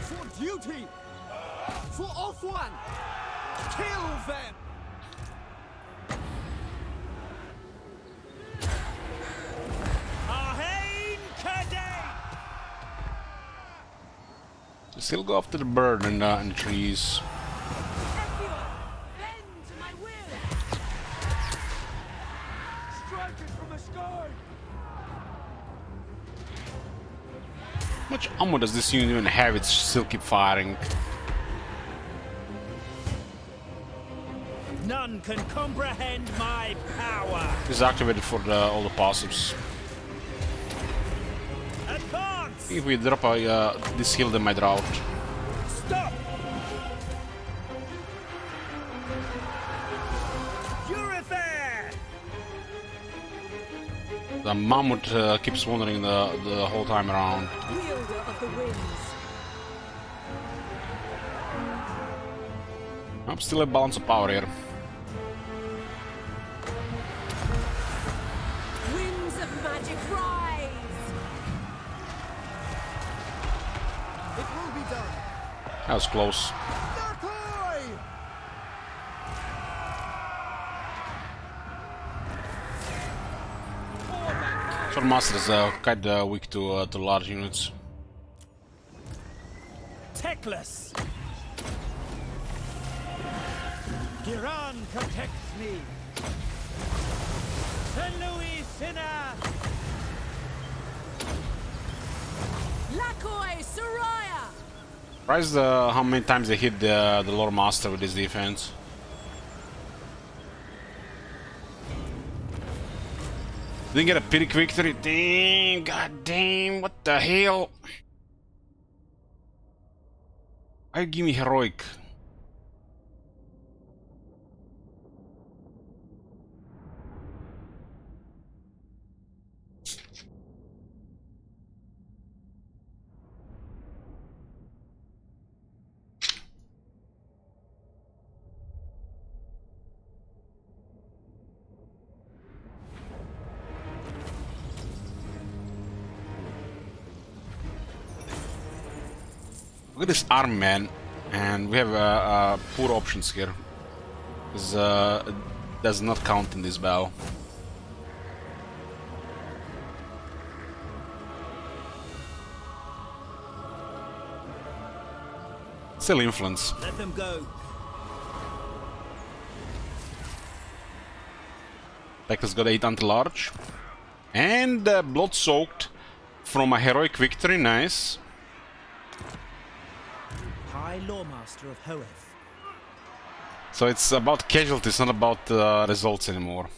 For duty! For off one! Kill them! Arhain Kadate! Still go after the bird and the trees. Everyone, bend to my will. Strike it from the sky! How much ammo does this unit even have? It's still keep firing. None can comprehend my power. This is activated for all the passives. Advance! If we drop this hill, they might rout. Stop! Eurofair! The mammoth keeps wandering the whole time around. Wielder of the winds. I'm still a balance of power here. Winds of magic rise. It will be done! That was close. Nakoi! Loremasters is quite weak to large units. Techless! Giran protects me! St. Louis Sinner! Lakoi Soraya. Surprised how many times they hit the Loremaster with his defense. Didn't get a Pyrrhic victory. Damn, god damn, what the hell? Why you give me heroic? Look at this arm, man, and we have poor options here. Because it does not count in this battle. Still influence. Let them go. Tekka's got 8 anti-large. And blood-soaked from a heroic victory, nice. High Loremaster of Hoeth. So it's about casualties, not about results anymore.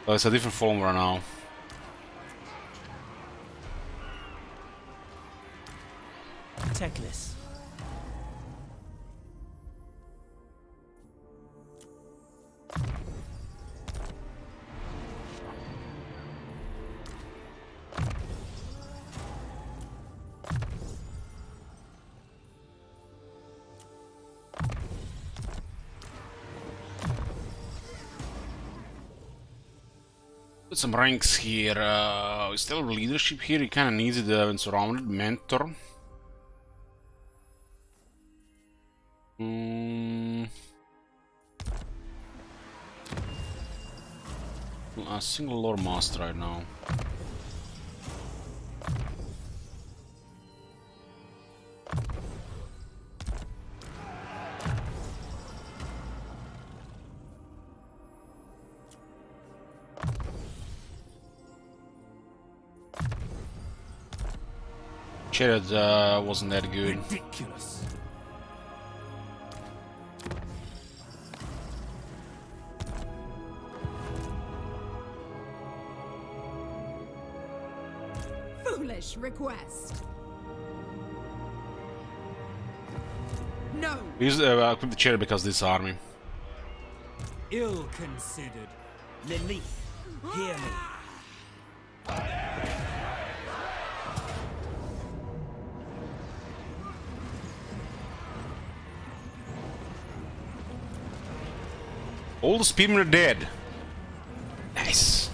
So it's a different formula now. Techless. Put some ranks here. We still have leadership here. He kind of needs it when surrounded. Mentor. A single Loremaster right now. Chariot wasn't that good. Ridiculous! Foolish request. No. We used equip the chariot because of this army. Ill considered. Lilith, hear me. All the spearmen are dead. Nice.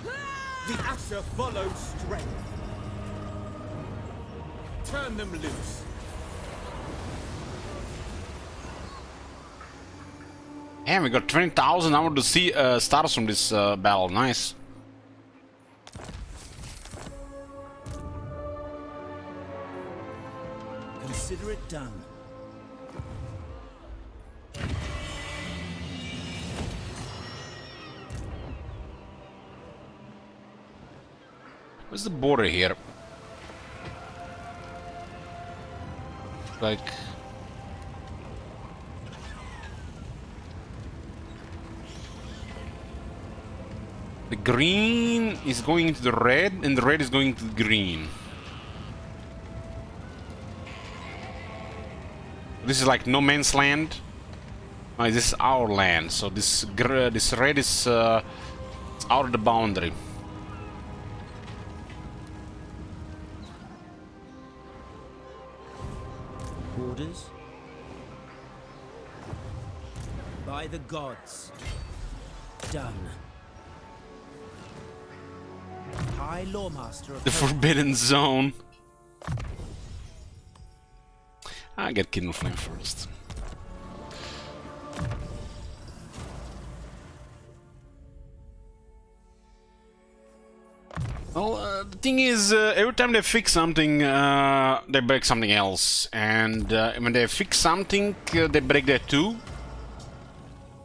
The Asher follows strength. Turn them loose. And we got 20,000 hours to see stars from this battle. Nice. Consider it done. Where's the border here? Like... the green is going into the red, and the red is going to the green. This is like no man's land. No, this is our land, so this red is out of the boundary. Orders? By the gods. Done. High Loremaster of The Forbidden Zone. I get Kindle Flame first. Well, the thing is, every time they fix something, they break something else. And when they fix something, they break that too.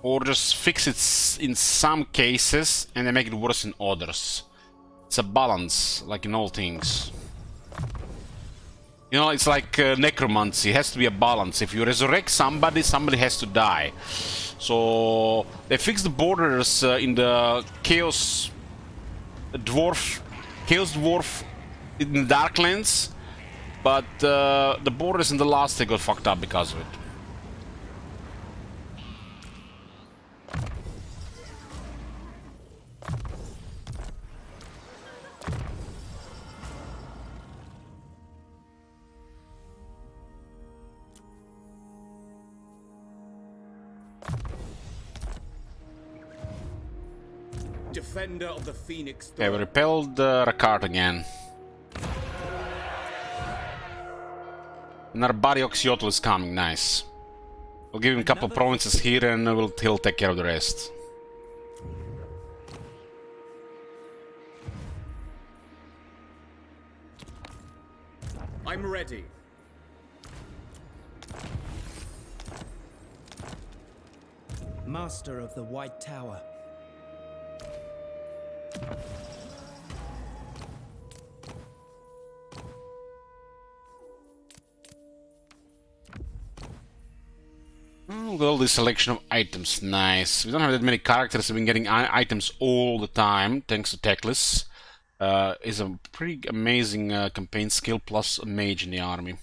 Or just fix it in some cases, and they make it worse in others. It's a balance, like in all things. You know, it's like necromancy. It has to be a balance. If you resurrect somebody, somebody has to die. So they fixed the borders in the Chaos Dwarf in the Darklands, but the borders in the last they got fucked up because of it. Defender of the Phoenix. Okay, we repelled Rakard again. Another body Oxyotl is coming, nice. We'll give him a couple provinces here and he'll take care of the rest. I'm ready. Master of the White Tower. Well, this selection of items, nice. We don't have that many characters. We've been getting items all the time, thanks to Teclis. Is a pretty amazing campaign skill plus a mage in the army.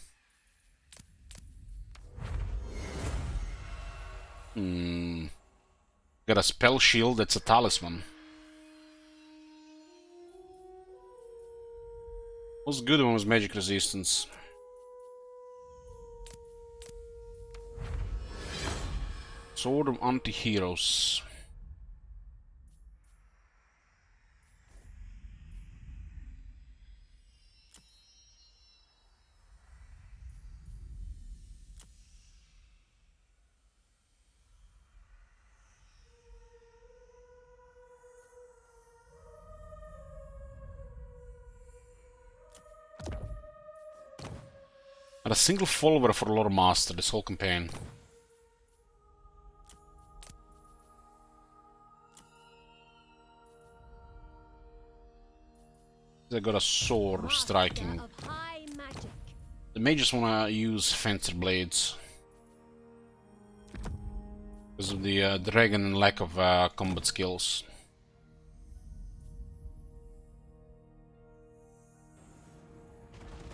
Got a spell shield, that's a talisman. What's good one was magic resistance. Sword of Anti-Heroes. Not a single follower for Loremaster this whole campaign. They got a sword of striking. The mages wanna use fencer blades because of the dragon and lack of combat skills.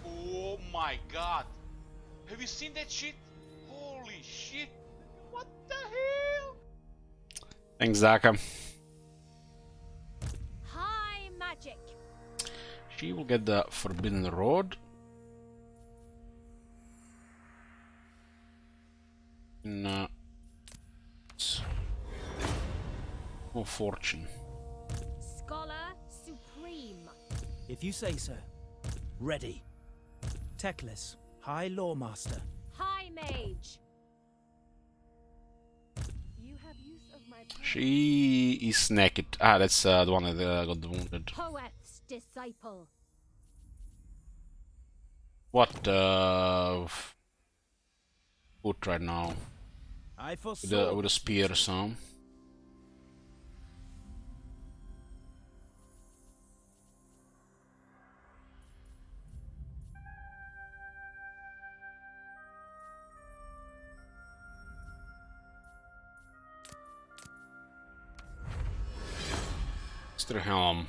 Oh my god! Have you seen that shit? Holy shit! What the hell? Thanks, Zaka. High magic. She will get the Forbidden Road. of Fortune. Scholar supreme. If you say so. Ready. Teclis, High Loremaster. High mage. You have use of my power. She is naked. Ah, that's the one that got wounded. Poet's disciple. What foot right now? I foresaw. With a spear or something. Mr. Helm.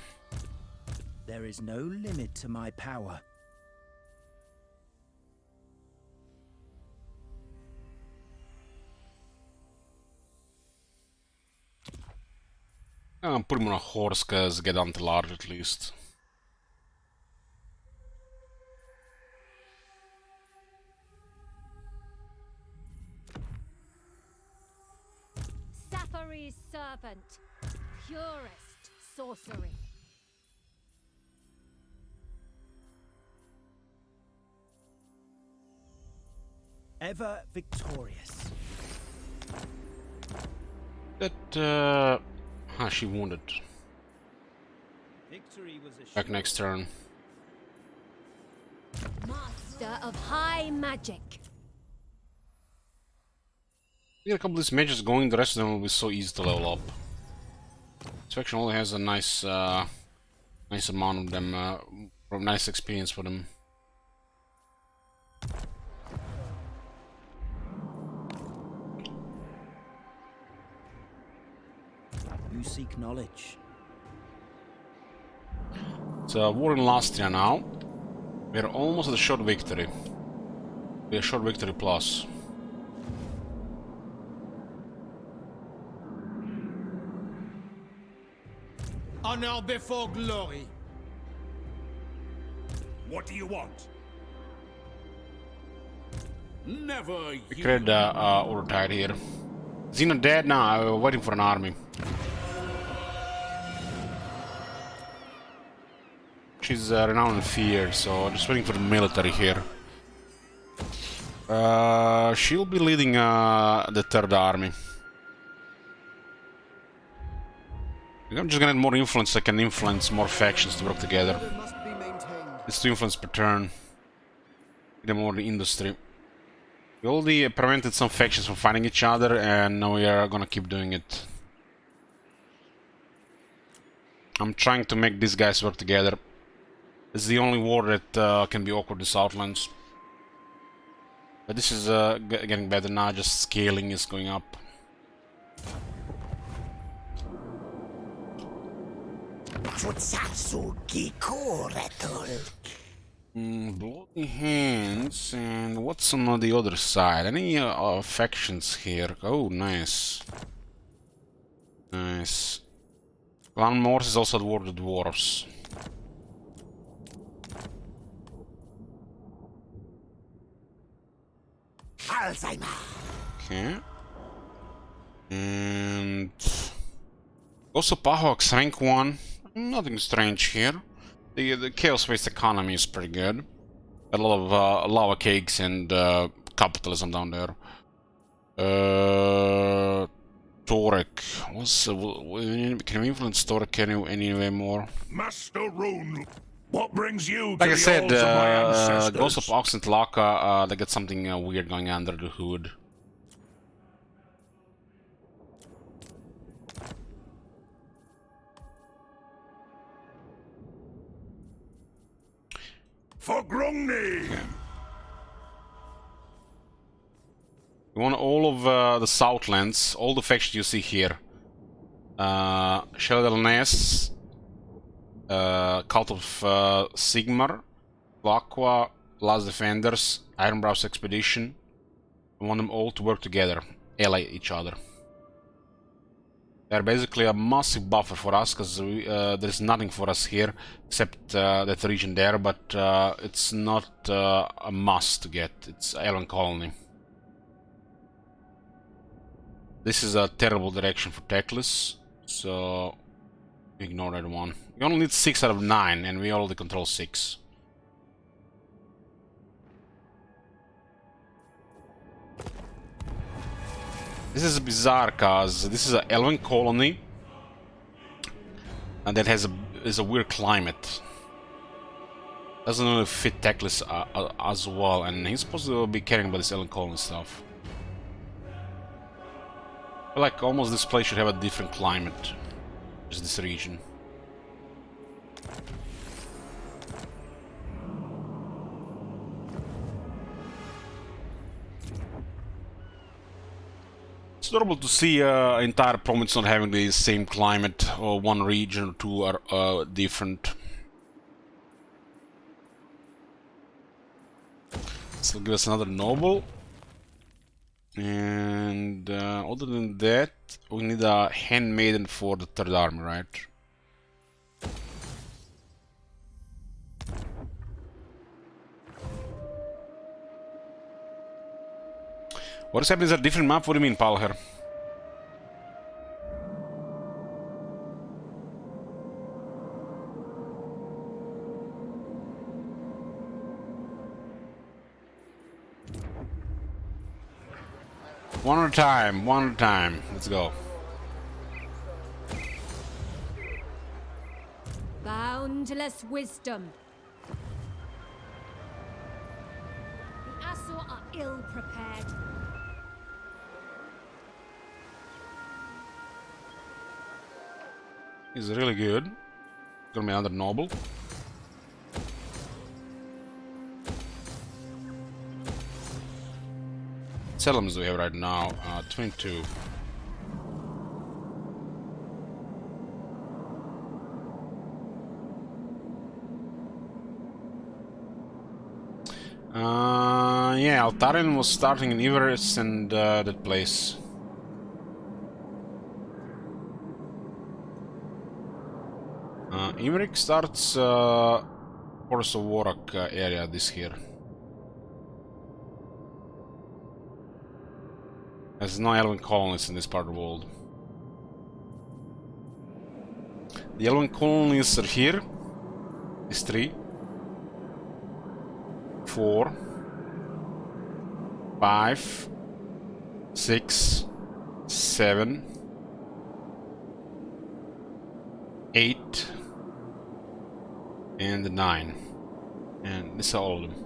There is no limit to my power. I'm putting him on a horse cause get on to large at least. Safary's servant. Purest sorcery. Ever victorious. That she wounded. Victory was Back next turn. Master of high magic. We get a couple of these mages going, the rest of them will be so easy to level up. This faction only has a nice nice amount of them, nice experience for them. You seek knowledge. It's war in Lastria now. We're almost at a short victory. We're a short victory plus. Honor before glory. What do you want? Never We you. created order tide here. Xena dead now, we're waiting for an army. She's renowned and feared, so just waiting for the military here. She'll be leading the third army. I'm just gonna get more influence, so I can influence more factions to work together. It's 2 influence per turn. Get them more in the industry. We already prevented some factions from fighting each other, and now we are gonna keep doing it. I'm trying to make these guys work together. It's the only war that can be awkward in Southlands. But this is getting better now, just scaling is going up. Bloody hands, and what's on the other side? Any factions here? Oh, nice. Nice. Clan Morse is also at war with the dwarves. Okay. And also Pahawks rank 1. Nothing strange here. The chaos-based economy is pretty good. A lot of lava cakes and capitalism down there. Torek. Can we influence Torek any way more? Master Rune. What brings you Like to I said, the halls of my ancestors? Ghost of Ox and Tlaka, they got something weird going under the hood. For Grungni! We want all of the Southlands, all the factions you see here. Sheldon Ness, Cult of Sigmar, Aqua, Last Defenders, Ironbrow's Expedition. We want them all to work together, ally each other. They're basically a massive buffer for us, because there's nothing for us here except that region there, but it's not a must to get. It's Island Colony. This is a terrible direction for Teclis, So ignore that one. We only need 6 out of 9, and we already control 6. This is bizarre, cause this is an elven colony, and that has a weird climate. Doesn't really fit Teclis as well, and he's supposed to be caring about this elven colony stuff. But like almost this place should have a different climate, just this region. It's adorable to see entire province not having the same climate, or one region or two are different. So give us another noble. And other than that, we need a handmaiden for the third army, right? What is happening? Is that a different map? What do you mean, Palher? One at a time, one at a time. Let's go. Boundless wisdom. The Asur are ill prepared. He's really good. Gonna be another noble. Settlements do we have right now? 22. Yeah, Altarian was starting in Iveris and that place. Imrik starts Forest of Warrock area this here. There's no elven colonies in this part of the world. The elven colonies are here. These 3, 4, 5, 6, 7, 8, and 9. And this is all of them.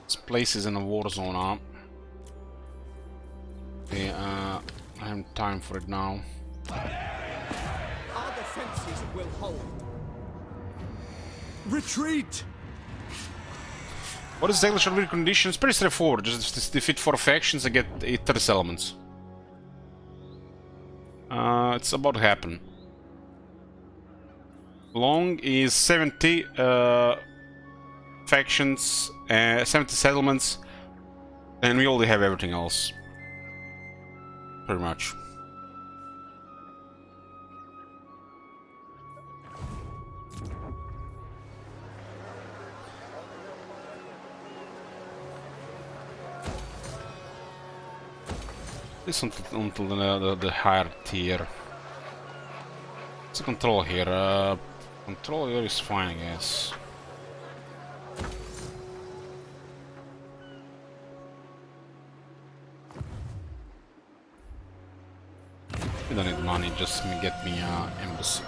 This place is in a war zone now. Okay, I have time for it now. Our defenses will hold. Retreat! What is the English army condition? It's pretty straightforward. Just defeat 4 factions and get 30 settlements. It's about to happen. Long is 70 factions, 70 settlements, and we already have everything else. Pretty much. This until the higher tier. What's the control here? Control here is fine, I guess. We don't need money, just get me an embassy.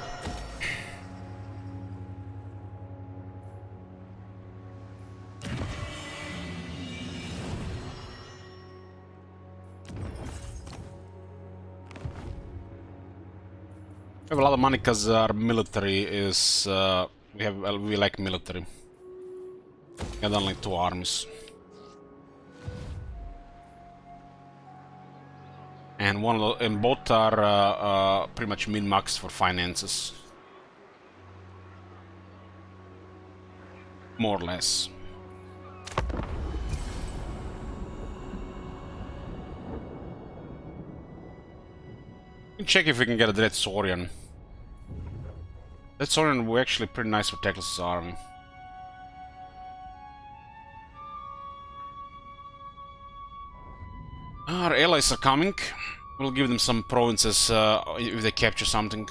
We have a lot of money because our military is we like military. We have only 2 armies. And both are pretty much min-maxed for finances. More or less. Check if we can get a Dread Saurian. Dread Saurian were actually pretty nice for Teclis' army. Our allies are coming. We'll give them some provinces if they capture something.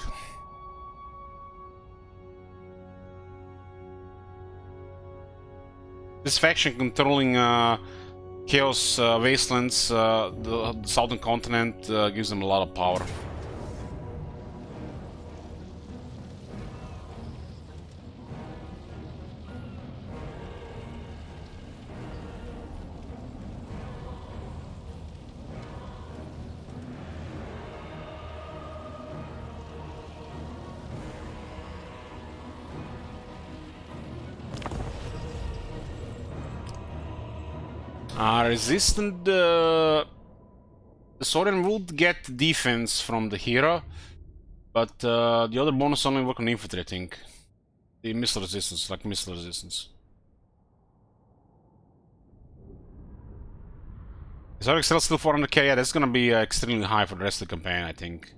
This faction controlling Chaos Wastelands, the southern continent, gives them a lot of power. Resistant, the Saurian would get defense from the hero, but the other bonus only work on infantry, I think. The missile resistance, like missile resistance. Is our Excel still 400k? Yeah, that's gonna be extremely high for the rest of the campaign, I think.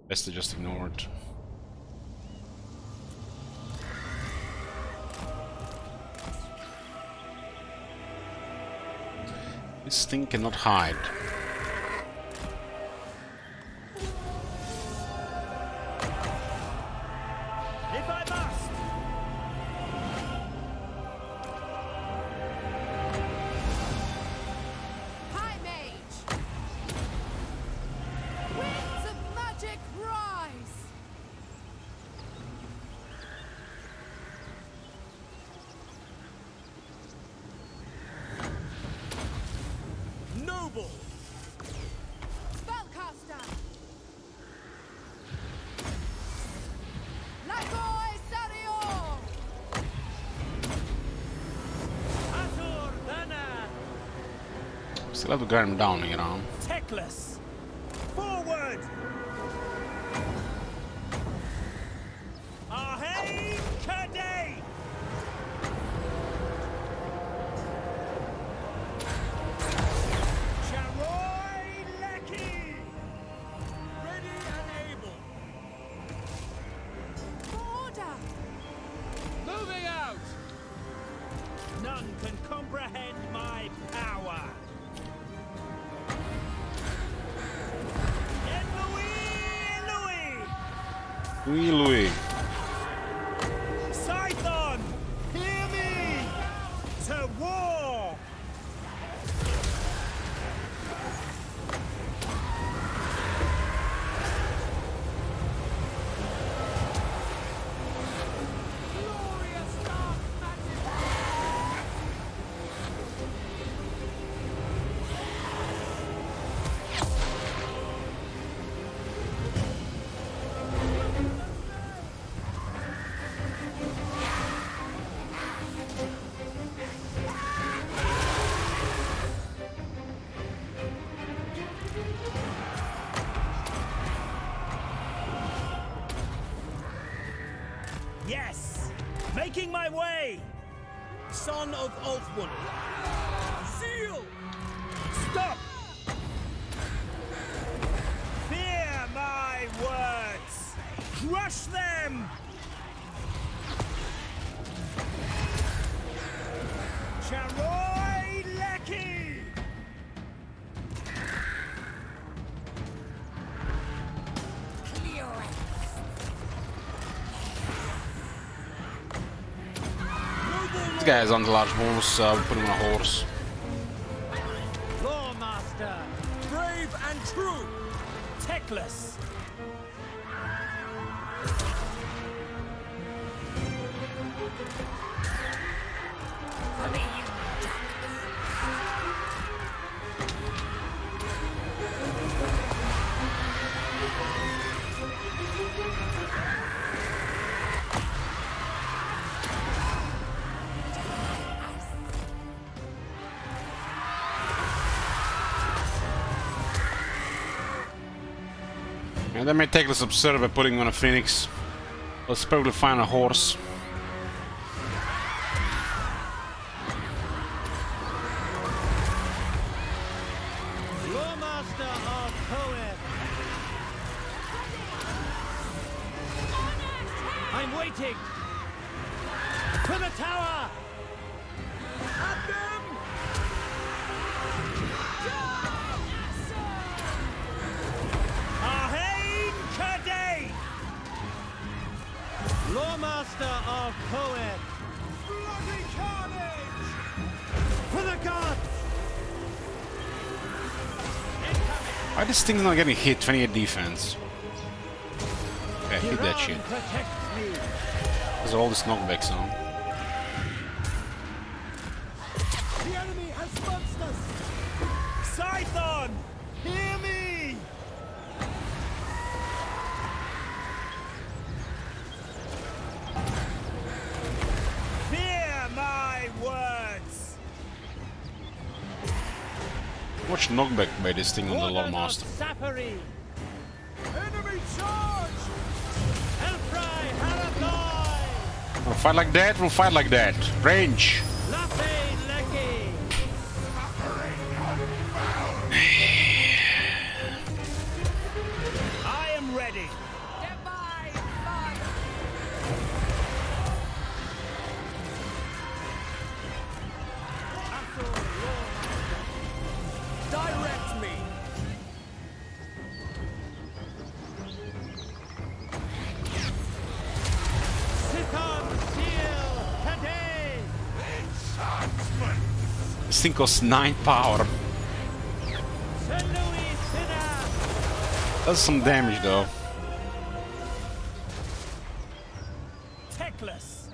Best to just ignore it. This thing cannot hide. If I must. High Mage! Winds of magic rise! Noble! Spellcaster! Lagoi Sario! Azur Dana! Still have to guard him down, you know. Teclis! Forward! Ahei Kadei! Charoi Leki! Ready and able. Order! Moving out. None can comprehend my power! Oui, Louis. Scython! Hear me! To war! Glorious dark magic. Yes! Making my way! Son of Ulfwood! Seal! Stop! Fear my words! Crush them! Charoi Leki! This guy is on the large bonus, we'll put him on a horse. Loremaster! Brave and true! Teclis! And they may take this absurd by putting on a phoenix. Let's probably find a horse. Loremaster of Poem! I'm waiting! To the tower! At them! of Poet! Bloody carnage! For the gods! Why this thing's not getting hit? 28 defense. Yeah, hit that shit. Protects me! There's all this knockbacks on. The enemy has monsters! Scython! Hear me! Fear my words! Much knockback by this thing on the Loremaster. Sappery! Enemy charge! Elfry Haradai! We'll fight like that, we'll fight like that. Range! Lappe Lecky! I am ready! Goodbye, fire. Direct me. Sithon Seal Cadet! This thing costs 9 power. Sir Louis Sinner! Does some damage though. Teclis!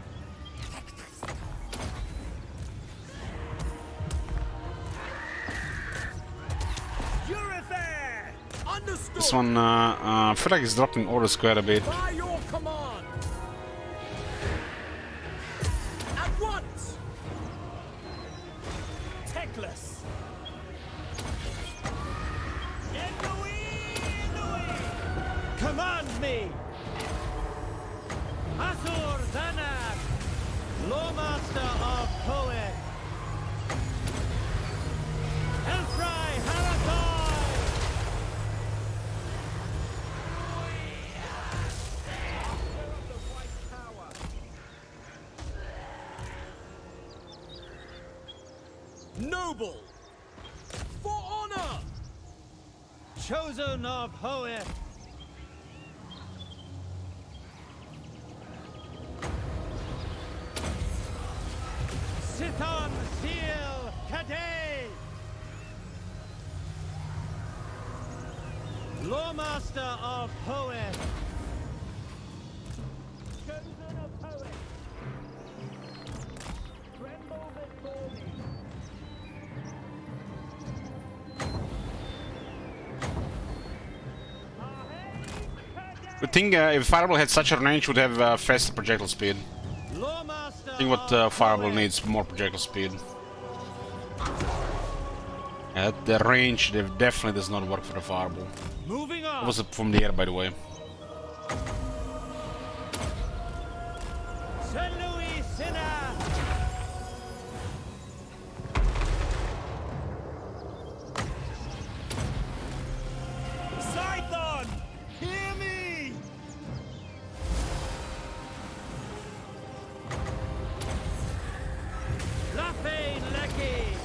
Eurofair! Understood. This one, I feel like it's dropping orders quite a bit. By your command. At once. Teclis! Command me! Azur Zanab! Loremaster of Poet! Elfry Haradai! Noble. For honor. Chosen of Poet! Sithon Seal Cadet! Loremaster of Poet! Chosen of Poet! Tremble before me! Good thing if Fireball had such a range, would have faster projectile speed. I think what Fireball needs more projectile speed. At the range, they definitely does not work for the Fireball. Moving It on! was from the air, by the way. Sir Louis Sinner! Scython! Hear me! Lappe Lecky!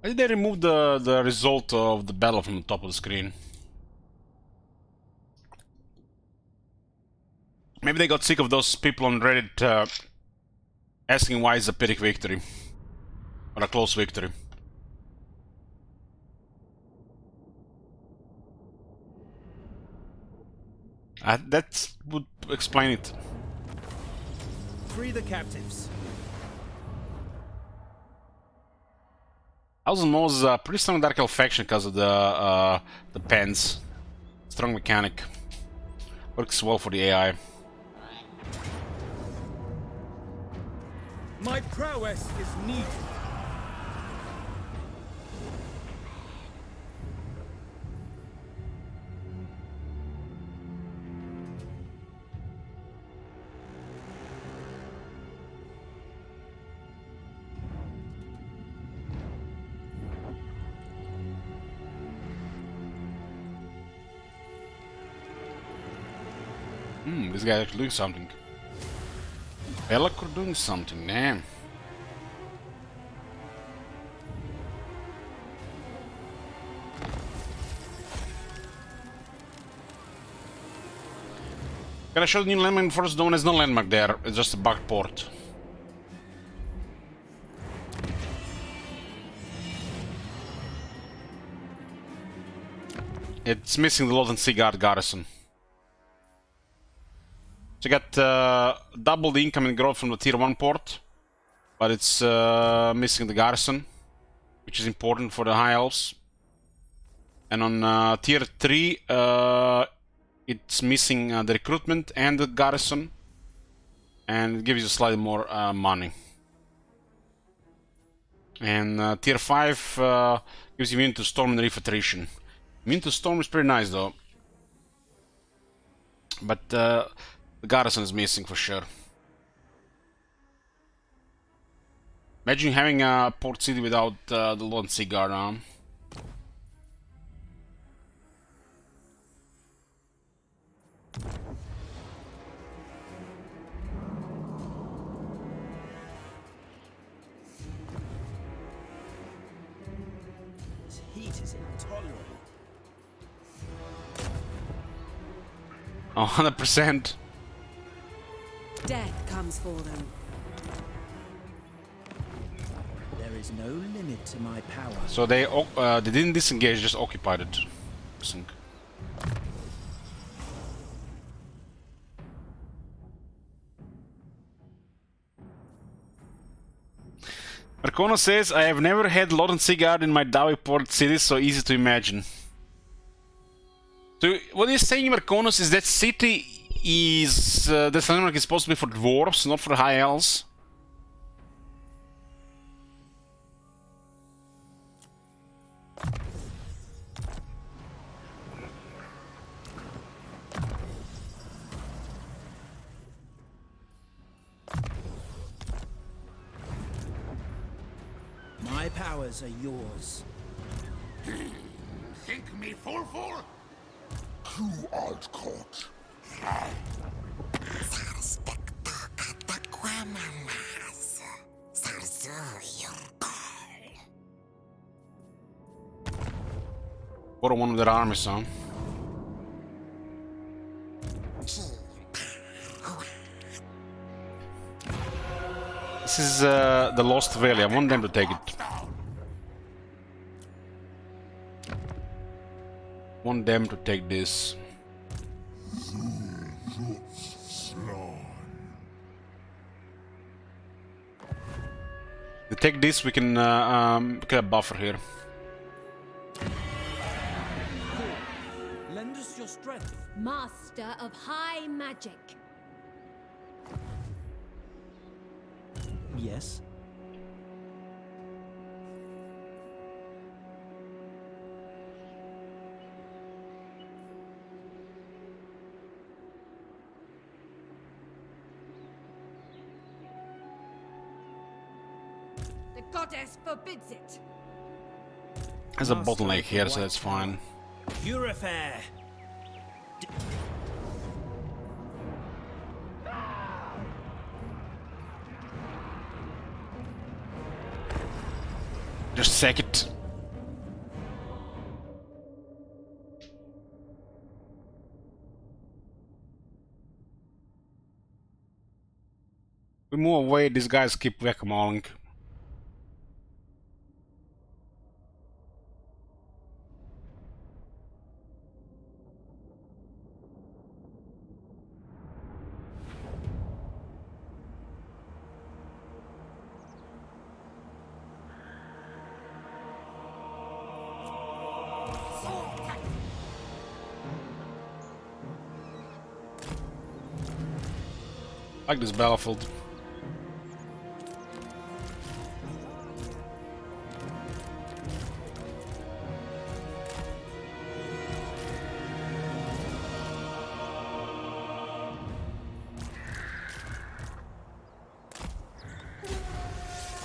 Why did they remove the result of the battle from the top of the screen? Maybe they got sick of those people on Reddit asking why it's a pyrrhic victory. Or a close victory. That would explain it. Free the captives. Thousand Mo's a pretty strong Dark Elf faction because of the pens. Strong mechanic. Works well for the AI. My prowess is needed. This guy's actually doing something. Belloc are doing something, damn. Can I show the new landmark first? No, there's no landmark there. It's just a bugged port. It's missing the Lothern Seaguard garrison. So you got double the incoming growth from the tier 1 port, but it's missing the garrison, which is important for the high elves. And on tier 3, it's missing the recruitment and the garrison, and it gives you slightly more money. And tier 5 gives you immune to storm and reef attrition. Immune to storm is pretty nice though, but the garrison is missing for sure. Imagine having a port city without the Lone Sea Guard arm. This heat is intolerable. 100%. Death comes for them. There is no limit to my power. So they didn't disengage, just occupied it. Marcono says, I have never had Lord and Seaguard in my Dawi port city, so easy to imagine. So what you're saying, Marconos, is that city is the landmark is supposed to be for dwarves, not for high elves. My powers are yours. Think me fool? You art caught. Borrow one of their armies, huh? This is the Lost Valley. I want them to take it. Want them to take this. They take this, we can get a buffer here. Lend us your strength. Master of high magic. Yes. The goddess forbids it. There's a bottleneck here, so that's fine. Purifair. Just sack it. We move away, these guys keep whack-a-moling. I like this battlefield.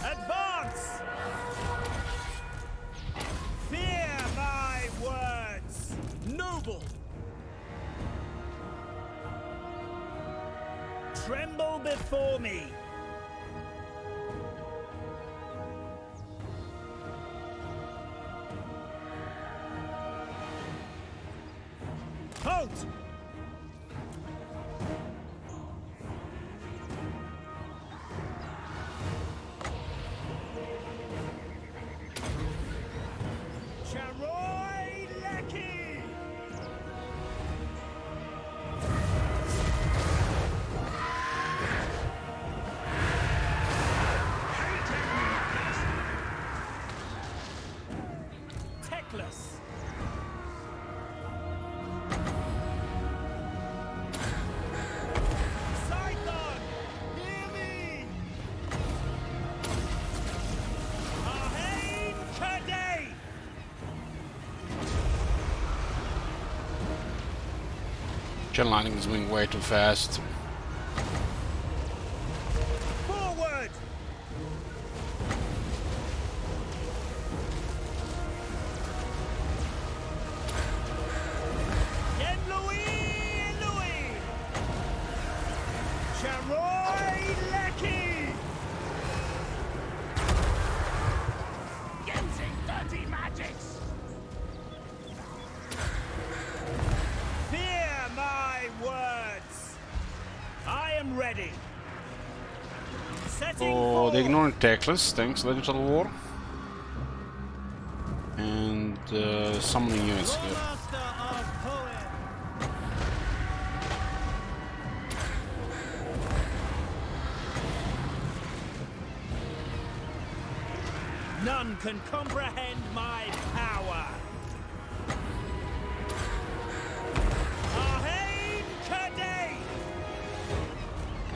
Advance! Fear my words! Noble. Tremble before me. Halt! Charoy Lecky! Techless! Scython! Hear me! Arhain Kadei! Gen lining is moving way too fast. Forward! Yen Louis! Louis! Charoy Lecky! Using dirty magics! Fear my words! I am ready. Setting Oh, they forth. ignoring Tackless. Thanks, Legends of the War. And summoning units here. Loremaster of Poem. None can comprehend my power. Arhain Kadei!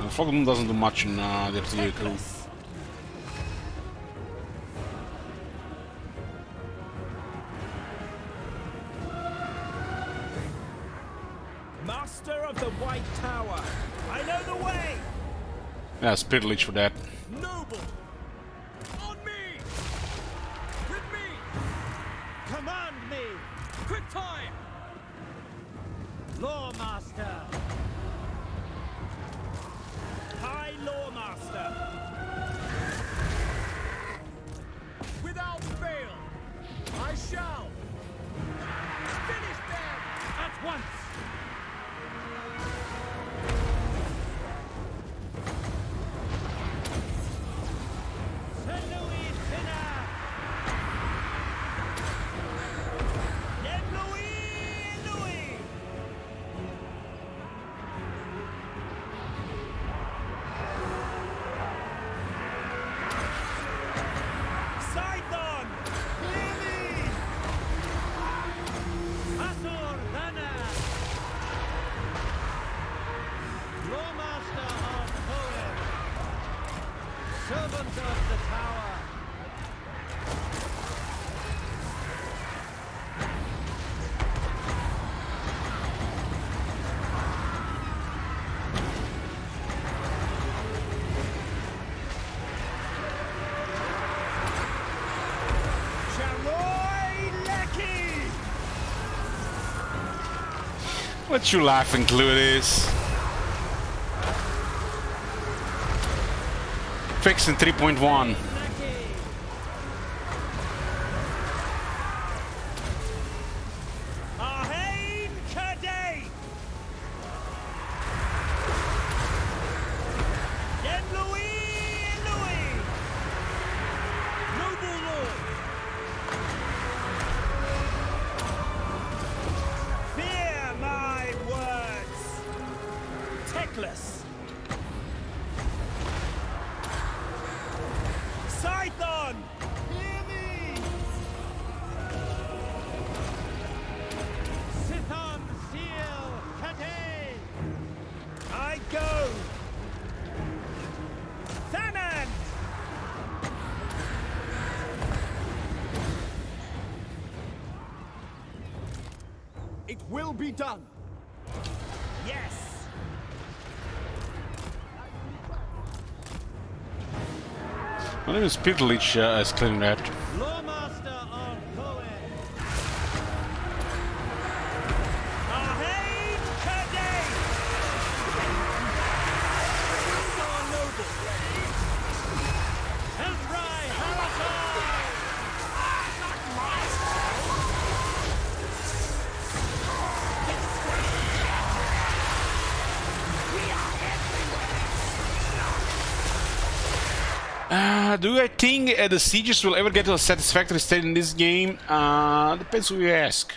Fogloom doesn't do much in the artillery crew. Techless. Master of the White Tower, I know the way! Yeah, Spirit Leech for that. Noble! On me! With me! Command me! Quick time! Loremaster! High Loremaster! Without fail! I shall! Finish them! At once! Saint Louis Sinner! Yen Louis! Louis! Scython! Hear me! Asur Dana! Loremaster of Poem! Servant of the Tower! Charoy Lecky! What you laughing, Clutis? Fixing 3.1. Lecky! Arhain Kadei! Yen Louis! Louis! Noble Lord! Fear my words! Techless! Scython! Hear me! Sithon Seal Kate! I go! Thanan! It will be done! Yes! Not even Spirit Leech is clearing that. Loremaster of Poem! Arhain Kadei! Do I think the sieges will ever get to a satisfactory state in this game? Depends who you ask.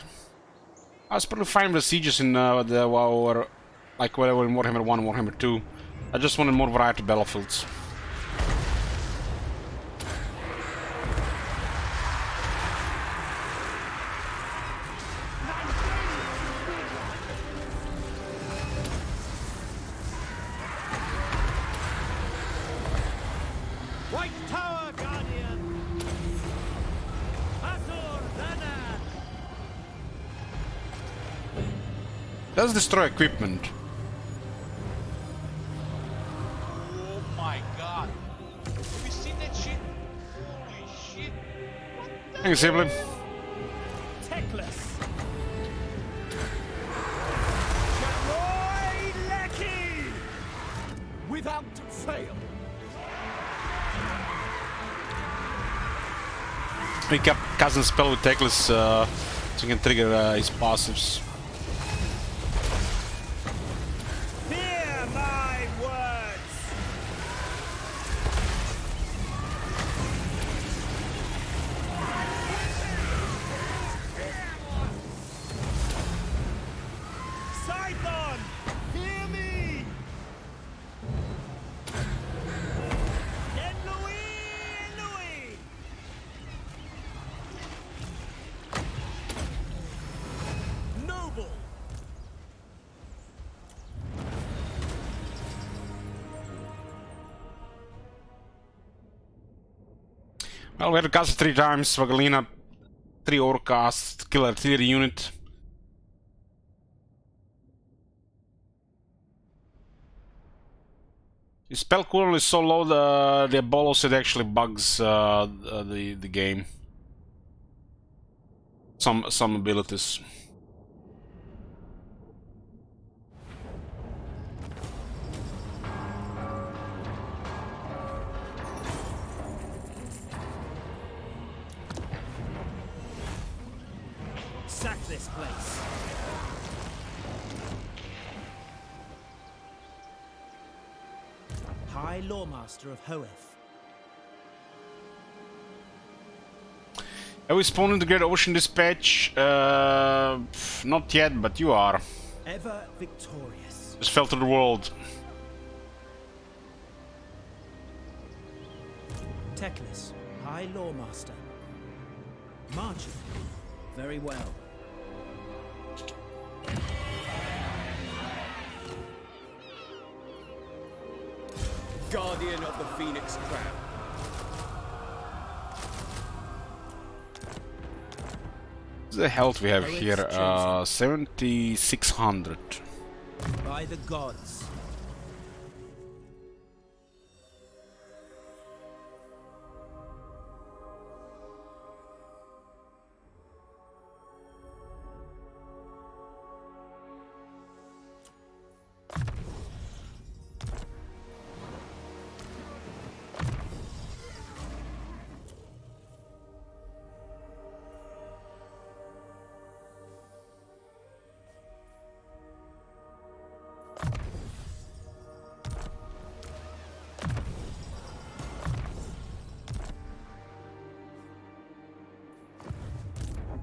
I was pretty fine with the sieges in the WoW or like whatever in Warhammer 1 and Warhammer 2. I just wanted more variety of battlefields. White Tower Guardian! Azur Dana! Does destroy equipment. Oh my god. Have you seen that shit? Holy shit. What the Thanks, Sibling. Teclis. Roy Lecky! Without fail! Pick up cousin spell with Teclis so you can trigger his passives. Hear my words! Scython! Hear me! Then Louis! Noble! Well, we had to cast it 3 times. Vagalina 3 overcast, kill artillery unit. The spell cooldown is so low the bolos it actually bugs the game. Some abilities. Sack this place. High Loremaster of Hoeth. Have we spawned in the Great Ocean Dispatch? Not yet, but you are. Ever victorious. Just fell to the world. Teclis, High Loremaster. Marching. Very well. Guardian of the Phoenix Crown. What's the health we have here? 7600. By the gods.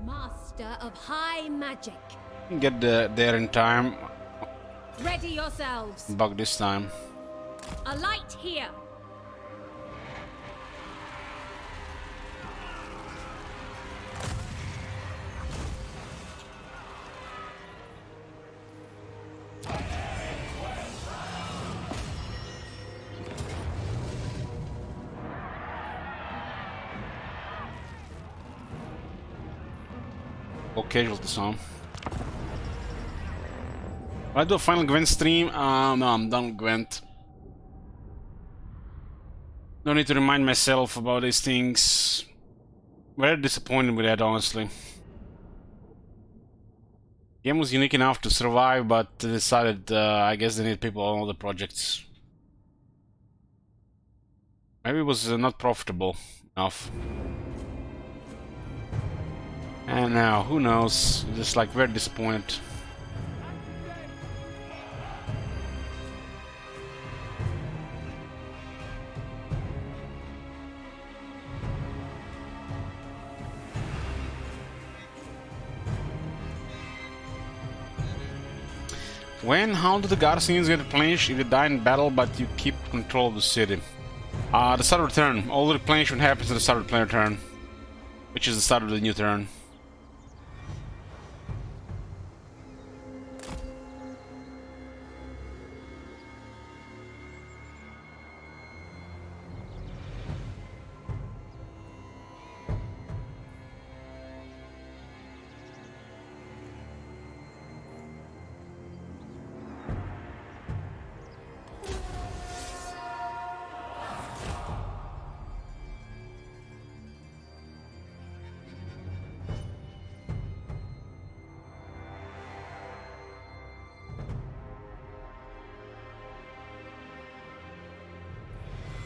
Master of high magic. Get there in time. Ready yourselves. Bug this time. A light here. Casualties on. Will I do a final Gwent stream? No, I'm done with Gwent. Don't need to remind myself about these things. Very disappointed with that, honestly. Game was unique enough to survive, but decided I guess they need people on other projects. Maybe it was not profitable enough. And now, who knows? Just like very disappointed. How do the garrisons get replenished if you die in battle but you keep control of the city? The start of the turn. All replenishment happens at the start of the player turn, which is the start of the new turn.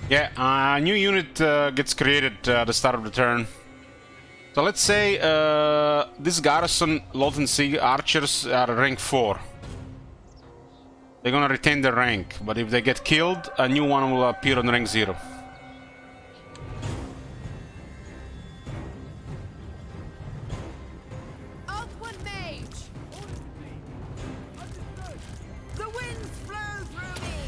Yeah, a new unit gets created at the start of the turn. So let's say this garrison, Lotency archers, are rank 4. They're gonna retain their rank, but if they get killed, a new one will appear on rank 0. Outward mage! The winds flow through me!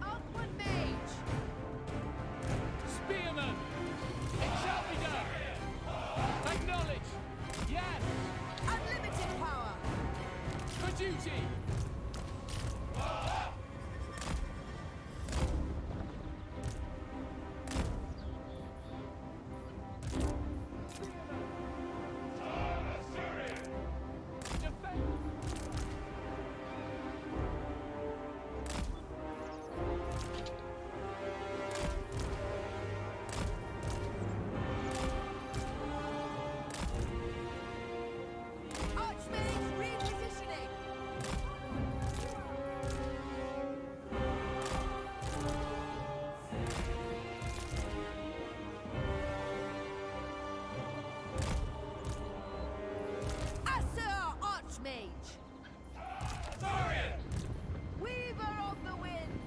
Outward mage! Spearman! It shall be done! Acknowledge! Yes! Unlimited power! For duty! Defend! Archmage repositioning! Assur Archmage! Weaver of the Winds!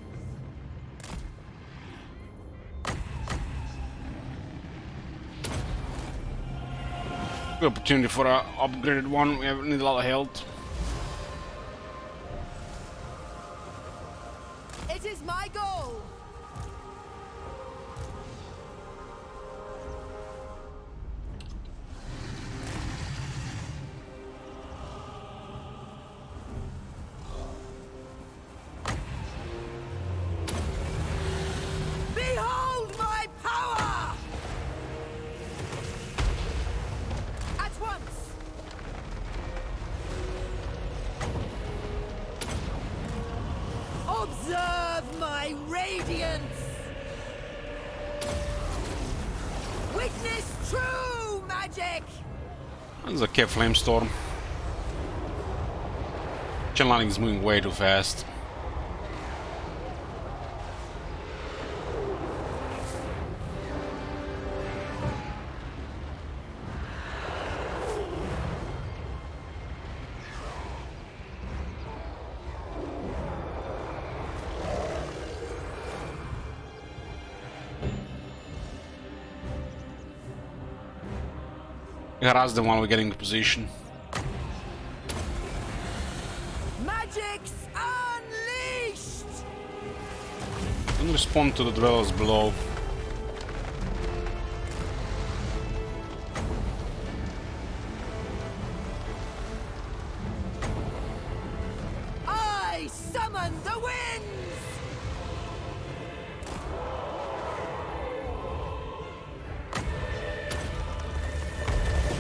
Good opportunity for a upgraded one. We need a lot of health. It is my goal! Behold my power! At once! Observe my radiance! Witness true magic! That's a Kev Flamestorm. Chenlaning is moving way too fast. We harass them while we're getting into position. Magic's unleashed! Don't respond to the dwellers below. I summon the winds!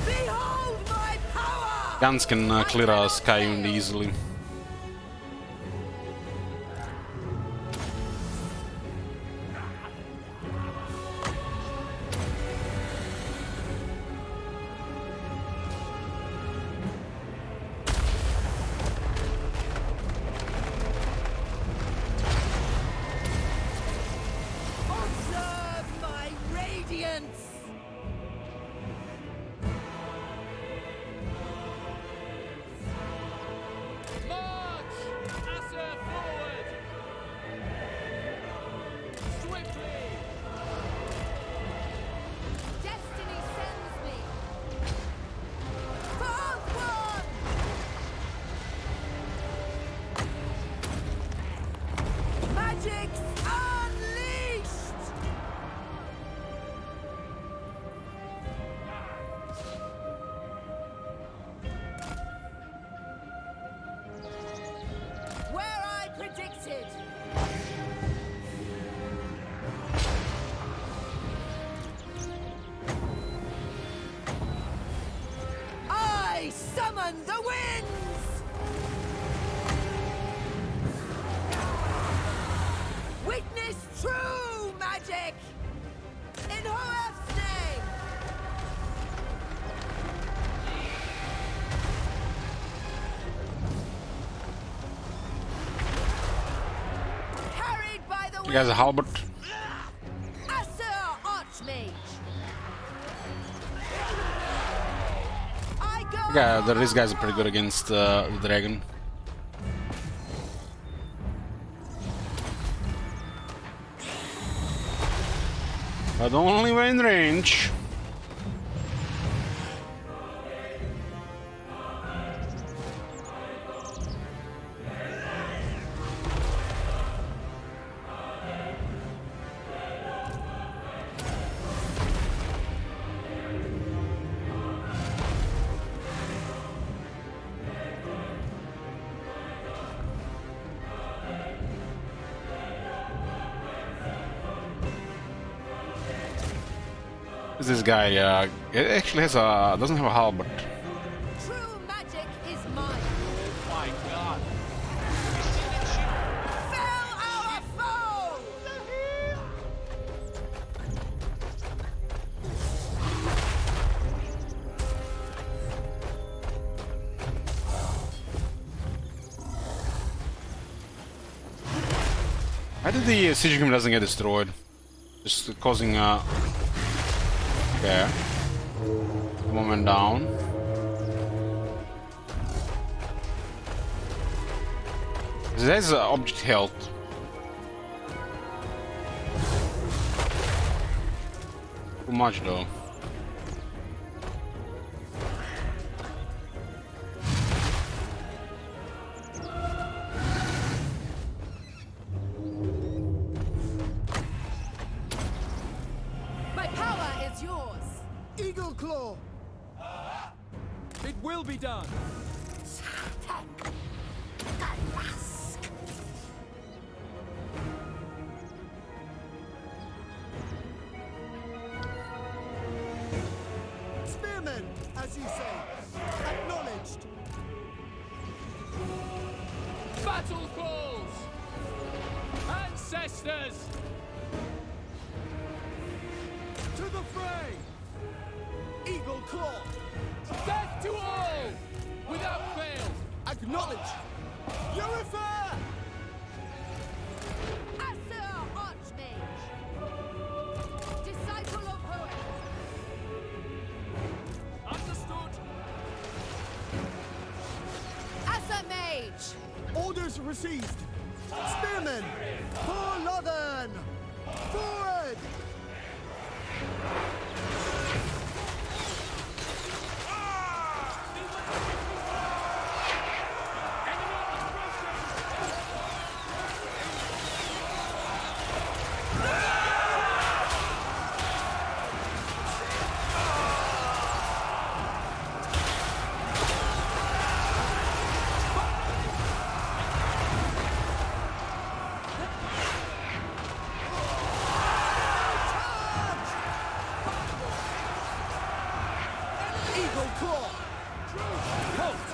Behold my power! Guns can clear a sky unit easily. Observe my radiance! I summon the winds! Witness true magic! In Hoef's name! Carried by the You guys a halberd? Asur Archmage! I go Yeah, these guys are pretty good against the dragon. But only when in range. This guy it actually has a doesn't have a halberd. true magic is mine! Oh my god. You see that shit? Fell our foe! Why did the siege game doesn't get destroyed? Just causing okay. One went down. There's object health. Too much though. My power is yours! Eagle Claw! It will be done! Spearmen, as you say. Acknowledged. Battle calls! Ancestors! To the fray! Eagle Claw. Death to all! Without fail! Acknowledged. Purify! Asur Archmage! Disciple of Hoef! Understood! Asur Mage! Orders received. Spearmen, for Lothern. Forward! Eagle Claw. Halt!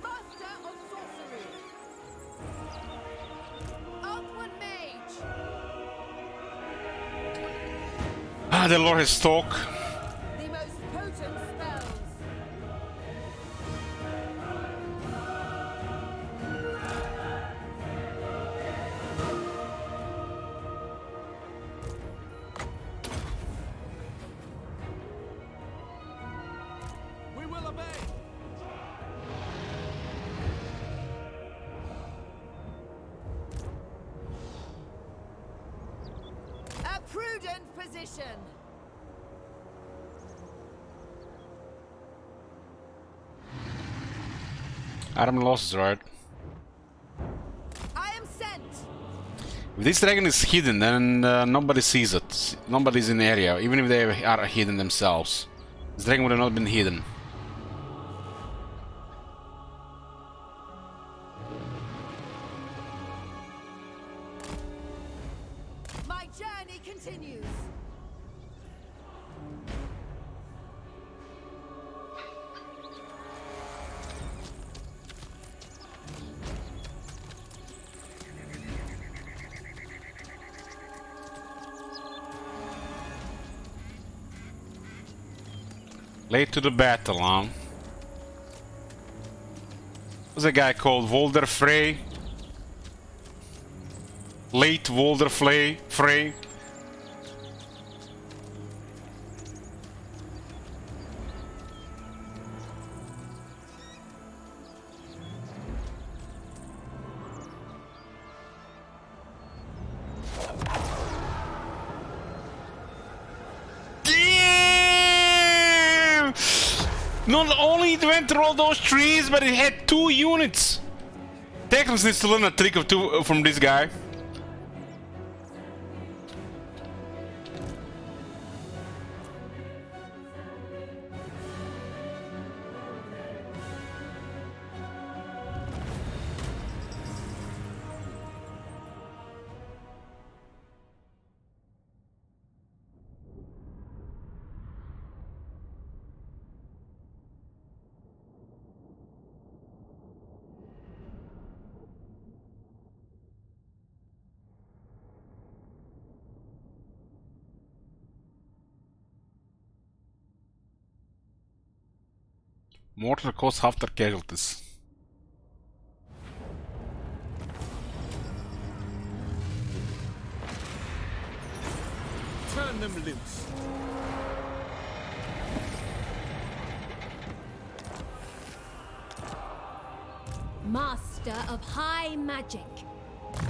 Master of Sorcery! Outward Mage! Ah, the lore has talk. The most potent spells! We will obey! A prudent position! Adam losses, right? I am sent! If this dragon is hidden, then nobody sees it. Nobody's in the area, even if they are hidden themselves. This dragon would have not been hidden. journey continues. Late to the battle, huh? What's a guy called Volder Frey? Late Volder Frey? Damn! Not only it went through all those trees, but it had 2 units. Technos needs to learn a trick of 2 from this guy. Mortar costs half their casualties. Turn them loose. Master of High Magic.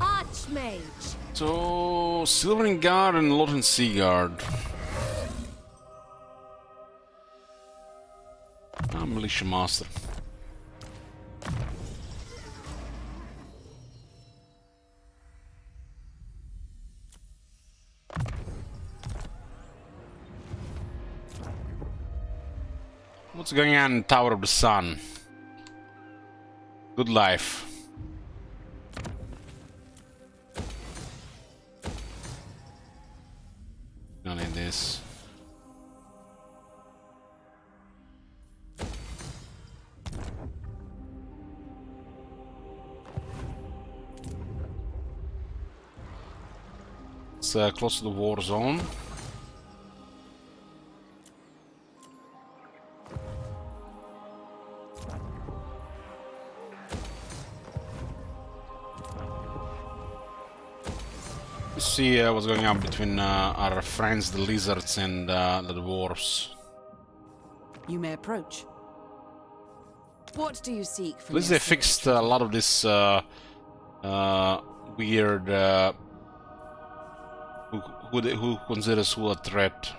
Archmage. So, Silvering Guard and Lothern Sea Guard. Militia Master. What's going on in Tower of the Sun? Good life. Don't need this. It's close to the war zone. Let's see what's going on between our friends, the lizards, and the dwarves. You may approach. What do you seek from At least they fixed a lot of this weird who considers who a threat.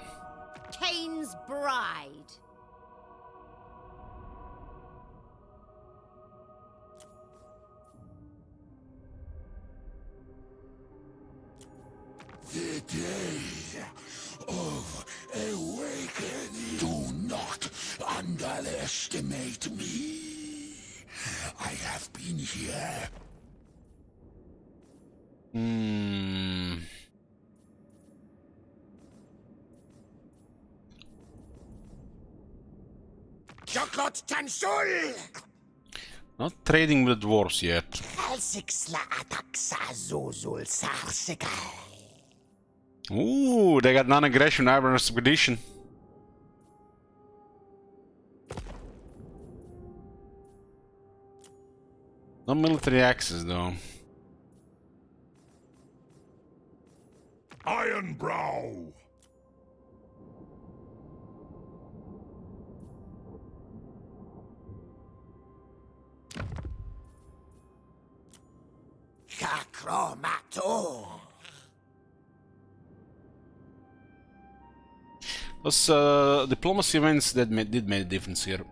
Cain's bride. The day of awakening. Do not underestimate me. I have been here. Chocolate Tansul! Not trading with the dwarves yet. Ooh, they got non-aggression Iron Expedition. No military access though. Iron Brow. Those diplomacy events that did make a difference here.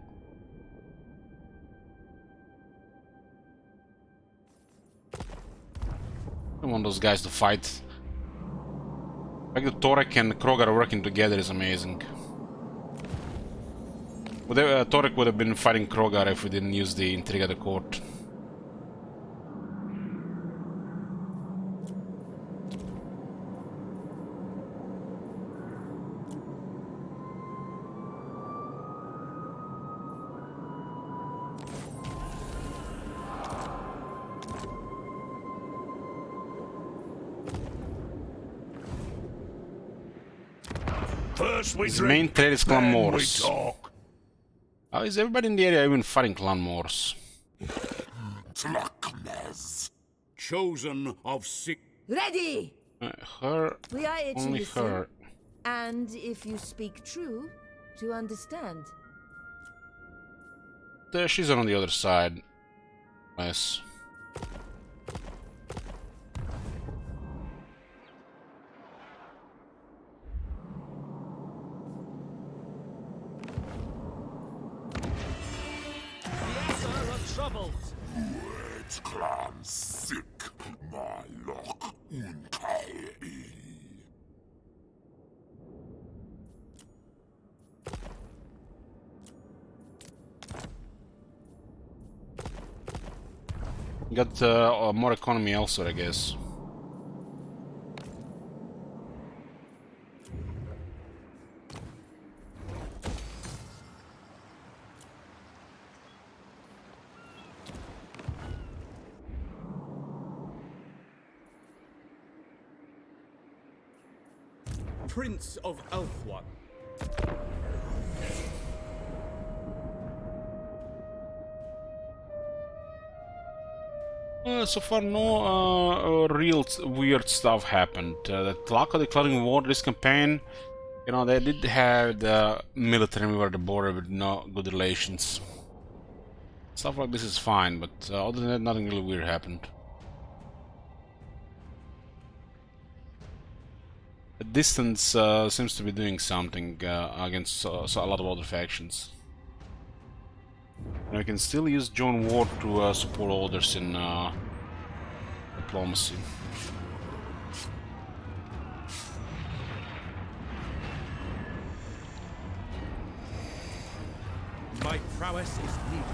I want those guys to fight. Like the Torek and Krogar working together is amazing. Torek would have been fighting Krogar if we didn't use the Intrigue de Court. First we His drink, main trade is clan then we Moors. talk. How is everybody in the area even fighting clan Moors? Tlakmez, chosen of six. Ready! Her, We are here to only listen, her. and if you speak true, to understand. There, she's on the other side. Nice. The Esser are troubled. Red clan sick, my lock unkai. Got more economy elsewhere, I guess. Prince of Elfwan. So far, no real weird stuff happened. The Tlaka declaring war this campaign, you know, they did have the military over the border with no good relations. Stuff like this is fine, but other than that, nothing really weird happened. The distance seems to be doing something against so a lot of other factions. And we can still use Joan Ward to support others in diplomacy. My prowess is needed.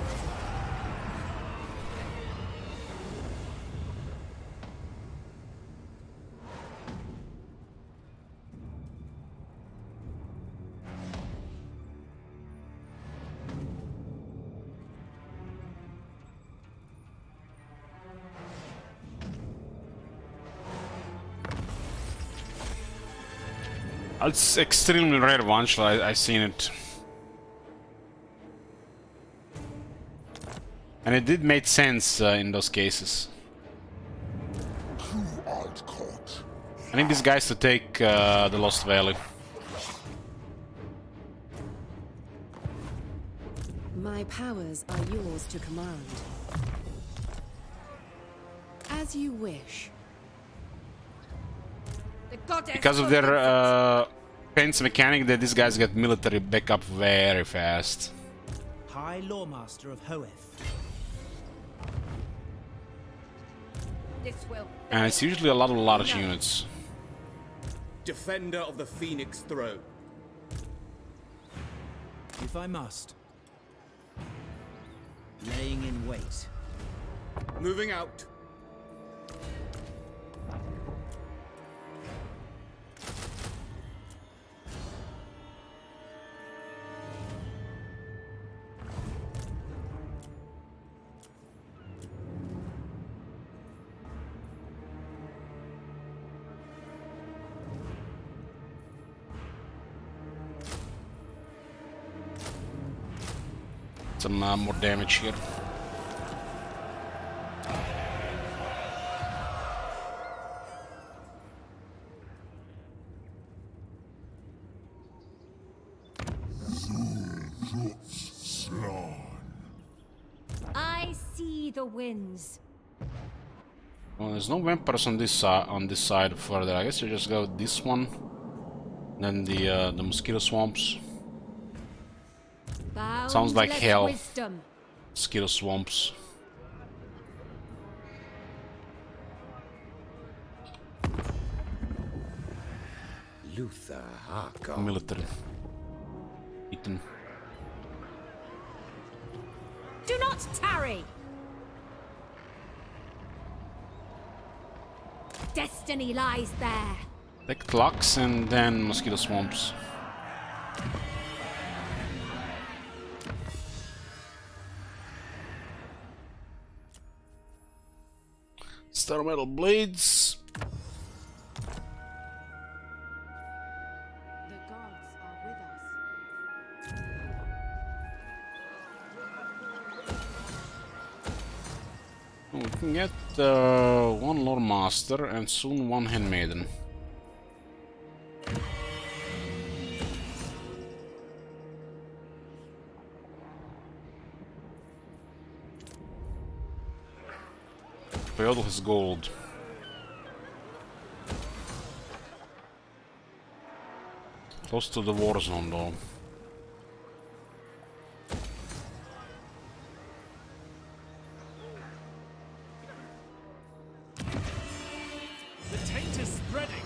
It's extremely rare once I seen it. And it did make sense in those cases. I need these guys to take the Lost Valley. My powers are yours to command. As you wish. The goddess Because of their fence mechanic, that these guys get military backup very fast. High Loremaster of Hoeth. This will. And it's usually a lot of large units. Defender of the Phoenix Throne. If I must. Laying in wait. Moving out. Some more damage here. I see the winds. Well, there's no vampires on this side further. I guess you just go with this one, then the mosquito swamps. Sounds like Boundless hell. Wisdom. Mosquito swamps. Luther Harkon. Military. Eaten. Do not tarry. Destiny lies there. Take clocks and then mosquito swamps. Star metal blades. The gods We can get one Loremaster and soon one Handmaiden. Yodel has gold. Close to the war zone though. The taint is spreading.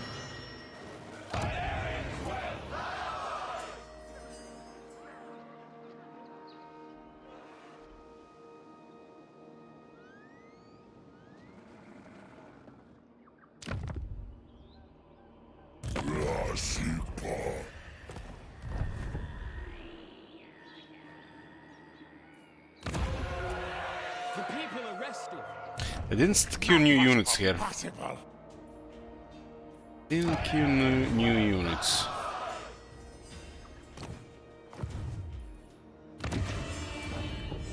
The people are restive. They didn't queue new units here. Didn't queue new units.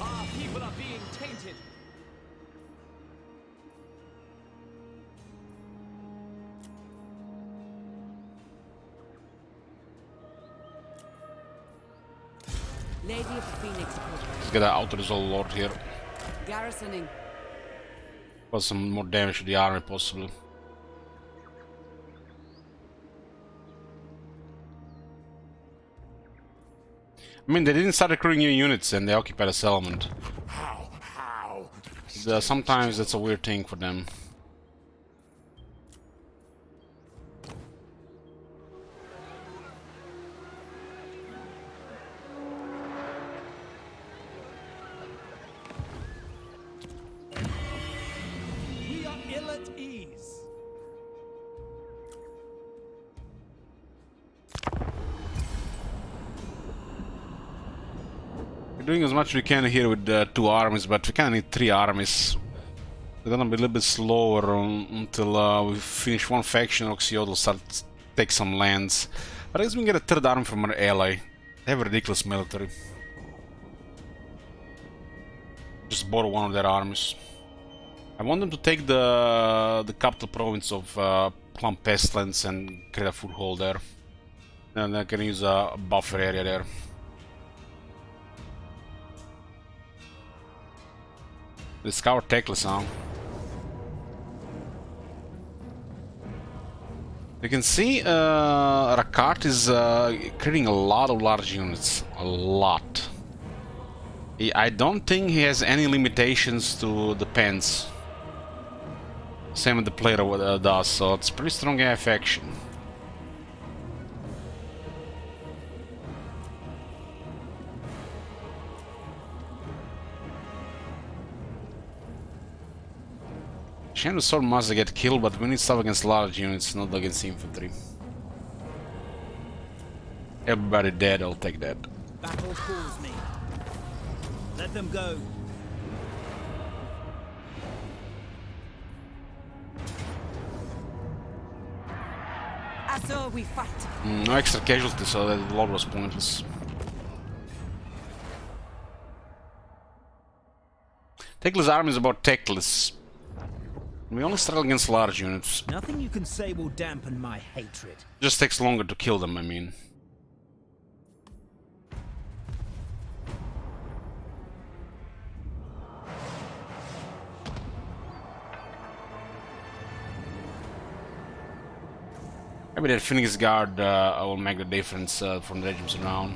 Our people are being tainted. Lady of the Phoenix. Let's get an auto-resolve lord here. Garrisoning. Cause some more damage to the army possibly. I mean, they didn't start recruiting new units and they occupied a settlement. How? Sometimes that's a weird thing for them. We are ill at ease. We're doing as much as we can here with 2 armies, but we kinda need 3 armies. We're gonna be a little bit slower until we finish one faction. Oxyod will start to take some lands. But I guess we can get a 3rd army from our ally. They have a ridiculous military. Just borrow one of their armies. I want them to take the capital province of Plum Pestilence and create a foothold there. And I can use a buffer area there. Discover Teclis now. You can see Rakat is creating a lot of large units. A lot. I don't think he has any limitations to the pens. Same with the player does, so it's pretty strong AF action. Shame the sword must get killed, but we need stuff against large units, not against infantry. Everybody dead, I'll take that. Battle calls me. Let them go. So we fight. No extra casualties, so that lord was pointless. Teclis' army is about Teclis. We only struggle against large units. Nothing you can say will dampen my hatred. Just takes longer to kill them, I mean. Maybe that Phoenix Guard will make the difference from the regiments around.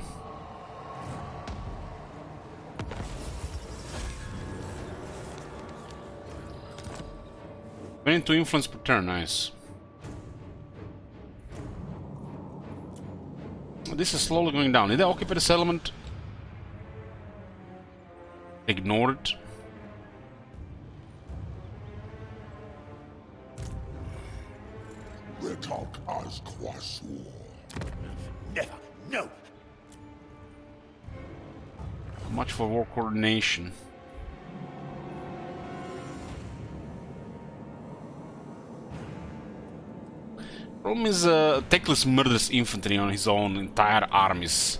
We need 2 influence per turn, nice. This is slowly going down. Did they occupy the settlement? Ignore it. Retalk as Quasur. Never. No. Much for war coordination. Problem is, Teclis murders infantry on his own entire armies.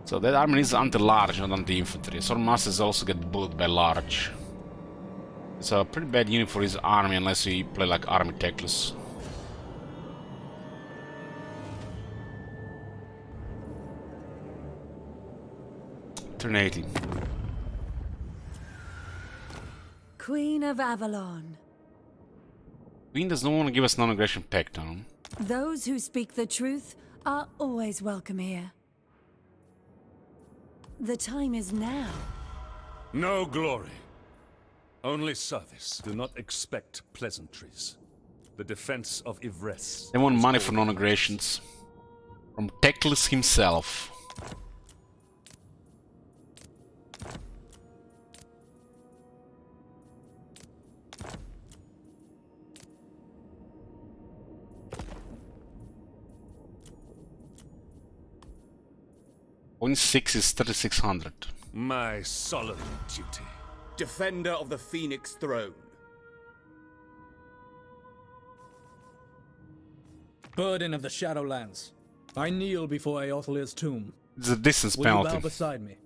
So that army is anti-large, not anti-infantry. Swordmasters also get bullied by large. It's a pretty bad unit for his army unless he play like army Teclis. Turn 80. Queen of Avalon. Queen does not want to give us non-aggression pact on him. Those who speak the truth are always welcome here. The time is now. No glory. Only service. Do not expect pleasantries. The defense of Yvresse. They want money for non-aggressions. From Teclis himself. Point 6 is 3600. My solemn duty. Defender of the Phoenix Throne. Burden of the Shadowlands. I kneel before Eothilir's tomb. It's a distance Will you bow penalty. beside me?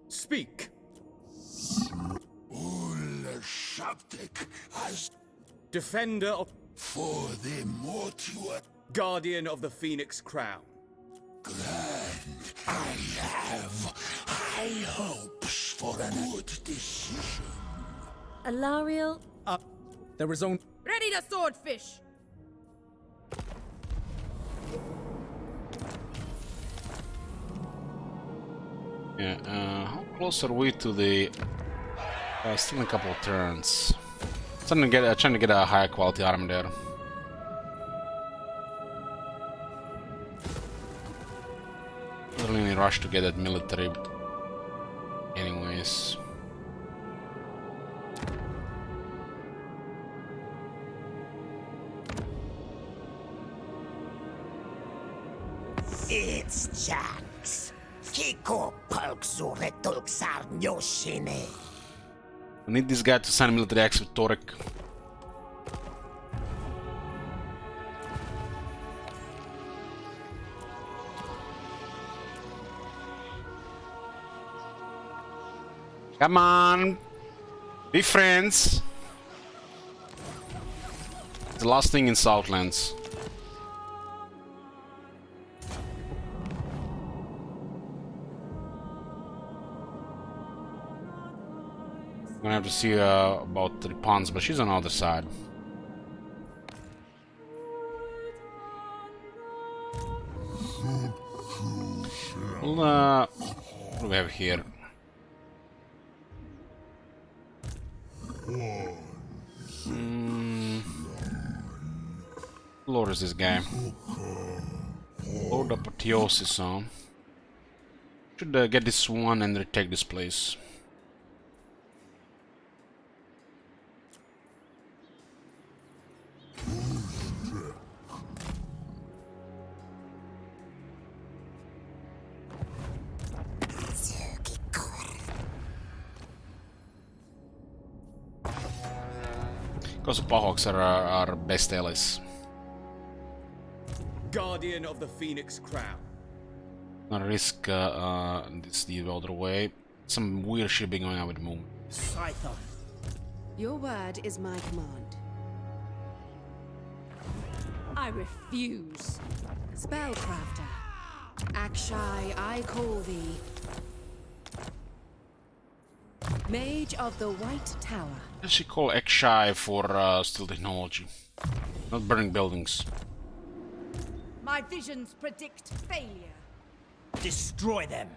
Speak. Defender of... For the mortuary Guardian of the Phoenix Crown. grand, I have high hopes for a good decision. Alariel, There is only... ready to swordfish! Yeah, how close are we to the... still a couple of turns. Trying to get a higher quality army there. Not really any rush to get that military. Anyways. It's Jax. Kiko Palksure Tulksar Yoshine. I need this guy to sign a military act with Torek. Come on! Be friends! The last thing in Southlands. I'm gonna have to see about the Pons, but she's on the other side. Well, what do we have here? Lord is this guy? Lord Apotheosis, huh? Should get this one and retake this place. Because the Pahawks are our best allies. Guardian of the Phoenix Crown. Gonna risk this the other way. Some weird shit being going on with the moon. Scython. Your word is my command. I refuse. Spellcrafter. Akshai, I call thee. Mage of the White Tower. What does she call Ekshai for steel technology? Not burning buildings. My visions predict failure. Destroy them.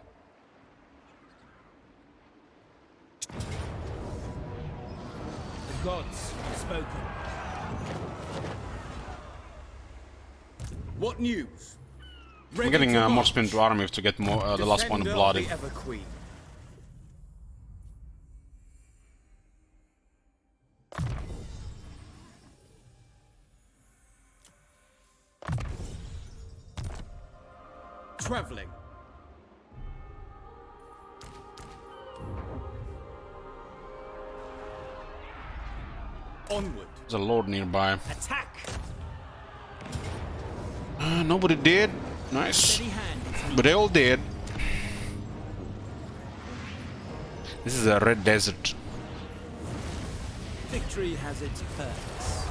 The gods have spoken. What news? I'm getting more spin to army to get more the last point of bloody. Ever Queen. Traveling. Onward. There's a lord nearby. Attack. Nobody did. Nice. But they all did. This is a red desert. Victory has its perks.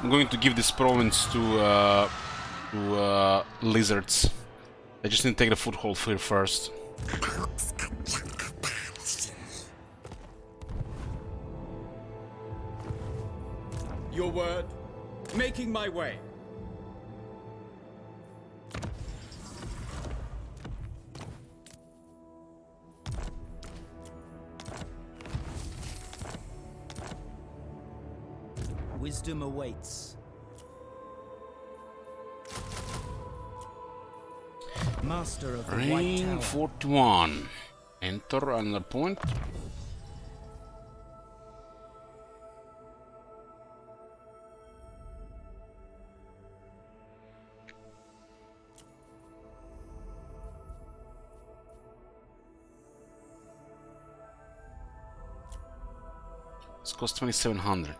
I'm going to give this province to lizards. I just need to take the foothold here first. Your word. Making my way. Wisdom awaits. Master of the White Ring Tower. 41. Enter another point. This costs 2,700.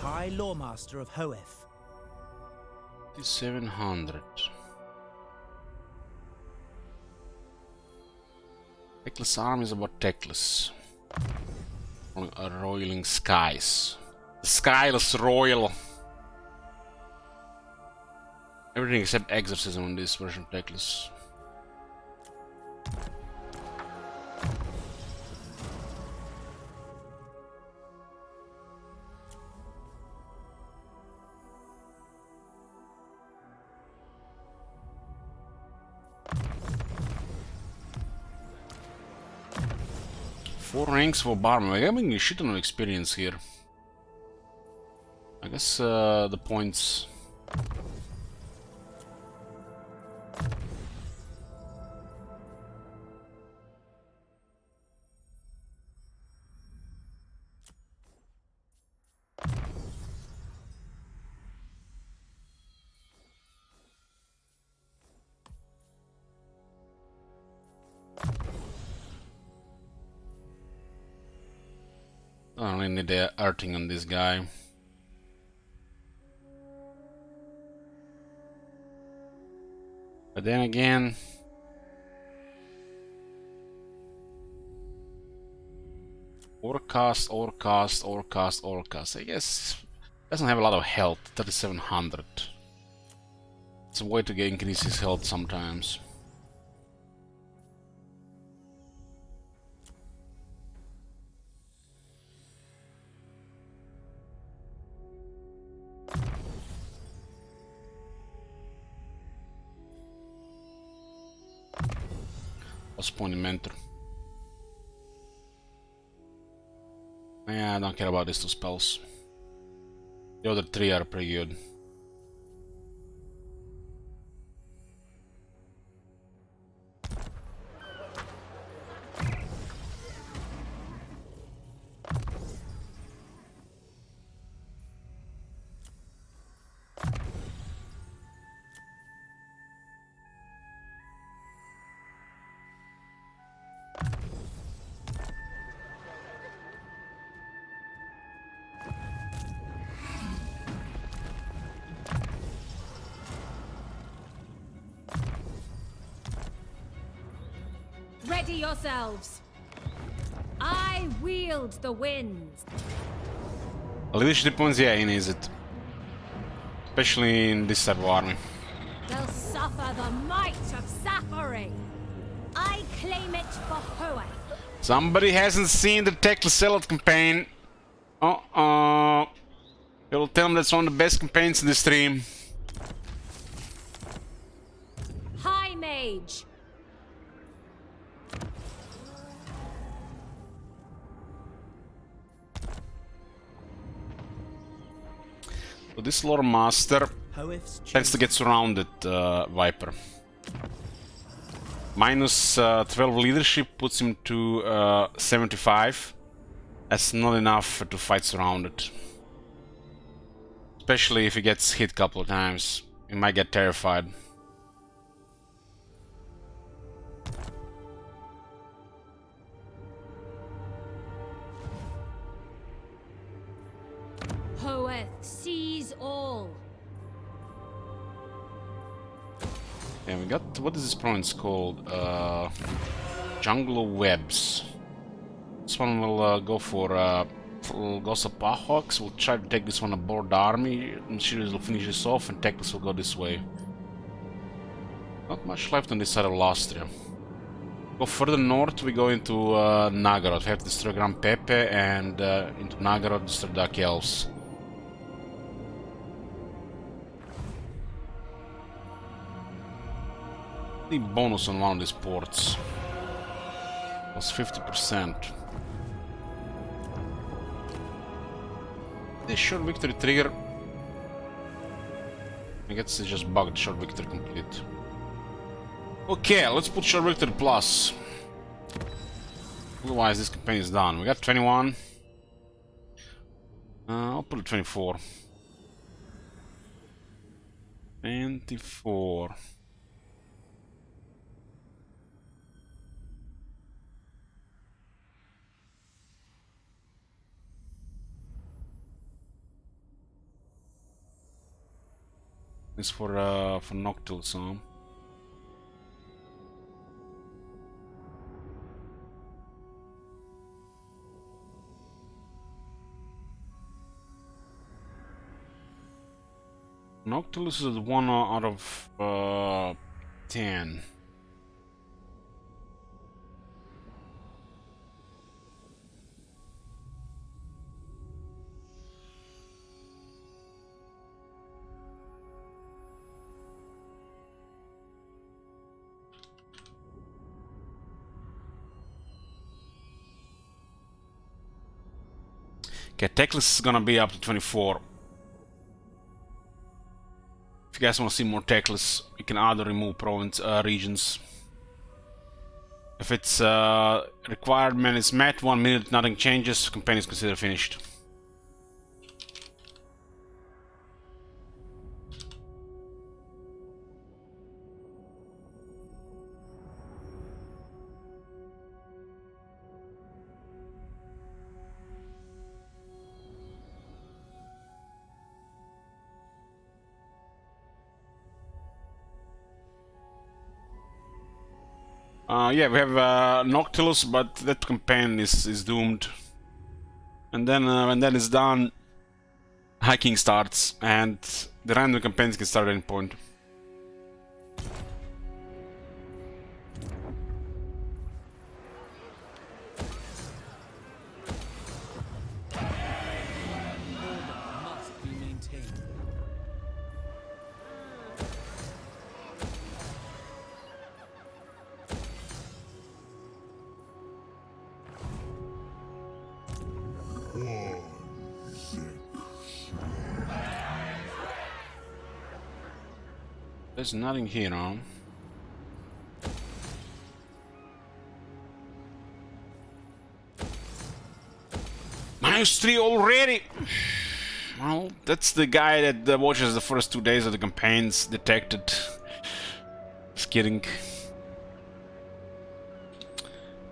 High Loremaster of Hoeth. 2,700. Teclis arm is about Teclis. Roiling skies. The skyless royal. Everything except exorcism on this version of Teclis. Four ranks for Barman. We're having a shit ton of experience here. I guess the points. I don't really need the earthing on this guy. But then again, Overcast. I guess doesn't have a lot of health. 3,700. It's a way to increase his health sometimes. What's point in mentor? Yeah, I don't care about these two spells. The other three are pretty good. Ready yourselves. I wield the winds. Leadership points, yeah, he needs it. Especially in this type of army. They'll suffer the might of suffering. I claim it for Hoeth. Somebody hasn't seen the Teclis Zealot campaign. It'll tell them that's one of the best campaigns in the stream. High Mage. So this Loremaster tends to get surrounded, Viper. Minus 12 leadership puts him to 75. That's not enough to fight surrounded. Especially if he gets hit a couple of times. He might get terrified. Hoeth sees all. And we got, what is this province called? Jungle Webs. This one will go for Gossapahawks. We'll try to take this one aboard the army. Machines will finish this off, and Teclis will go this way. Not much left on this side of Lastria. Go further north, we go into Nagarod. We have to destroy Grand Pepe, and into Nagarod, destroy Dark Elves. The bonus on one of these ports was 50%. The short victory trigger, I guess it's just bugged. Short victory complete. Okay, let's put short victory plus. Otherwise this campaign is done. We got 21. I'll put it 24. 24. It's for Noctiles, huh? Noctiles is 1 out of 10. Okay, Teclis is gonna be up to 24. If you guys want to see more Teclis, you can add or remove province regions. If it's requirement is met, 1 minute, nothing changes, campaign is considered finished. Yeah, we have Noctilus, but that campaign is doomed. And then when that is done, hiking starts, and the random campaigns can start at any point. Must be maintained. There's nothing here, huh? -3 already! Well, that's the guy that watches the first 2 days of the campaigns detected. Just kidding.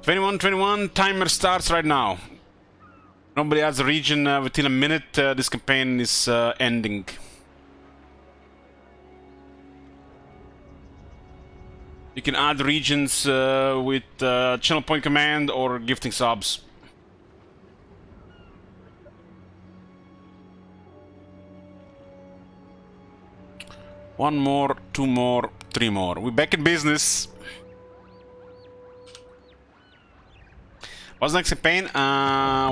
21, timer starts right now. Nobody adds a region within a minute, this campaign is ending. You can add regions with channel point command or gifting subs. One more, 2 more, 3 more. We're back in business. What's next campaign?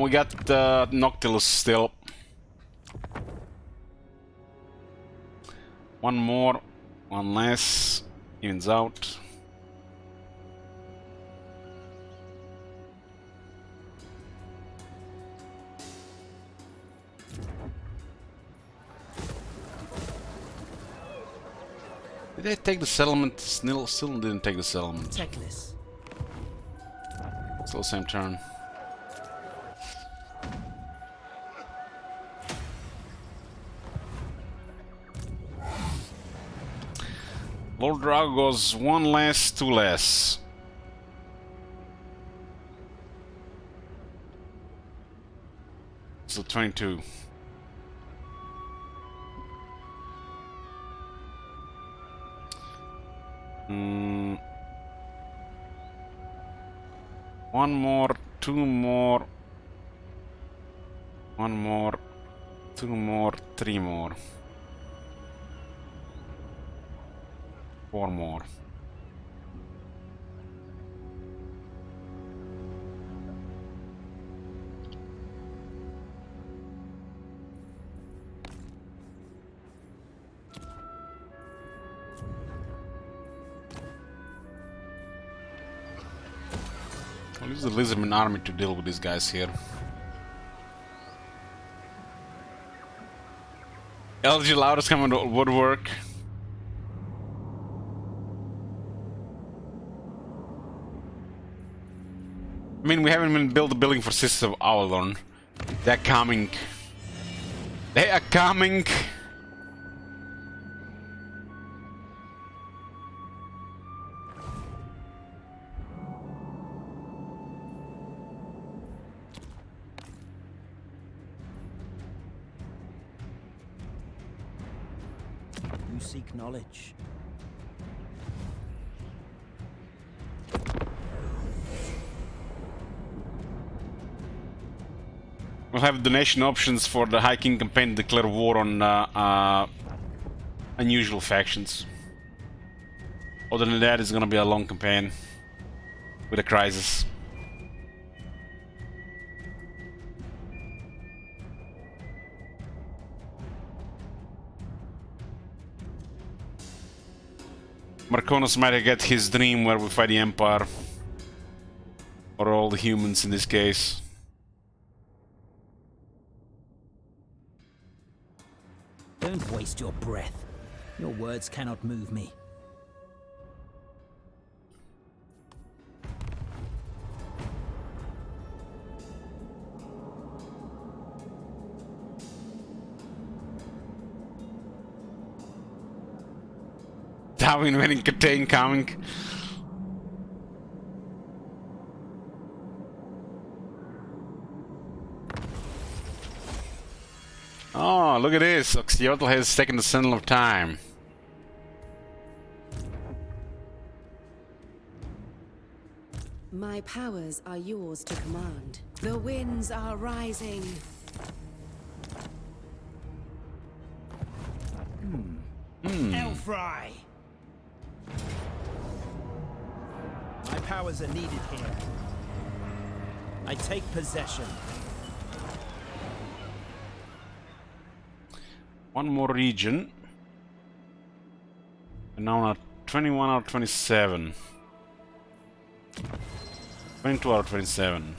We got Noctilus still. One more, one less, evens out. Did they take the settlement? Still didn't take the settlement. Teclis. Still same turn. Lord Drago goes 1 less, 2 less. So 22. One more, two more. One more, two more, three more. Four more. I'll use the Lizardman army to deal with these guys here. LG Loudest coming to woodwork. I mean, we haven't even built a building for Sisters of Avalon. They're coming. They are coming. You seek knowledge. We'll have donation options for the High King campaign to declare war on unusual factions. Other than that, it's gonna be a long campaign with a crisis. Marconis might get his dream where we fight the Empire. Or all the humans in this case. Don't waste your breath. Your words cannot move me. Darwin winning Catane coming. Oh, look at this. Oxyotl has taken the Sentinel of Time. My powers are yours to command. The winds are rising. Elfry! My powers are needed here. I take possession. One more region. And now at 21 out of 27. 22 out of 27.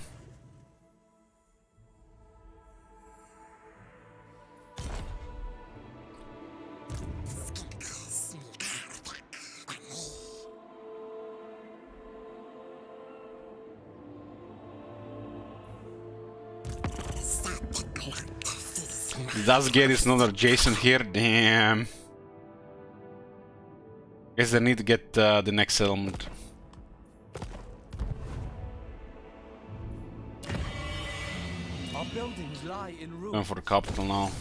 Does get is not adjacent here? Damn. Guess I need to get the next settlement. Our buildings lie in ruins. Going for the capital now.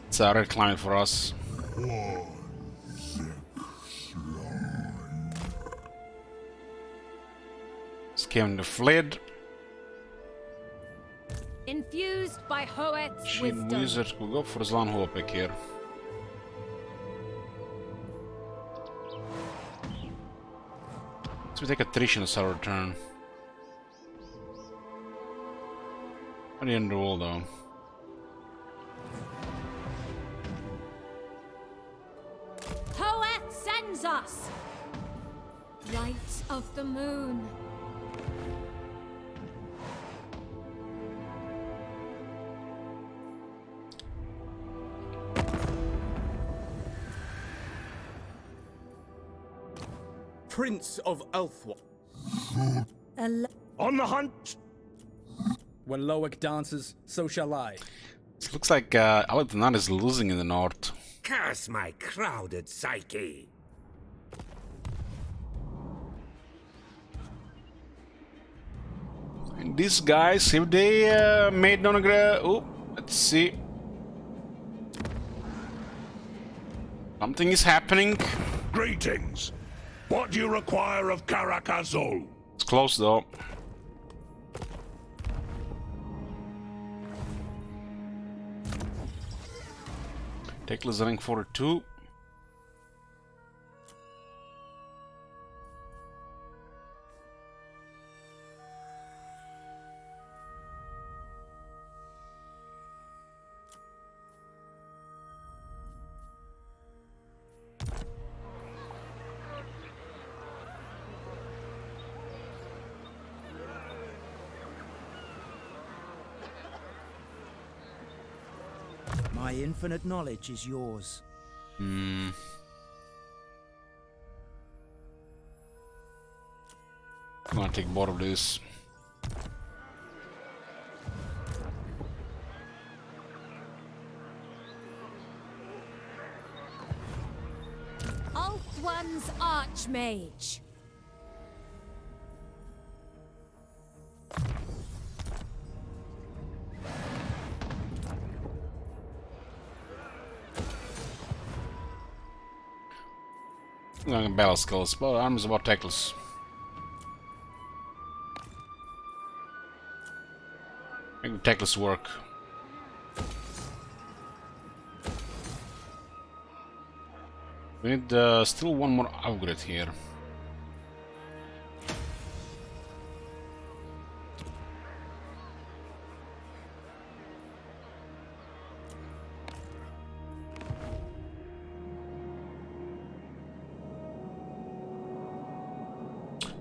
It's a red climate for us. Scaling the fled. Infused by Hoet's Shin wisdom. Wizard will go for Zlan Hopek here. Let's take attrition as our turn. At the end of the wall though. Hoeth sends us! Light of the moon. Prince of Elfwa. On the hunt! When Loic dances, so shall I. It looks like Alektanar is losing in the north. Curse my crowded psyche! And these guys, if they made non-agree... Oh, let's see. Something is happening. Greetings. What do you require of Karakazul? It's close though. Teclis running 42. My infinite knowledge is yours. I'm gonna take both of these. Ulthuan's Archmage. Battle skills, but arms about Teclis. Make the Teclis work. We need still one more upgrade here.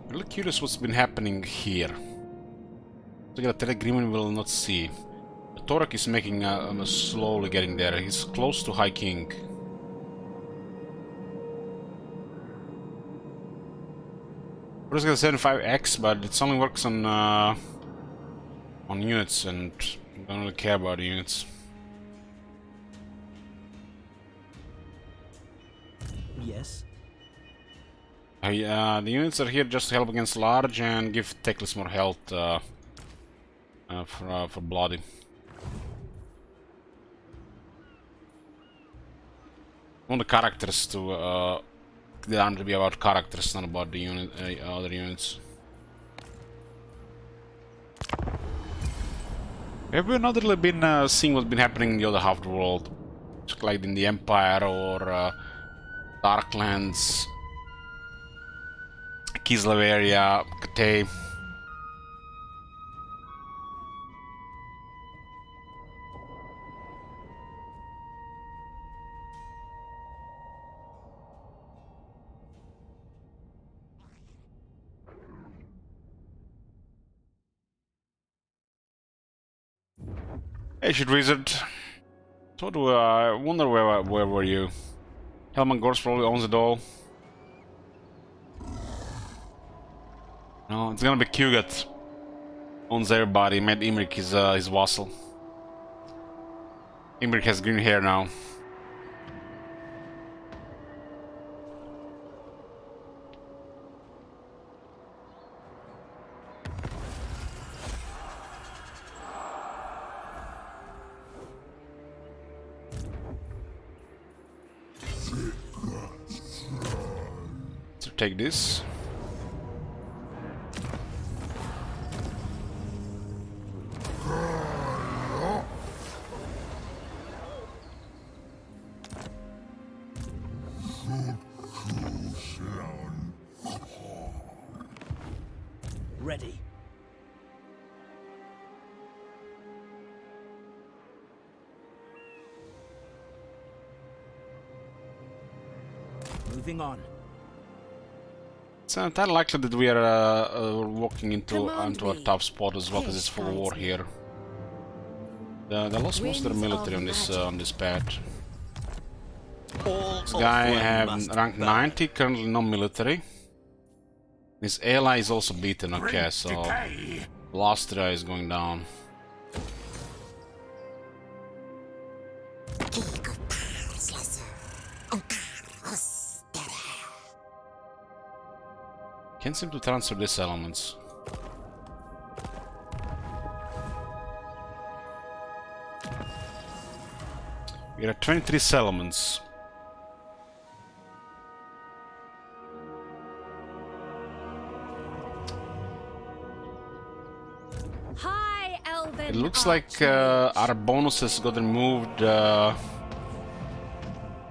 I'm really curious what's been happening here. Look at the telegram, we will not see. The Torak is making slowly getting there. He's close to High King. We're just gonna 75x, but it only works on units, and I don't really care about the units. Yes. The units are here just to help against large and give Teclis more health for bloody. I want the characters to the arm to be about characters, not about the unit, other units. Have we not really been seeing what's been happening in the other half of the world, just like in the Empire or Darklands, Kislev area, Kate? Hey, shit wizard. So do I wonder where were you? Helman Gors probably owns it all. No, it's gonna be Kugat. Owns everybody. Made Imrik his vassal. Imrik has green hair now. So take this. Ready. Moving on. It's entirely likely that we are walking into a me. tough spot as well, because it's full of war here. They lost most of their military on this patch. This guy have rank 90, currently no military. His ally is also beaten, okay, so Lastria is going down. Can't seem to transfer these elements. We are at 23 settlements. Then It looks like our bonuses got removed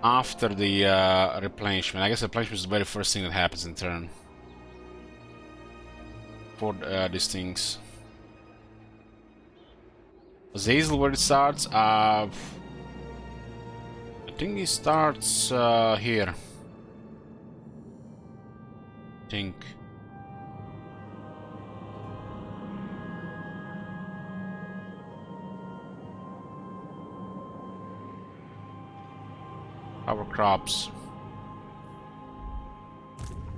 after the replenishment. I guess replenishment is the very first thing that happens in turn for these things. Zazel, where it starts? I think it starts here. I think. Our crops.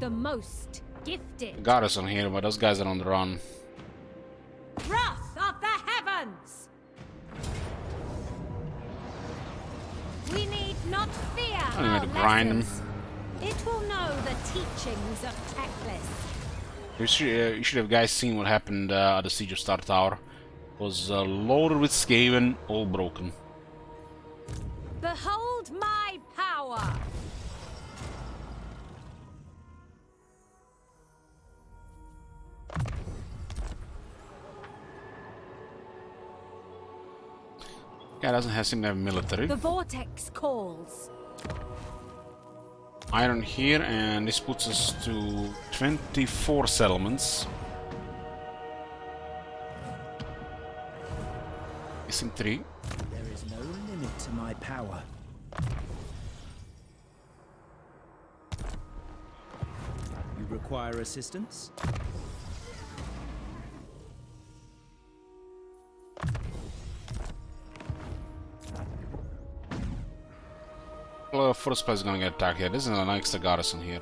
the most gifted. Got us on here, but those guys are on the run. Wrath of the heavens! We need not fear I need our to grind them. lessons. It will know the teachings of Teclis. You should have guys seen what happened at the Siege of Star Tower. It was loaded with Skaven, all broken. Behold my power! Guy doesn't seem to have military. The vortex calls. Iron here, and this puts us to 24 settlements. Missing 3. There is no limit to my power. You require assistance? Well, first place is gonna get attacked here. This is an extra garrison here.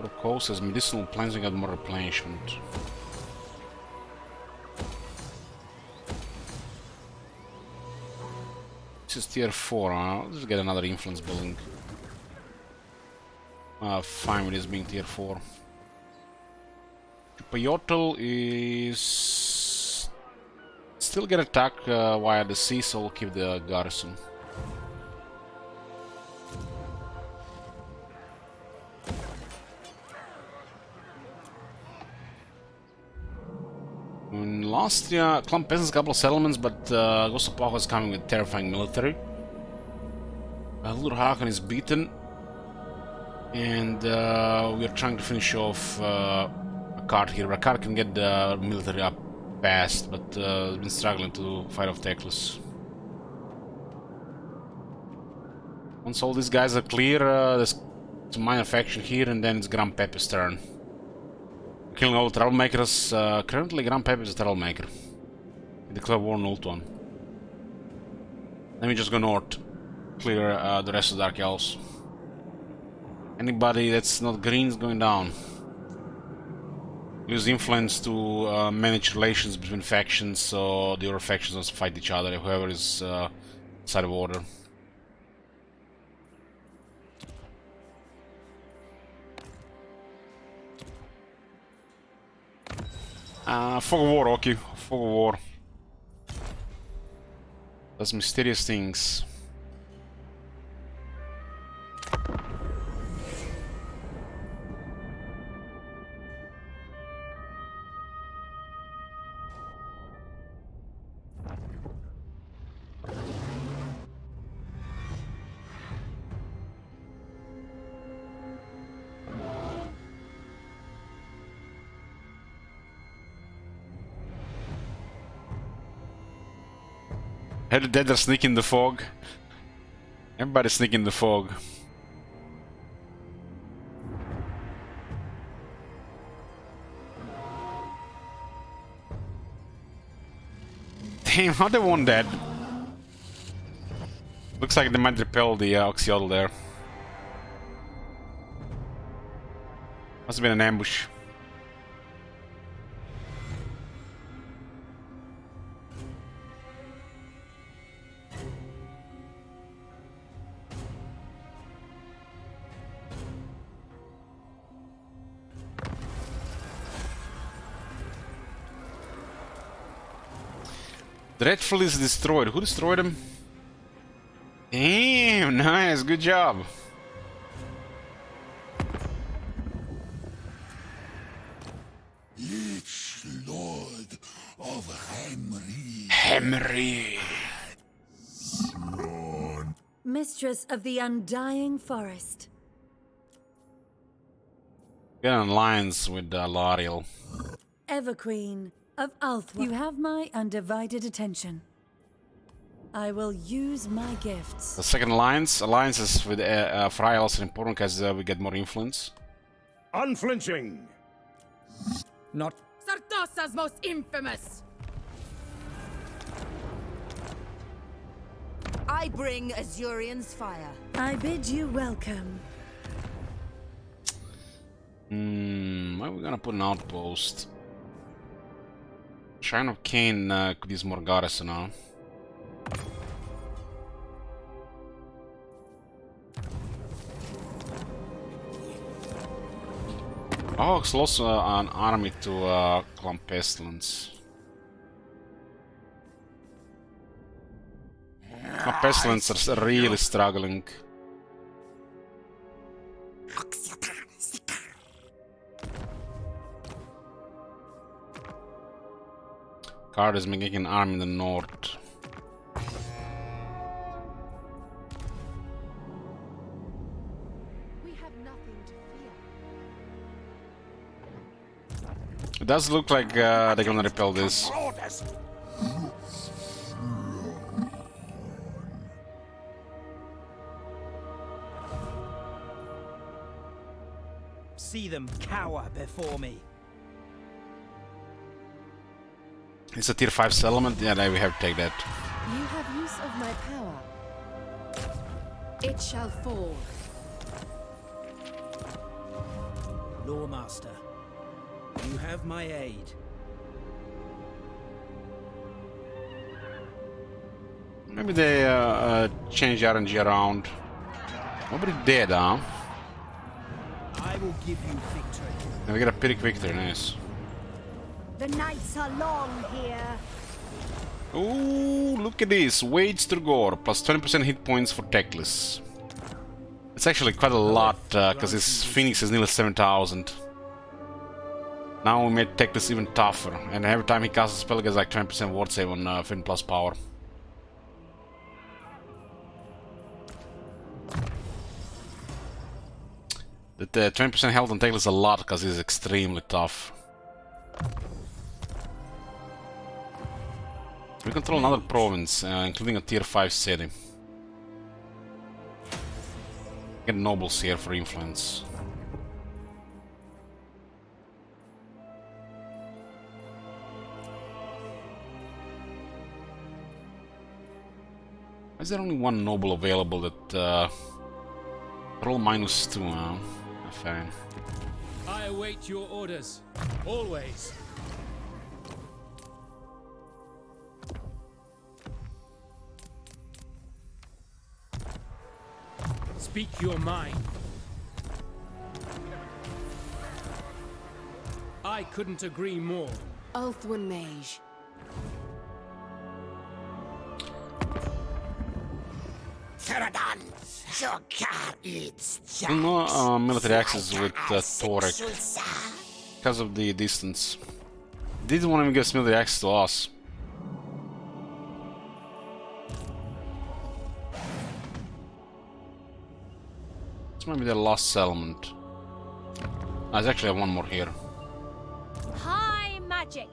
Procos has medicinal plants and got more replenishment. This is tier 4, huh? Let's get another influence building. Fine with this being tier 4. Payotl is still get attacked via the sea, so we'll keep the garrison. In Lastria, Clump Peasants, a couple of settlements, but Gosopako is coming with terrifying military. Lur Hakan is beaten, and we are trying to finish off a card here. A card can get the military up fast, but has been struggling to fight off Teclis. Once all these guys are clear, there's some minor faction here, and then it's Grand Pepe's turn. Killing all the troublemakers. Currently, Grand Pepe is a troublemaker. We declare war on Ultuan. Let me just go north, clear the rest of the Dark Elves. Anybody that's not green is going down. Use influence to manage relations between factions, so the other factions don't fight each other, whoever is outside of order. Fog of War, okay. Fog of War. Does mysterious things. How the dead are sneaking in the fog. Everybody's sneaking in the fog. Damn, how they won that? Looks like they might repel the Oxyotl there. Must have been an ambush. Dreadful is destroyed. Who destroyed him? Damn, nice, good job. memory. Mistress of the Undying Forest. Get an alliance with Lariel. Everqueen of Althwa. You have my undivided attention. I will use my gifts. The second alliances with Freya are also important because we get more influence. Unflinching. Not Sartosa's most infamous. I bring Azurian's fire. I bid you welcome. Where are we gonna put an outpost? Shrine of Cain could use more garrison now. Oh, it's lost an army to Clan Pestilence. Clan Pestilence are really struggling. Card is making an army in the north. We have nothing to fear. It does look like they're gonna repel this. See them cower before me. It's a tier 5 settlement. Yeah, there we have to take that. You have use of my power. It shall fall. Loremaster, you have my aid. Maybe they change RNG around. Nobody dead, huh? I will give you victory. And we get a pretty victory, nice. The nights are long here. Ooh, look at this. Wage to gore, plus 20% hit points for Teclis. It's actually quite a lot, because his Phoenix is nearly 7,000. Now we made Teclis even tougher, and every time he casts a spell, he gets like 20% ward save on Fin plus power. The 20% health on Teclis is a lot, because he's extremely tough. We control another province, including a tier 5 city. Get nobles here for influence. Why is there only one noble available that roll -2, huh? Fine. I await your orders. Always. Speak your mind. I couldn't agree more. Ulthwan Mage. No military access with Torek because of the distance. Didn't want to give us military access to us. This might be the last settlement. There's actually one more here. High magic.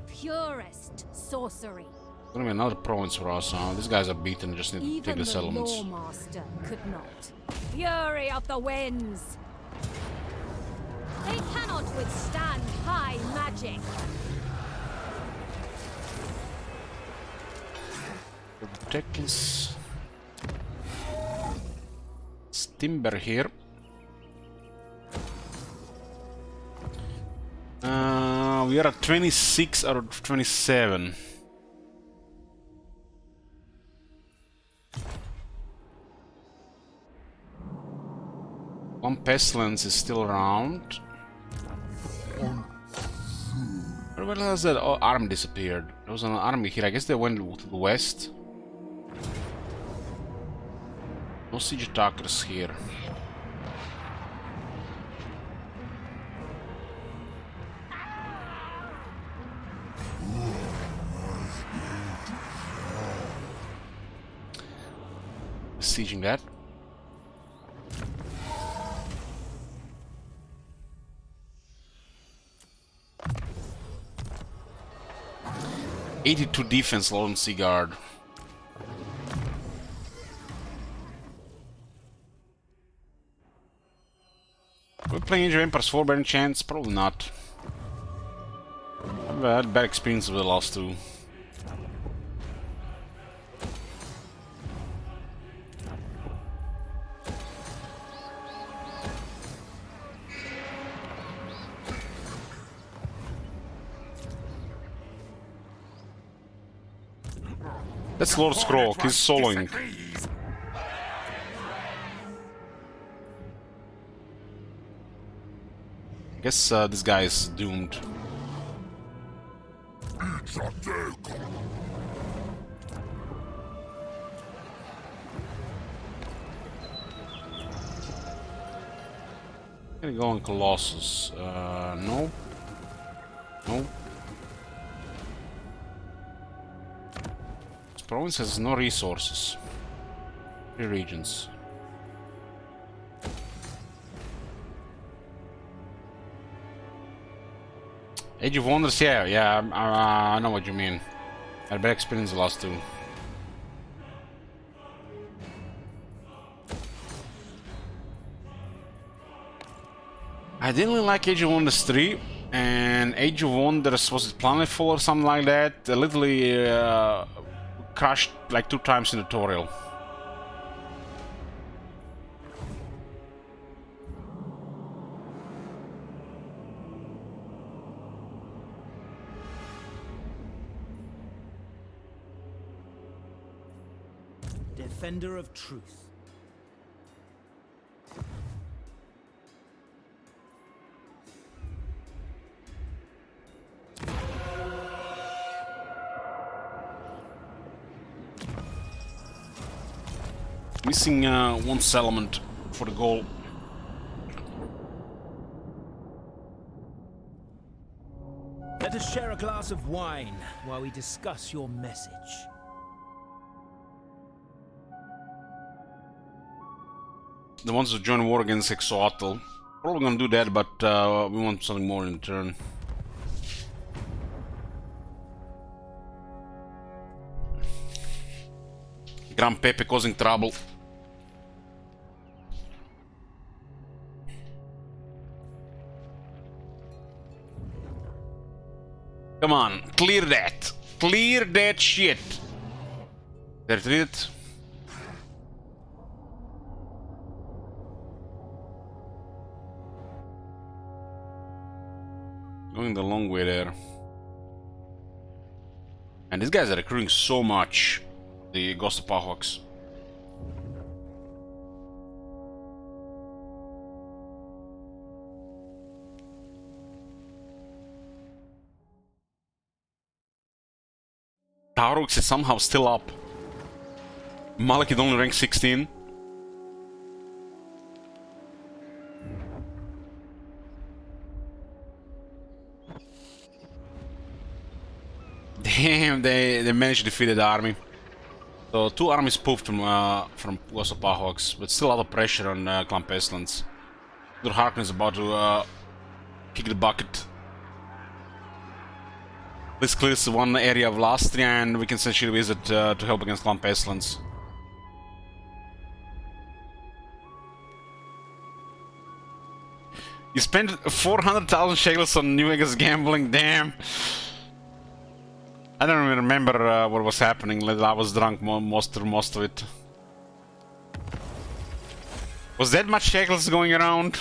Purest sorcery. It's gonna be another province for us. These guys are beaten, just need to take the settlements. Even the Loremaster could not. Fury of the winds. They cannot withstand high magic. Teclis. Timber here. We are at 26 out of 27. One pestilence is still around. Where has that army disappeared? There was an army here. I guess they went to the west. No siege attackers here. besieging that. '82 defense, Lone Sea Guard. We're playing Age of Empires 4 by any chance? Probably not. I've had bad experience with the last two. That's Lord Scroll, he's soloing. I guess this guy is doomed. Gonna go on Colossus. No. No. This province has no resources. 3 regions. Age of Wonders, yeah, I know what you mean. I had bad experience the last two. I didn't really like Age of Wonders 3, and Age of Wonders, was it Planetfall or something like that? Literally crashed like 2 times in the tutorial. Defender of truth. Missing 1 settlement for the goal. Let us share a glass of wine while we discuss your message. The ones who join war against Exoatl. Probably gonna do that, but we want something more in return. Grand Pepe causing trouble. Come on, clear that! Clear that shit! There's it. Going the long way there. And these guys are recruiting so much. The Ghost of Pahawks. Taurux is somehow still up. Malekith only rank 16. Damn, they managed to defeat the army. So 2 armies poofed from Ghost of Pahawks, but still a lot of pressure on Clan Pestilence. Lord Harkon is about to kick the bucket. This clears 1 area of Lastria, and we can send Shield Wizard to help against Clan Pestilence. You spent 400,000 shekels on New Vegas gambling, damn! I don't even remember what was happening. I was drunk most of it. Was that much shekels going around?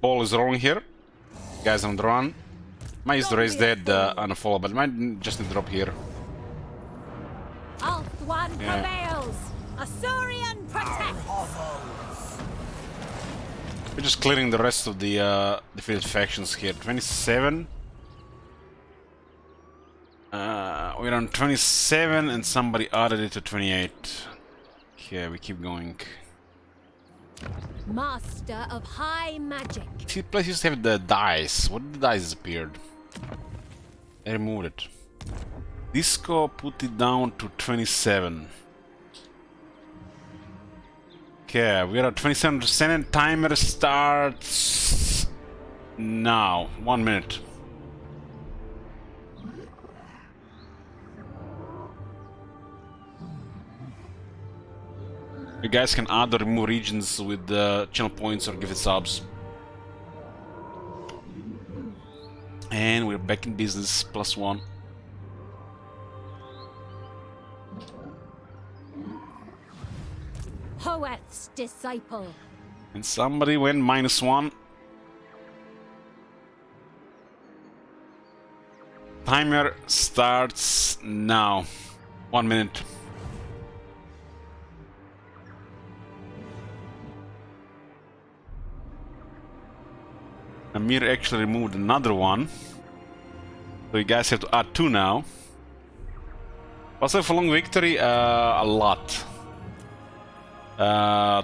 Ball is rolling here. Guys on the run. My Isidore is dead on a follow, but might just need to drop here. One prevails. Asuryan protects. We're just clearing the rest of the defeated factions here. 27. We're on 27, and somebody added it to 28. Okay, we keep going. Master of high magic. See, place used to have the dice. What did the dice disappeared? I removed it. Disco put it down to 27. Okay, we are at 27% and timer starts now. 1 minute. You guys can add or remove regions with channel points or give it subs. And we're back in business, +1. Hoeth's disciple. And somebody went -1. Timer starts now. 1 minute. Amir actually removed another one. So you guys have to add 2 now. Also for long victory, a lot.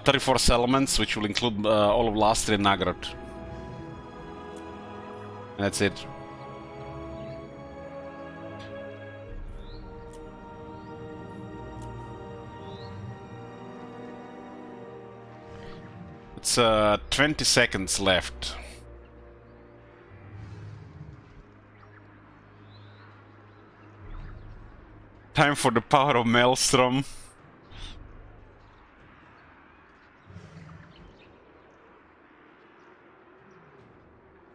34 settlements, which will include all of Lastri and Nagrod. And that's it. It's 20 seconds left. Time for the power of Maelstrom.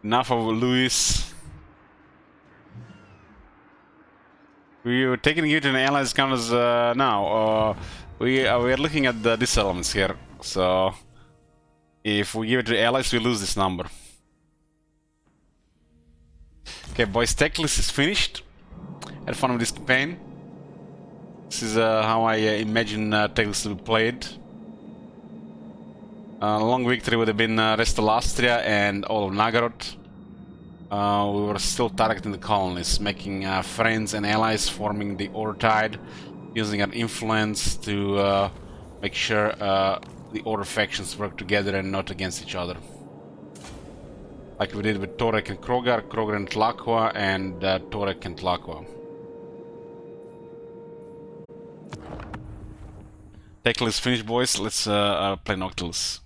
Enough of Louis. We are taking you to an allies counters now. We are looking at these elements here. So if we give it to allies, we lose this number. Okay, boys, tech list is finished. Had fun with this campaign. This is how I imagine tech list to be played. Long victory would have been rest of Lastria and all of Nagarod. We were still targeting the colonies, making friends and allies, forming the Order Tide, using our influence to make sure the Order factions work together and not against each other. Like we did with Torek and Krogar, Krogar and Tlaqua, and Torek and Tlaqua. Tech list finished, boys. Let's play Noctilus.